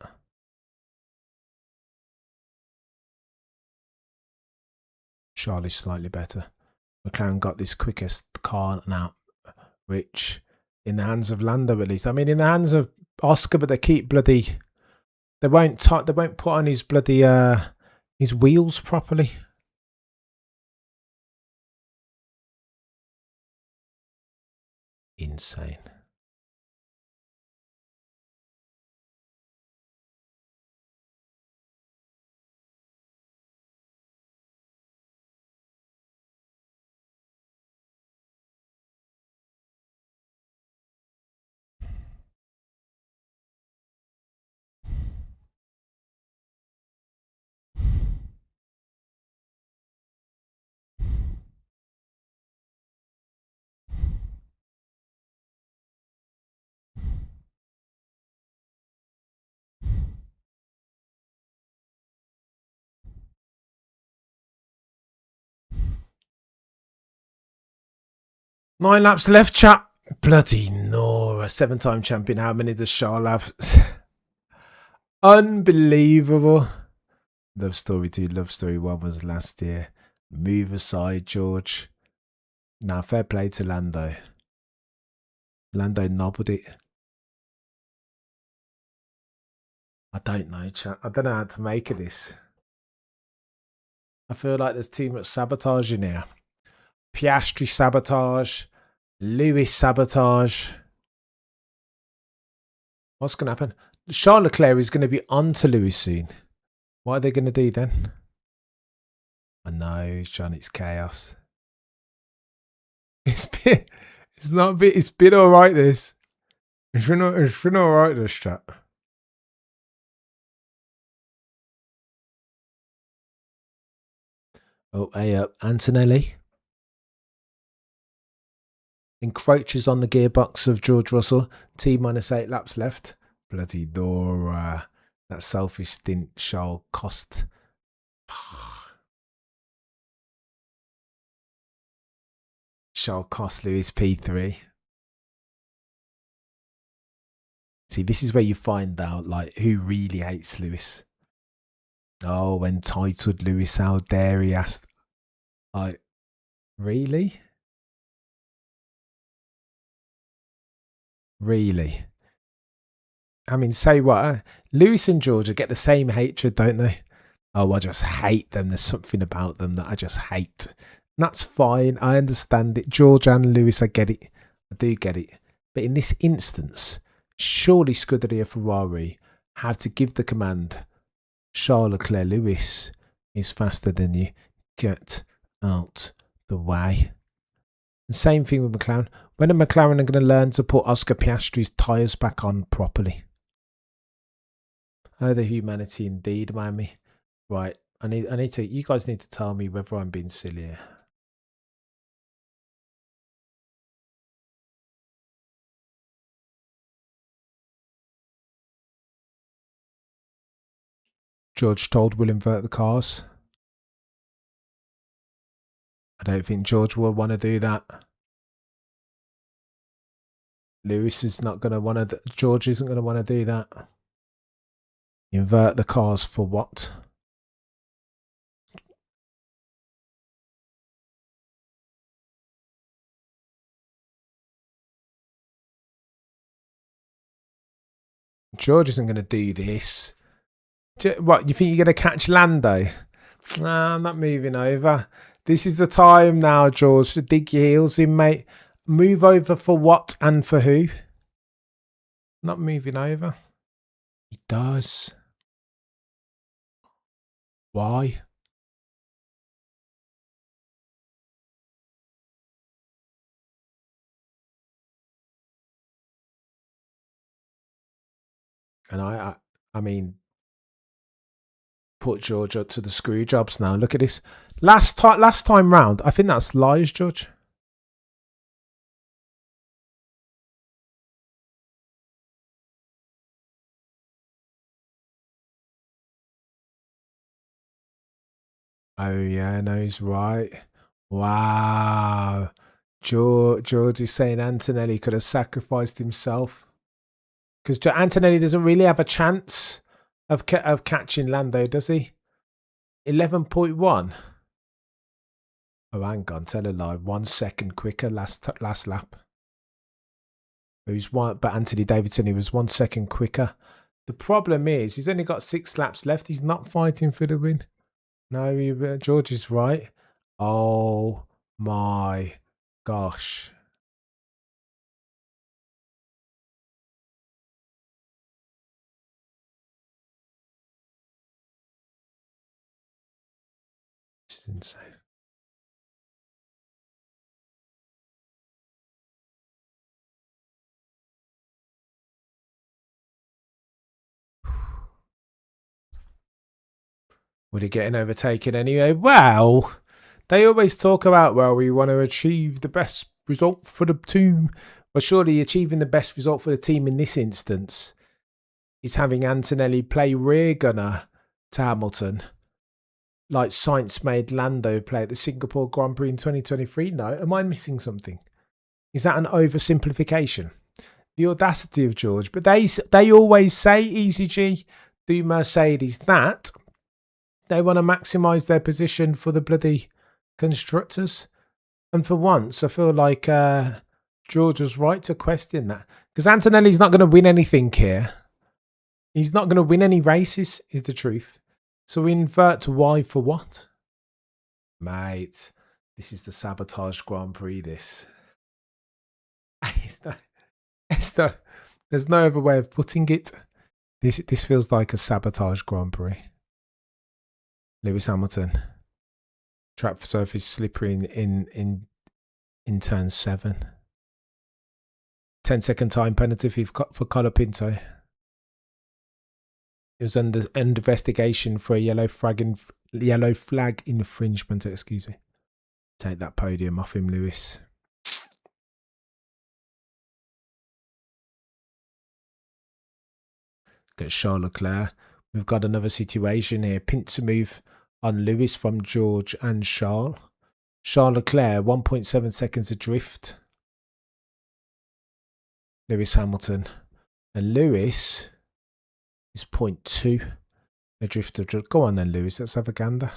Charles is slightly better. McLaren got this quickest car now, which in the hands of Lando at least. I mean, in the hands of Oscar, but they keep bloody. They won't put on his bloody his wheels properly. Insane. 9 laps left, chap. Bloody Nora, 7-time champion. How many does Charles have? Unbelievable. Love Story 2, Love Story 1 was last year. Move aside, George. Now, fair play to Lando. Lando nobbled it. I don't know, chat. I don't know how to make of this. I feel like there's too much sabotage in here. Piastri sabotage. Lewis sabotage. What's going to happen? Charles Leclerc is going to be on to Lewis soon. What are they going to do then? I know, John, it's chaos. It's been alright, this. It's been alright, this chat. Oh, hey up, Antonelli. Encroaches on the gearbox of George Russell. T minus 8 laps left. Bloody Dora. That selfish stint shall cost. Shall cost Lewis P3. See, this is where you find out like who really hates Lewis. Oh, entitled Lewis, how dare he ask? Like, really? Really? I mean, say what? Lewis and Georgia get the same hatred, don't they? Oh, I just hate them. There's something about them that I just hate. And that's fine. I understand it. George and Lewis, I get it. I do get it. But in this instance, surely Scuderia Ferrari have to give the command, Charles Leclerc, Lewis is faster than you. Get out the way. And same thing with McLaren. When are McLaren going to learn to put Oscar Piastri's tyres back on properly? Oh, the humanity indeed, Miami. Right, I need to. You guys need to tell me whether I'm being silly here. George told we'll invert the cars. I don't think George will want to do that. Lewis is not going to want to. George isn't going to want to do that. Invert the cars for what? George isn't going to do this. What, you think you're going to catch Lando? Nah, I'm not moving over. This is the time now, George, to dig your heels in, mate. Move over for what and for who? Not moving over. He does. Why? And I mean, put George up to the screw jobs now. Look at this. Last time round, I think that's lies, George. Oh yeah, no, he's right. Wow. George is saying Antonelli could have sacrificed himself. Because Antonelli doesn't really have a chance of catching Lando, does he? 11.1. Oh, hang on, tell a lie. 1 second quicker last lap. But Anthony Davidson, he was 1 second quicker. The problem is, he's only got 6 laps left. He's not fighting for the win. No, George is right. Oh my gosh. This is insane. Would he get overtaken anyway? Well, they always talk about, well, we want to achieve the best result for the team. Well, surely achieving the best result for the team in this instance is having Antonelli play rear gunner to Hamilton, like Sainz made Lando play at the Singapore Grand Prix in 2023. No, am I missing something? Is that an oversimplification? The audacity of George. But they always say, EasyG, do Mercedes, that they want to maximise their position for the bloody constructors. And for once, I feel like George was right to question that. Because Antonelli's not going to win anything here. He's not going to win any races, is the truth. So we invert to why for what? Mate, this is the sabotage Grand Prix, this. There's no other way of putting it. This feels like a sabotage Grand Prix. Lewis Hamilton. Track surface slippery in turn 7. 10-second time penalty for Colapinto. It was under investigation for a yellow flag infringement. Excuse me. Take that podium off him, Lewis. Get Charles Leclerc. We've got another situation here. Pincer move on Lewis from George and Charles. Charles Leclerc, 1.7 seconds adrift. Lewis Hamilton. And Lewis is 0.2 adrift. Go on then, Lewis. Let's have a gander.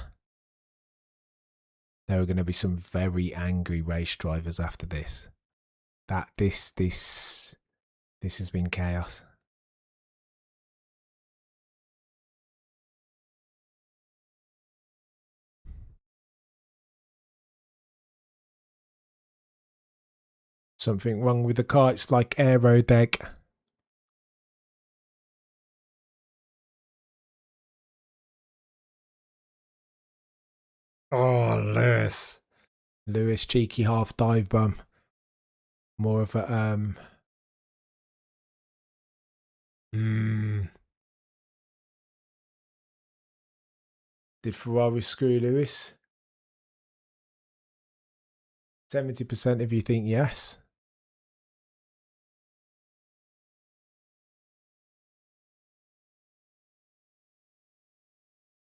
There are going to be some very angry race drivers after this. This has been chaos. Something wrong with the car. It's like aero deck. Oh, Lewis. Lewis, cheeky half dive bum. More of a Did Ferrari screw Lewis? 70% if you think yes.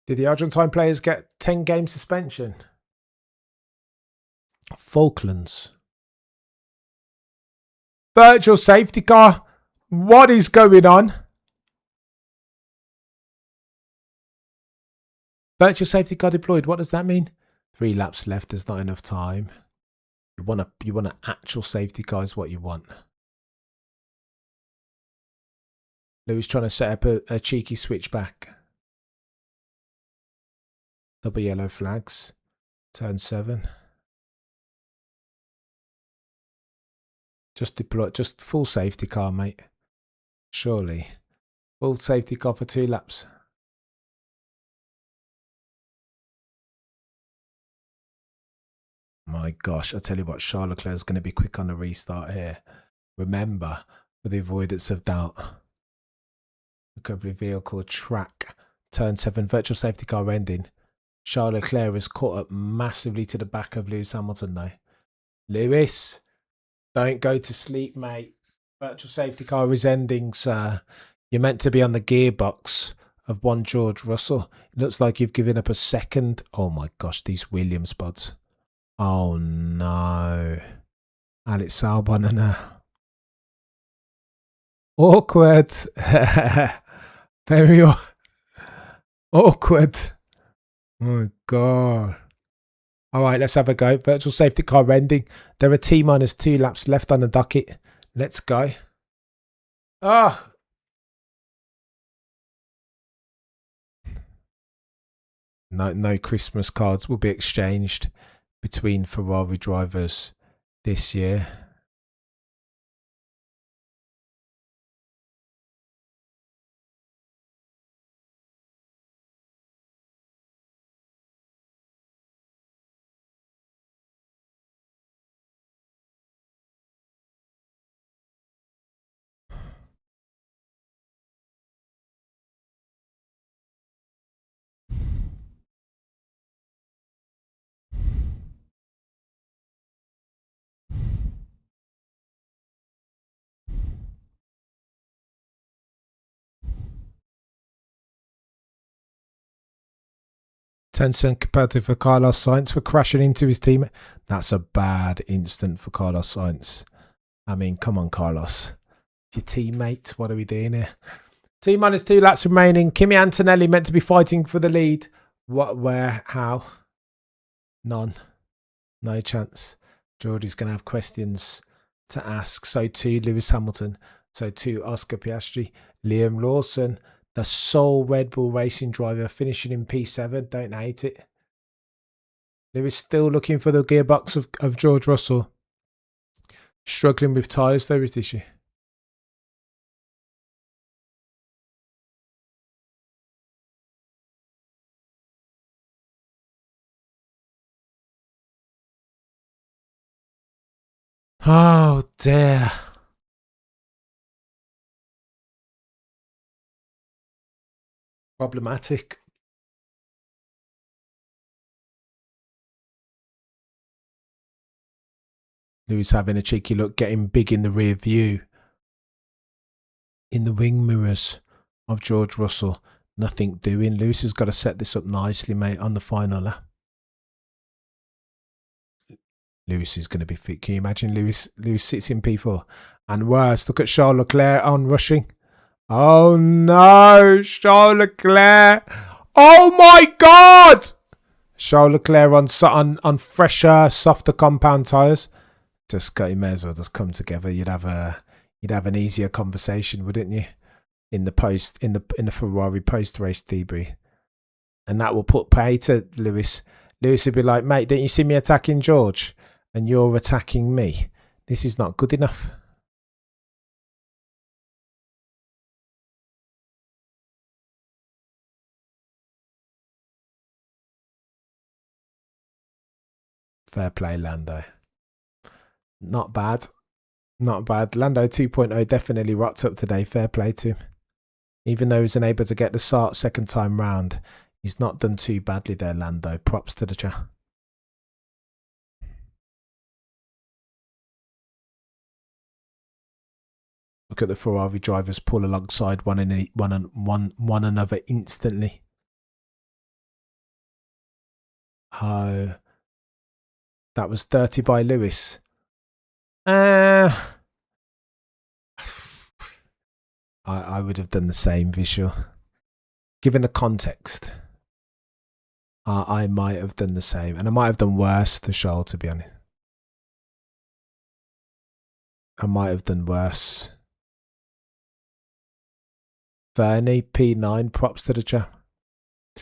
Did the Argentine players get 10-game suspension? Falklands. Virtual safety car. What is going on? Virtual safety car deployed. What does that mean? 3 laps left. There's not enough time. You want an actual safety car is what you want. Lewis trying to set up a cheeky switchback. Double yellow flags. Turn 7. Just deploy. Just full safety car, mate. Surely. Full safety car for 2 laps. My gosh, I tell you what, Charles Leclerc is going to be quick on the restart here. Remember, for the avoidance of doubt. Recovery vehicle track. Turn 7, virtual safety car ending. Charles Leclerc is caught up massively to the back of Lewis Hamilton though. Lewis, don't go to sleep, mate. Virtual safety car is ending, sir. You're meant to be on the gearbox of one George Russell. It looks like you've given up a second. Oh my gosh, these Williams pods. Oh no. Alex Albon and awkward. Very awkward. Oh god. Alright, let's have a go. Virtual safety car ending. There are T-2 laps left on the docket. Let's go. Ah. No Christmas cards will be exchanged between Ferrari drivers this year. Tencent comparative for Carlos Sainz for crashing into his team. That's a bad incident for Carlos Sainz. I mean, come on, Carlos. Your teammate. What are we doing here? T-minus 2 laps remaining. Kimi Antonelli meant to be fighting for the lead. What, where, how? None. No chance. Geordie's going to have questions to ask. So too Lewis Hamilton. So too Oscar Piastri. Liam Lawson, the sole Red Bull racing driver, finishing in P7. Don't hate it. Lewis still looking for the gearbox of George Russell. Struggling with tyres though, is this year. Oh dear. Problematic. Lewis having a cheeky look, getting big in the rear view. In the wing mirrors of George Russell. Nothing doing. Lewis has got to set this up nicely, mate, on the final lap. Lewis is going to be fit. Can you imagine Lewis sits in P4? And worse, look at Charles Leclerc on rushing. Oh no, Charles Leclerc. Oh my God! Charles Leclerc on fresher, softer compound tyres. You may as well just come together. You'd have an easier conversation, wouldn't you? In the Ferrari post race debrief. And that will put pay to Lewis. Lewis would be like, mate, didn't you see me attacking George? And you're attacking me. This is not good enough. Fair play, Lando. Not bad. Not bad. Lando 2.0 definitely rocked up today. Fair play to him. Even though he was unable to get the start second time round, he's not done too badly there, Lando. Props to the chat. Look at the Ferrari drivers pull alongside one another instantly. Oh, that was 30 by Lewis. I would have done the same visual. Given the context, I might have done the same. And I might have done worse to Charles, to be honest. I might have done worse. Vernie, P9, props to the chat.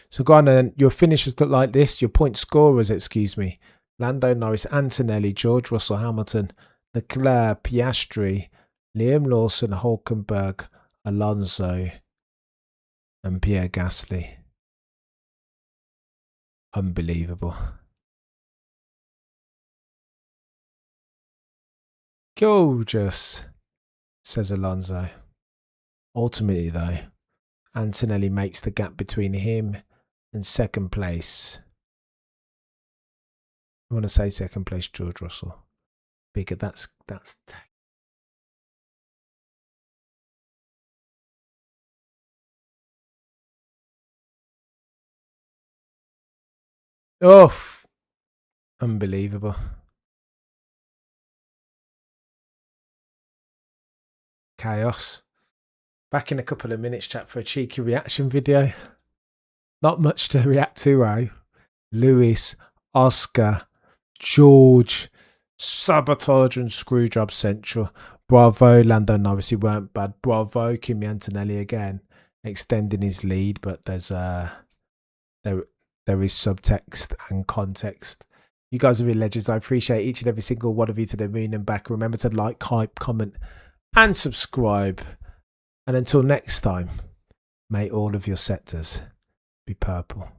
So go on then. Your finishers look like this. Your point scorers, excuse me. Lando Norris, Antonelli, George Russell, Hamilton, Leclerc, Piastri, Liam Lawson, Hulkenberg, Alonso, and Pierre Gasly. Unbelievable. Gorgeous, says Alonso. Ultimately, though, Antonelli makes the gap between him and second place. I want to say second place, George Russell. Bigger, that's. Oh, unbelievable. Chaos. Back in a couple of minutes, chat, for a cheeky reaction video. Not much to react to, eh? Lewis, Oscar, George, sabotage and screwjob central. Bravo, Lando Norris, he weren't bad. Bravo, Kimi Antonelli again, extending his lead, but there's there is subtext and context. You guys are really legends. I appreciate each and every single one of you to the moon and back. Remember to like, hype, comment, and subscribe. And until next time, may all of your sectors be purple.